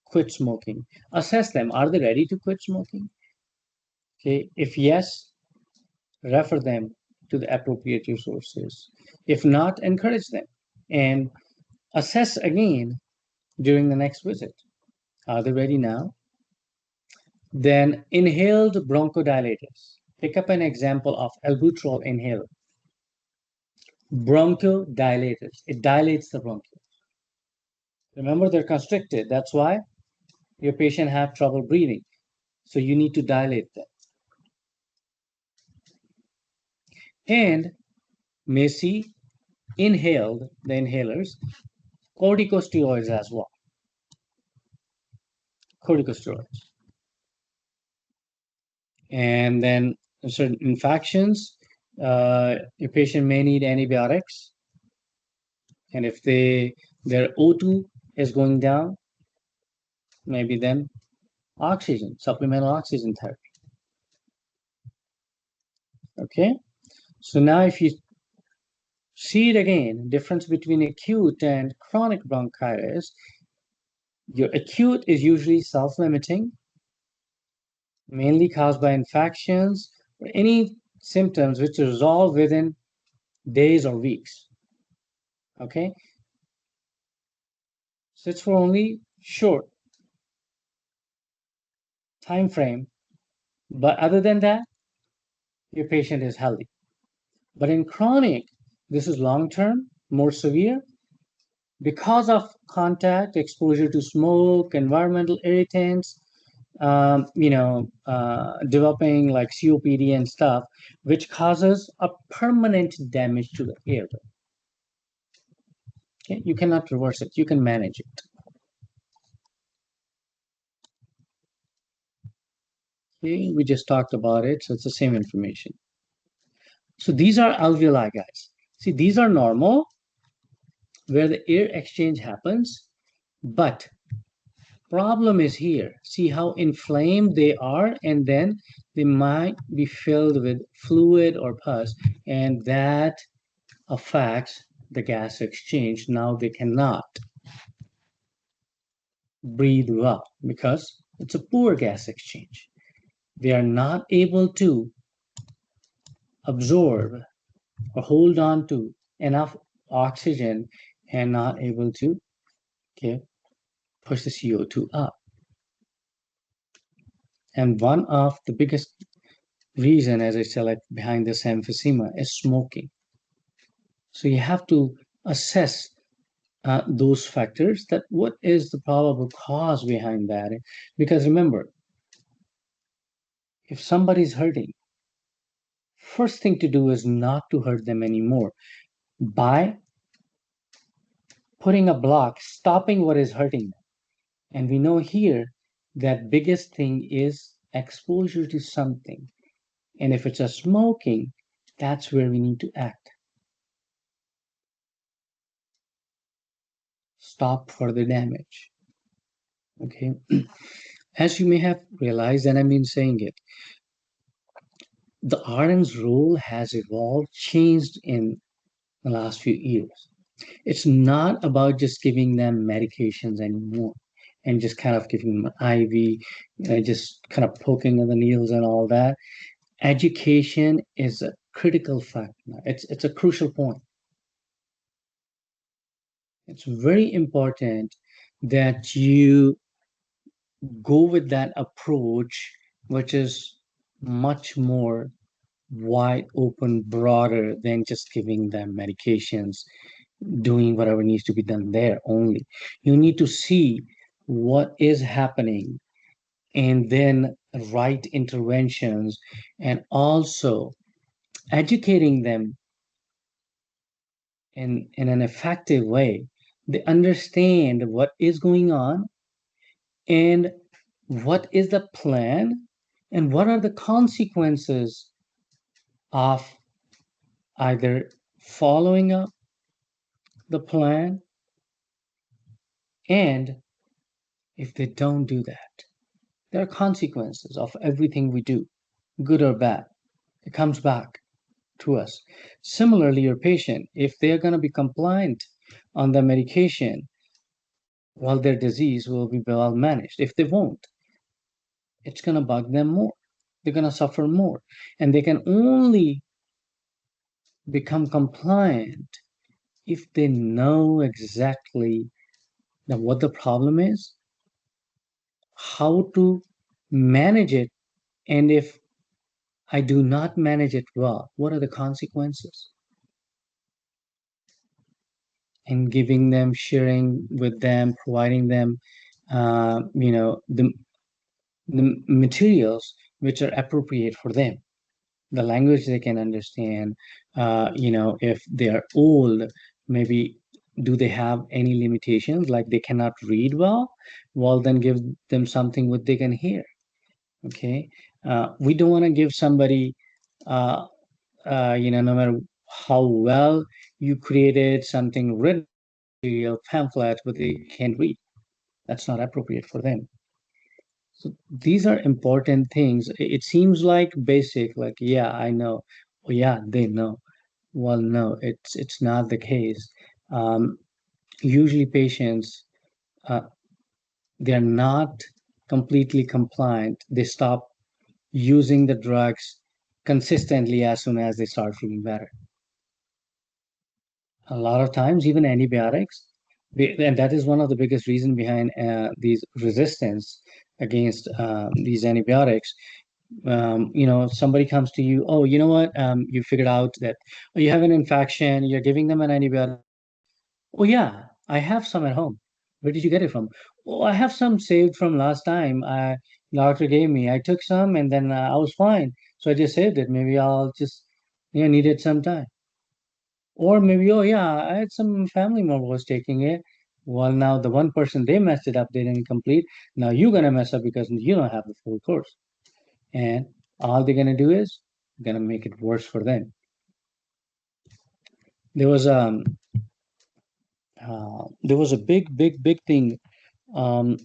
quit smoking. Assess them, are they ready to quit smoking? Okay, if yes, refer them to the appropriate resources. If not, encourage them and assess again during the next visit. Are they ready now? Then inhaled bronchodilators. Pick up an example of albuterol inhaler. Bronchodilators. It dilates the bronchioles. Remember, they're constricted. That's why your patient have trouble breathing. So you need to dilate them. And may see inhaled, the inhalers, corticosteroids as well. Corticosteroids. And then certain infections, your patient may need antibiotics. And if their O2 is going down, maybe then oxygen, supplemental oxygen therapy. Okay, so now if you see it again, difference between acute and chronic bronchitis, your acute is usually self-limiting, mainly caused by infections or any symptoms which resolve within days or weeks. Okay, so it's for only short time frame, but other than that, your patient is healthy. But in chronic, this is long-term, more severe, because of contact, exposure to smoke, environmental irritants, developing like COPD and stuff, which causes a permanent damage to the airway. Okay, you cannot reverse it. You can manage it. Okay, we just talked about it, so it's the same information. So these are alveoli, guys. See, these are normal, where the air exchange happens, but problem is here. See how inflamed they are, and then they might be filled with fluid or pus, and that affects the gas exchange. Now they cannot breathe well because it's a poor gas exchange. They are not able to absorb or hold on to enough oxygen and not able to push the CO2 up. And one of the biggest reason, as I said, like behind this emphysema is smoking. So you have to assess those factors, that what is the probable cause behind that. Because remember, if somebody's hurting, first thing to do is not to hurt them anymore by putting a block, stopping what is hurting them. And we know here that biggest thing is exposure to something. And if it's a smoking, that's where we need to act. Stop further damage. Okay. As you may have realized, and I've been saying it, the RN's role has evolved, changed in the last few years. It's not about just giving them medications anymore and just kind of giving them an IV, just kind of poking of the needles and all that. Education is a critical factor. It's a crucial point. It's very important that you go with that approach, which is much more wide open, broader than just giving them medications, doing whatever needs to be done there only. You need to see what is happening and then right interventions, and also educating them in an effective way. They understand what is going on and what is the plan and what are the consequences of either following up the plan, and if they don't do that, there are consequences of everything we do, good or bad. It comes back to us. Similarly, your patient, if they're going to be compliant on the medication, well, their disease will be well managed. If they won't, it's going to bug them more. They're going to suffer more. And they can only become compliant if they know exactly Now, what the problem is, how to manage it, and if I do not manage it well, what are the consequences? And giving them, sharing with them, providing them, the materials which are appropriate for them, the language they can understand. If they are old, maybe do they have any limitations, like they cannot read well? Well, then give them something what they can hear. Okay, we don't want to give somebody, no matter how well you created something written, material, pamphlet, but they can't read. That's not appropriate for them. So these are important things. It seems like basic, like, yeah, I know. Oh, yeah, they know. Well, no, it's not the case. Um, Usually patients, uh, they're not completely compliant. They stop using the drugs consistently as soon as they start feeling better. A lot of times, even antibiotics, and that is one of the biggest reasons behind these resistance against these antibiotics. Somebody comes to you, oh, you know what? You figured out that, oh, you have an infection, you're giving them an antibiotic. Oh, yeah, I have some at home. Where did you get it from? Oh, I have some saved from last time. Doctor gave me. I took some and then I was fine. So I just saved it. Maybe I'll just, need it sometime. Or maybe, oh, yeah, I had some family member was taking it. Well, now the one person they messed it up, they didn't complete. Now you're gonna mess up because you don't have the full course. And all they're gonna do is gonna make it worse for them. There was a big thing um,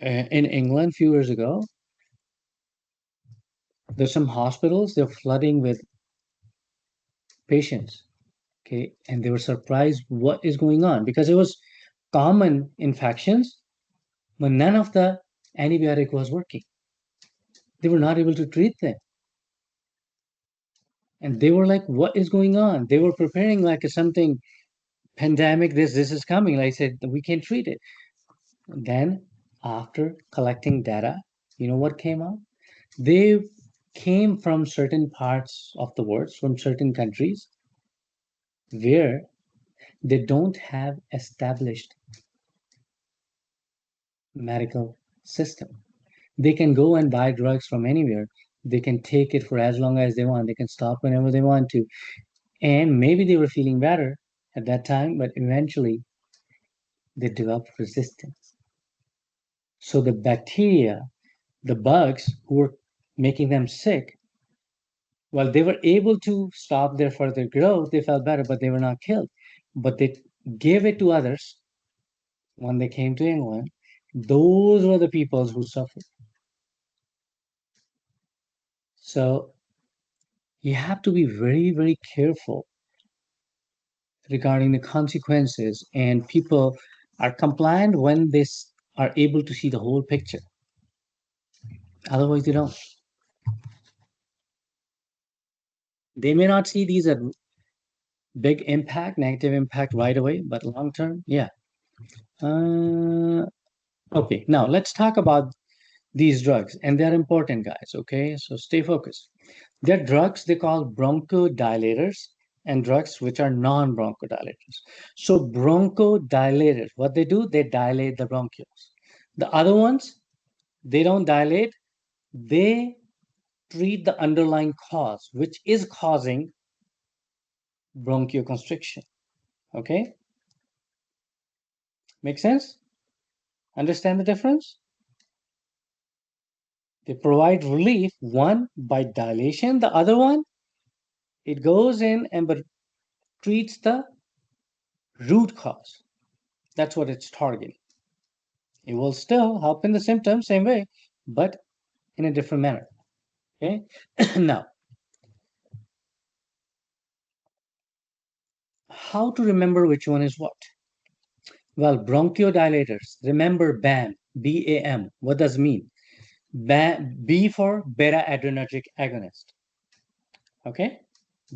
in England a few years ago. There's some hospitals, they're flooding with patients. Okay, and they were surprised what is going on because it was common infections, but none of the antibiotic was working. They were not able to treat them. And they were like, what is going on? They were preparing like something pandemic, this is coming. Like I said, we can't treat it. Then after collecting data, you know what came out? They came from certain parts of the world, from certain countries where they don't have established medical system. They can go and buy drugs from anywhere. They can take it for as long as they want. They can stop whenever they want to. And maybe they were feeling better at that time, but eventually they developed resistance. So the bacteria, the bugs who were making them sick, well, they were able to stop their further growth. They felt better, but they were not killed. But they gave it to others when they came to England. Those were the people who suffered. So you have to be very, very careful regarding the consequences, and people are compliant when they are able to see the whole picture. Otherwise, they don't. They may not see these at big impact, negative impact right away, but long term, yeah. Okay, now let's talk about these drugs, and they're important, guys. Okay, so stay focused. They're drugs they call bronchodilators and drugs which are non-bronchodilators. So bronchodilators, what they do, they dilate the bronchioles. The other ones, they don't dilate, they treat the underlying cause, which is causing bronchoconstriction. Okay? Make sense? Understand the difference? They provide relief, one by dilation, the other one, it goes in and but treats the root cause. That's what it's targeting. It will still help in the symptoms, same way, but in a different manner. Okay? Now, how to remember which one is what? Well, bronchodilators, remember BAM, B-A-M. What does it mean? B for beta adrenergic agonist. Okay?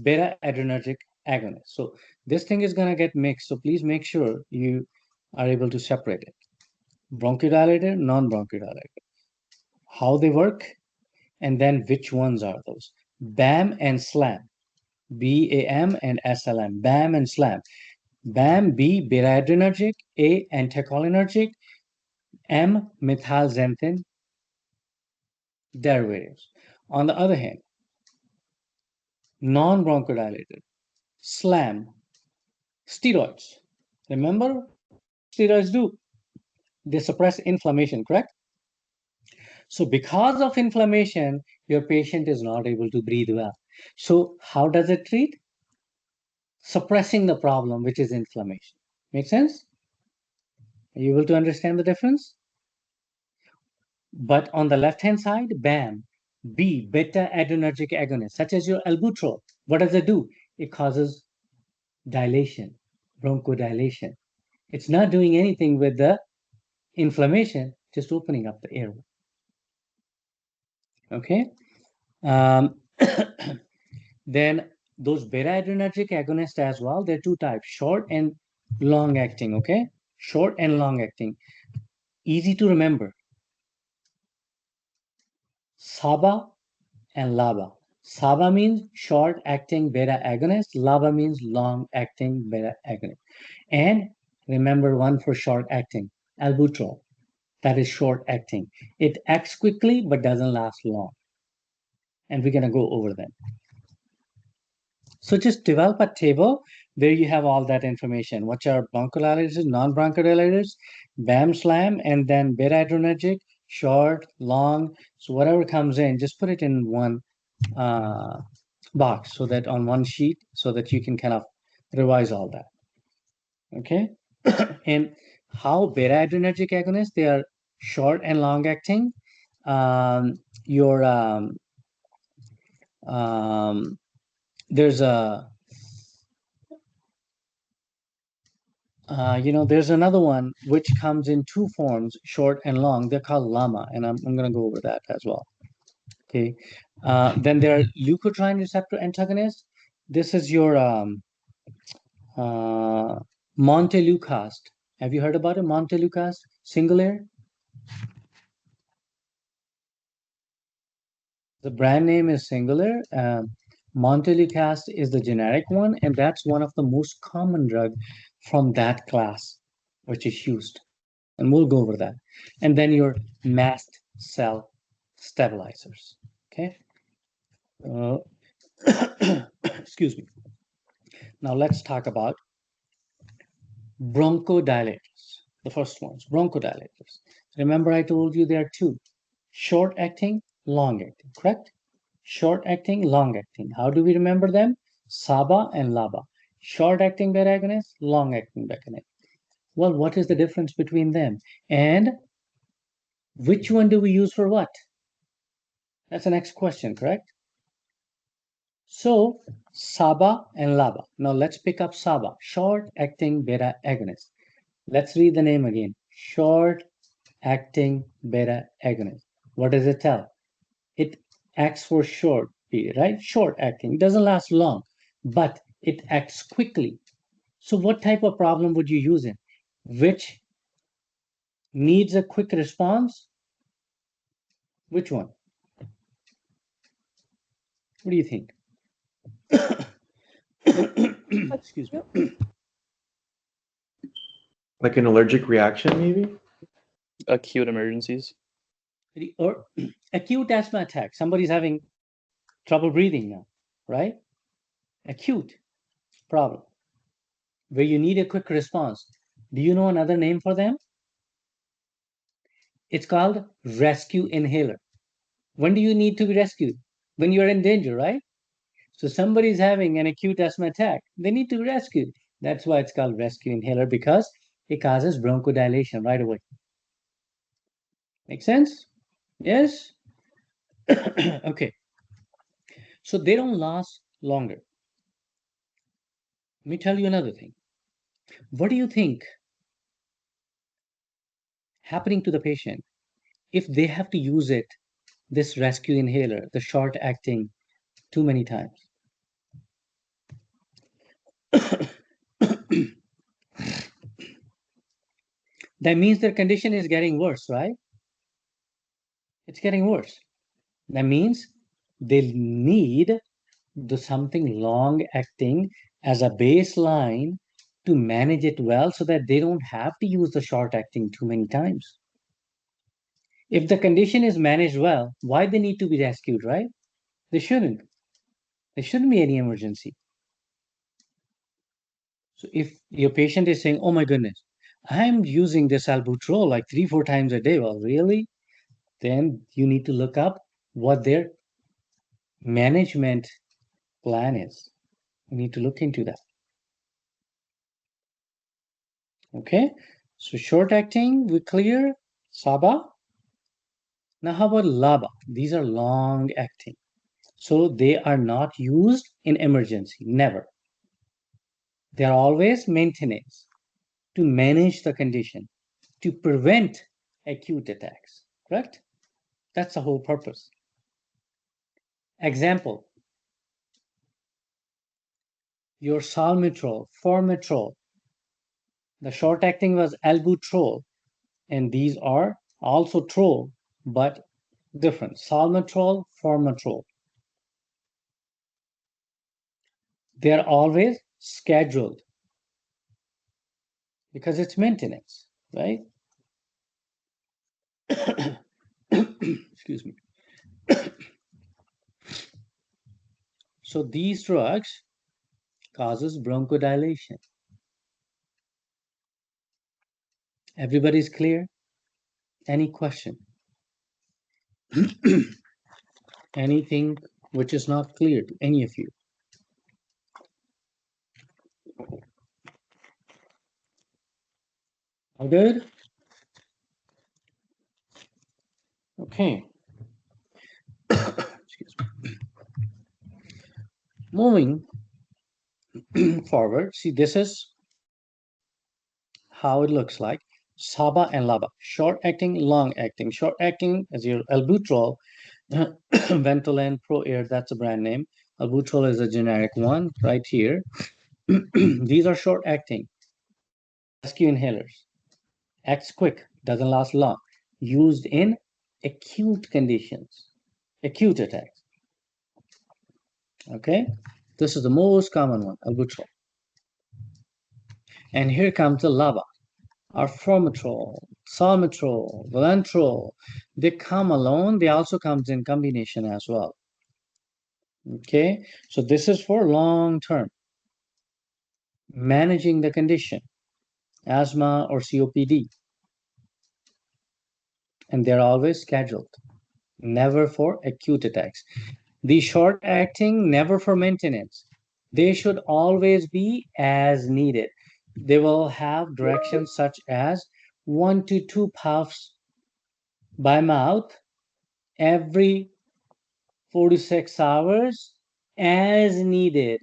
Beta adrenergic agonist. So this thing is going to get mixed. So please make sure you are able to separate it. Bronchodilator, non-bronchodilator. How they work, and then which ones are those. BAM and SLAM. BAM and SLM. BAM and SLAM. BAM, B, beta-adrenergic, A, anticholinergic, M, methylxanthine derivatives. On the other hand, non-bronchodilator, SLAM, steroids. Remember, steroids do? They suppress inflammation, correct? So because of inflammation, your patient is not able to breathe well. So how does it treat? Suppressing the problem, which is inflammation. Make sense? Are you able to understand the difference? But on the left-hand side, BAM, B, beta-adrenergic agonist, such as your albuterol. What does it do? It causes dilation, bronchodilation. It's not doing anything with the inflammation, just opening up the airway. Okay? Then those beta-adrenergic agonists as well, there are two types, short and long-acting, okay? Short and long-acting. Easy to remember. SABA and LABA. SABA means short-acting beta-agonist. LABA means long-acting beta-agonist. And remember one for short-acting, albuterol. That is short-acting. It acts quickly but doesn't last long. And we're going to go over them. So just develop a table where you have all that information. What are bronchodilators, non-bronchodilators, BAM, SLAM, and then beta-adrenergic, short, long. So whatever comes in, just put it in one box so that on one sheet so that you can kind of revise all that. Okay. And how beta-adrenergic agonists, they are short and long acting. Your there's a there's another one which comes in two forms, short and long. They're called LAMA, and I'm going to go over that as well. Okay. Then there are leukotriene receptor antagonists. This is your Montelukast. Have you heard about it? Montelukast, singular. The brand name is singular. Montelukast is the generic one, and that's one of the most common drug from that class, which is used. And we'll go over that. And then your mast cell stabilizers. Okay. Excuse me. Now let's talk about bronchodilators. The first ones, bronchodilators. Remember I told you there are two, short-acting, long-acting, correct? Short-acting, long-acting. How do we remember them? SABA and LABA. Short-acting beta agonist, long-acting beta agonist. Well, what is the difference between them? And which one do we use for what? That's the next question, correct? So, SABA and LABA. Now let's pick up SABA, short-acting beta agonist. Let's read the name again. Short-acting beta agonist. What does it tell? It acts for short period, right? Short-acting. It doesn't last long, but it acts quickly. So what type of problem would you use in? Which needs a quick response? Which one? What do you think? Excuse me. Like an allergic reaction, maybe? Acute emergencies. Or acute asthma attack. Somebody's having trouble breathing now, right? Acute problem where you need a quick response. Do you know another name for them? It's called rescue inhaler. When do you need to be rescued? When you're in danger, right? So somebody's having an acute asthma attack. They need to be rescued. That's why it's called rescue inhaler, because it causes bronchodilation right away. Make sense? Yes? Okay. So they don't last longer. Let me tell you another thing. What do you think happening to the patient if they have to use it, this rescue inhaler, the short acting, too many times? That means their condition is getting worse, right? It's getting worse. That means they need something long acting as a baseline to manage it well so that they don't have to use the short acting too many times. If the condition is managed well, why they need to be rescued, right? They shouldn't. There shouldn't be any emergency. So if your patient is saying, oh my goodness, I'm using this albuterol like 3-4 times a day, well, really? Then you need to look up what their management plan is. You need to look into that. Okay, so short acting, we clear. Saba. Now how about Laba? These are long acting. So they are not used in emergency, never. They are always maintenance to manage the condition, to prevent acute attacks, correct? That's the whole purpose. Example, your salmeterol, formoterol. The short acting was albuterol, and these are also trol, but different. Salmeterol, formoterol. They're always scheduled because it's maintenance, right? Excuse me. So these drugs causes bronchodilation. Everybody's clear? Any question? Anything which is not clear to any of you? All good? Okay. Excuse me. Moving forward, see, this is how it looks like. Saba and Laba, short acting, long acting. Short acting is your albuterol, Ventolin, Pro Air, that's a brand name. Albuterol is a generic one right here. These are short acting rescue inhalers. Acts quick, doesn't last long. Used in acute conditions, acute attacks. Okay, this is the most common one, albuterol. And here comes the Laba. Are formoterol, salmeterol, valentrol. They come alone. They also comes in combination as well. Okay, so this is for long term. Managing the condition, asthma or COPD. And they're always scheduled, never for acute attacks. The short acting, never for maintenance. They should always be as needed. They will have directions such as 1 to 2 puffs by mouth every 4 to 6 hours as needed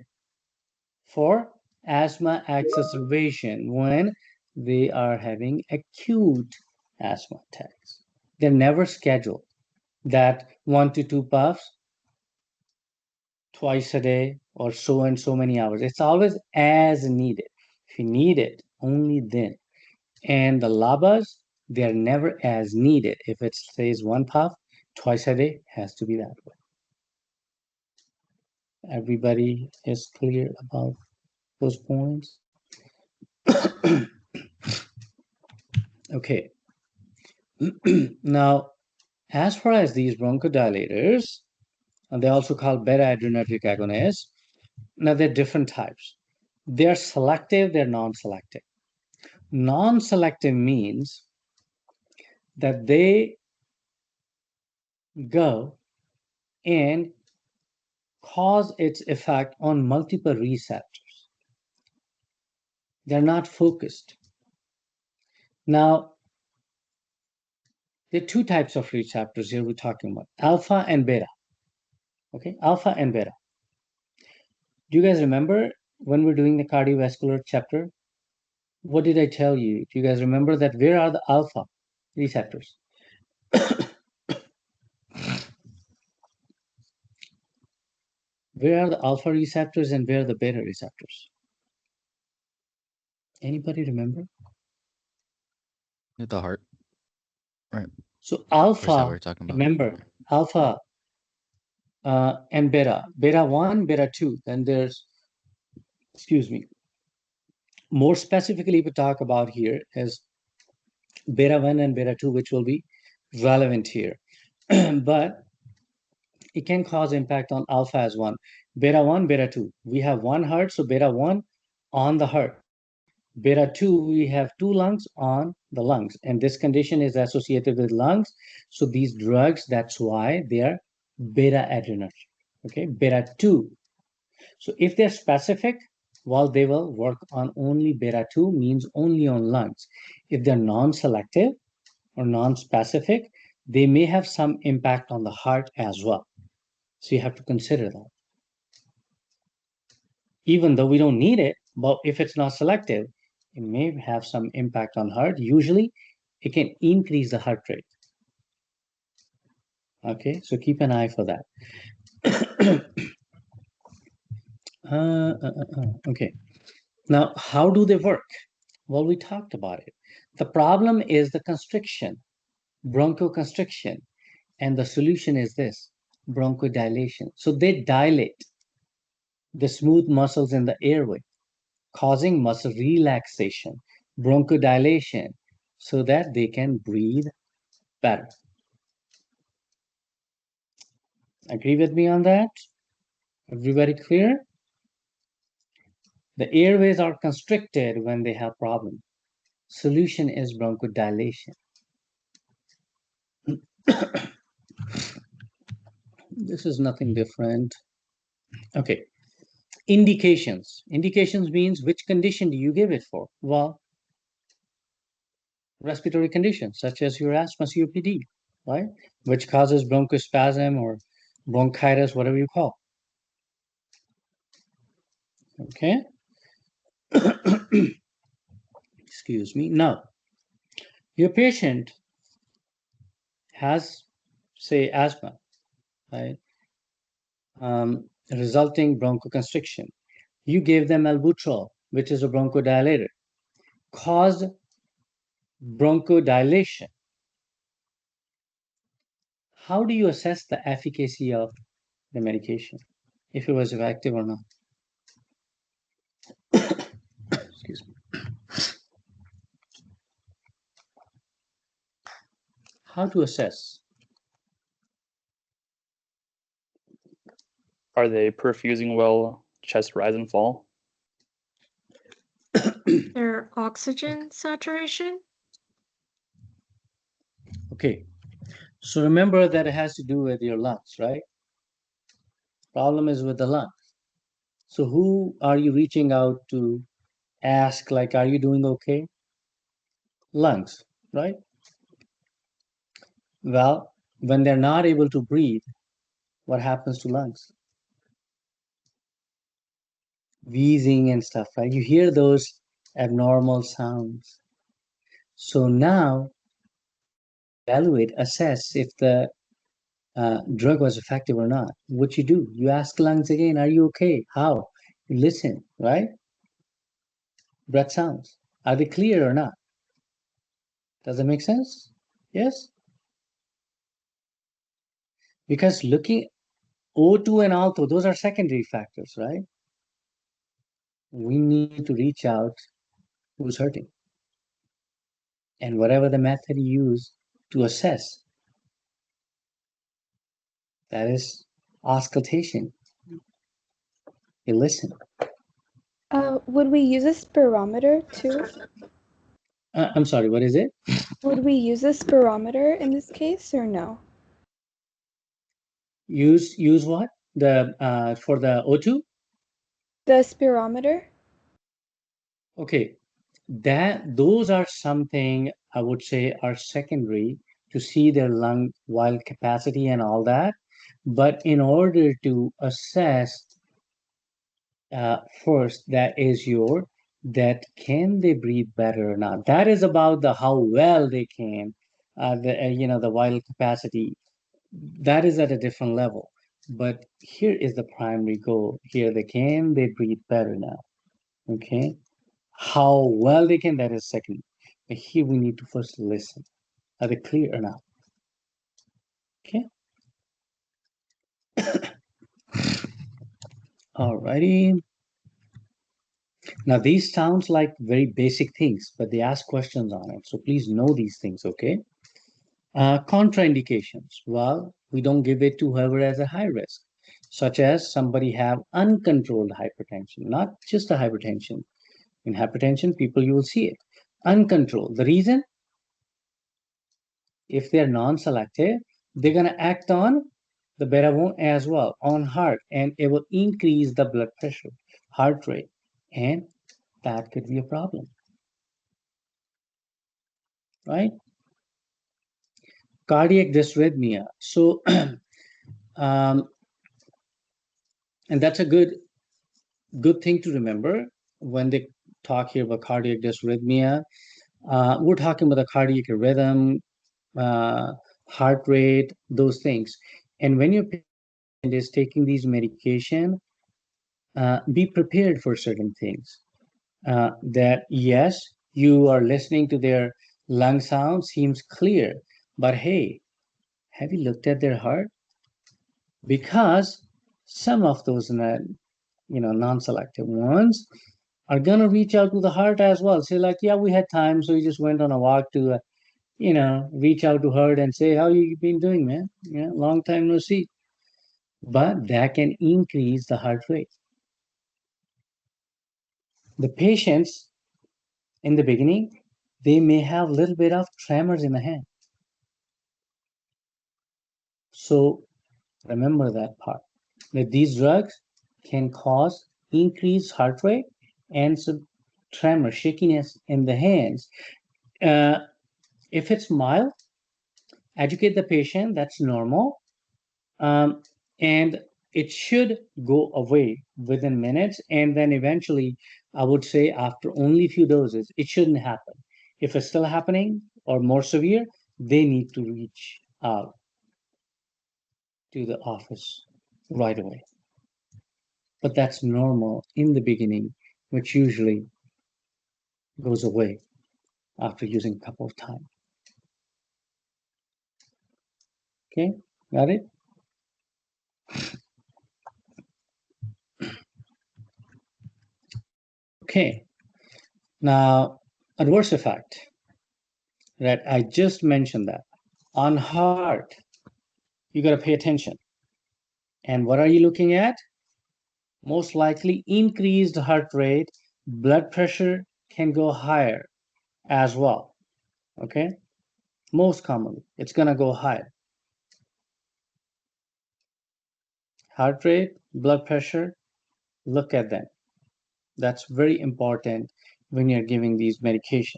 for asthma exacerbation when they are having acute asthma attacks. They're never scheduled. That 1 to 2 puffs twice a day or so and so many hours. It's always as needed. If you need it, only then. And the labas, they're never as needed. If it says 1 puff twice a day, has to be that way. Everybody is clear about those points? Okay. Now, as far as these bronchodilators, and they're also called beta-adrenergic agonists, now they're different types. They're selective, they're non-selective. Non-selective means that they go and cause its effect on multiple receptors. They're not focused. Now, there are 2 types of receptors here we're talking about, alpha and beta. Okay, alpha and beta. Do you guys remember when we're doing the cardiovascular chapter? What did I tell you? Do you guys remember that where are the alpha receptors? Where are the alpha receptors and where are the beta receptors? Anybody remember? The heart. Right. So Or is that what alpha, we're talking about? remember, alpha and beta, beta 1, beta 2. Then there's, excuse me, more specifically we talk about here is beta 1 and beta 2, which will be relevant here. But it can cause impact on alpha as one. Beta 1, beta 2. We have one heart, so beta 1 on the heart. Beta 2, we have two lungs on the lungs. And this condition is associated with lungs. So these drugs, that's why they are beta adrenergic. Okay, beta 2. So if they're specific, well, they will work on only beta 2, means only on lungs. If they're non-selective or non-specific, they may have some impact on the heart as well. So you have to consider that. Even though we don't need it, but if it's not selective, it may have some impact on heart. Usually, it can increase the heart rate. Okay, so keep an eye for that. Okay, now how do they work? Well, we talked about it. The problem is the constriction, bronchoconstriction, and the solution is this, bronchodilation. So they dilate the smooth muscles in the airway, causing muscle relaxation, bronchodilation, so that they can breathe better. Agree with me on that? Everybody clear? The airways are constricted when they have problem. Solution is bronchodilation. This is nothing different. Okay. Indications. Indications means which condition do you give it for? Well, respiratory conditions such as your asthma, COPD, right? Which causes bronchospasm or bronchitis, whatever you call. Okay. Excuse me. Now, your patient has, say, asthma, right? Resulting bronchoconstriction. You gave them albuterol, which is a bronchodilator, caused bronchodilation. How do you assess the efficacy of the medication, if it was effective or not? Excuse me. How to assess? Are they perfusing well, chest rise and fall? Their oxygen saturation? Okay, so remember that it has to do with your lungs, right? Problem is with the lungs. So who are you reaching out to ask, like, are you doing okay? Lungs, right? Well, when they're not able to breathe, what happens to lungs? Wheezing and stuff, right? You hear those abnormal sounds. So now, evaluate, assess if the drug was effective or not. What you do, you ask lungs again, are you okay? How? You listen, right? Breath sounds. Are they clear or not? Does that make sense? Yes? Because looking O2 and alto, those are secondary factors, right? We need to reach out who's hurting. And whatever the method you use to assess, that is auscultation. You listen. Would we use a spirometer too? I'm sorry, what is it? Would we use a spirometer in this case or no? Use what? The for the O2? The spirometer? Okay, those are something I would say are secondary to see their lung wall capacity and all that. But in order to assess first, that can they breathe better or not? That is about the how well they can, the vital capacity. That is at a different level. But here is the primary goal. Here they breathe better now. Okay, how well they can, that is second. But here we need to first listen. Are they clear enough? Okay. Alrighty. Now these sounds like very basic things, but they ask questions on it. So please know these things, okay? Contraindications. Well, we don't give it to whoever has a high risk, such as somebody have uncontrolled hypertension, not just a hypertension. In hypertension, people, you will see it. Uncontrolled. The reason? If they're non-selective, they're going to act on the beta bone as well, on heart, and it will increase the blood pressure, heart rate, and that could be a problem, right? Cardiac dysrhythmia. So, and that's a good thing to remember when they talk here about cardiac dysrhythmia. We're talking about the cardiac rhythm, heart rate, those things. And when your patient is taking these medication, be prepared for certain things. That yes, you are listening to their lung sound, seems clear, but hey, have you looked at their heart? Because some of those non-selective ones are gonna reach out to the heart as well. Say like, yeah, we had time, so we just went on a walk to, reach out to heart and say, how you been doing, man? Yeah, long time no see. But that can increase the heart rate. The patients in the beginning, they may have a little bit of tremors in the hand. So remember that part, that these drugs can cause increased heart rate and some tremor, shakiness in the hands. If it's mild, educate the patient, that's normal. And it should go away within minutes. And then eventually, I would say after only a few doses, it shouldn't happen. If it's still happening or more severe, they need to reach out to the office right away. But that's normal in the beginning, which usually goes away after using a couple of times. Okay, got it? Okay, now adverse effect, that I just mentioned that. On heart, you got to pay attention. And what are you looking at? Most likely increased heart rate, blood pressure can go higher as well. Okay, most commonly, it's going to go higher. Heart rate, blood pressure, look at them. That's very important when you're giving these medications.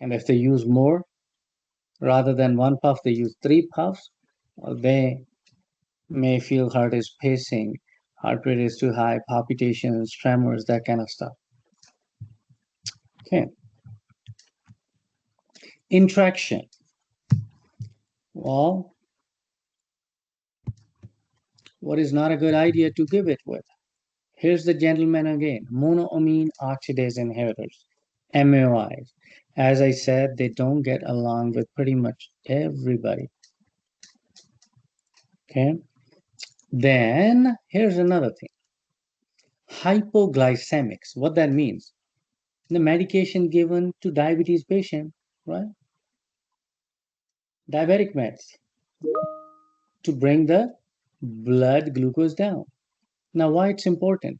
And if they use more, rather than one puff, they use 3 puffs, they may feel heart is pacing, heart rate is too high, palpitations, tremors, that kind of stuff. Okay. Intraction. Well, what is not a good idea to give it with? Here's the gentleman again, monoamine oxidase inhibitors, MAOIs. As I said, they don't get along with pretty much everybody. Okay. Then here's another thing. Hypoglycemics. What that means? The medication given to diabetes patient, right? Diabetic meds to bring the blood glucose down. Now, why it's important?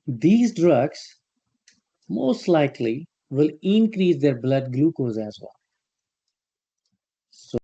These drugs most likely will increase their blood glucose as well.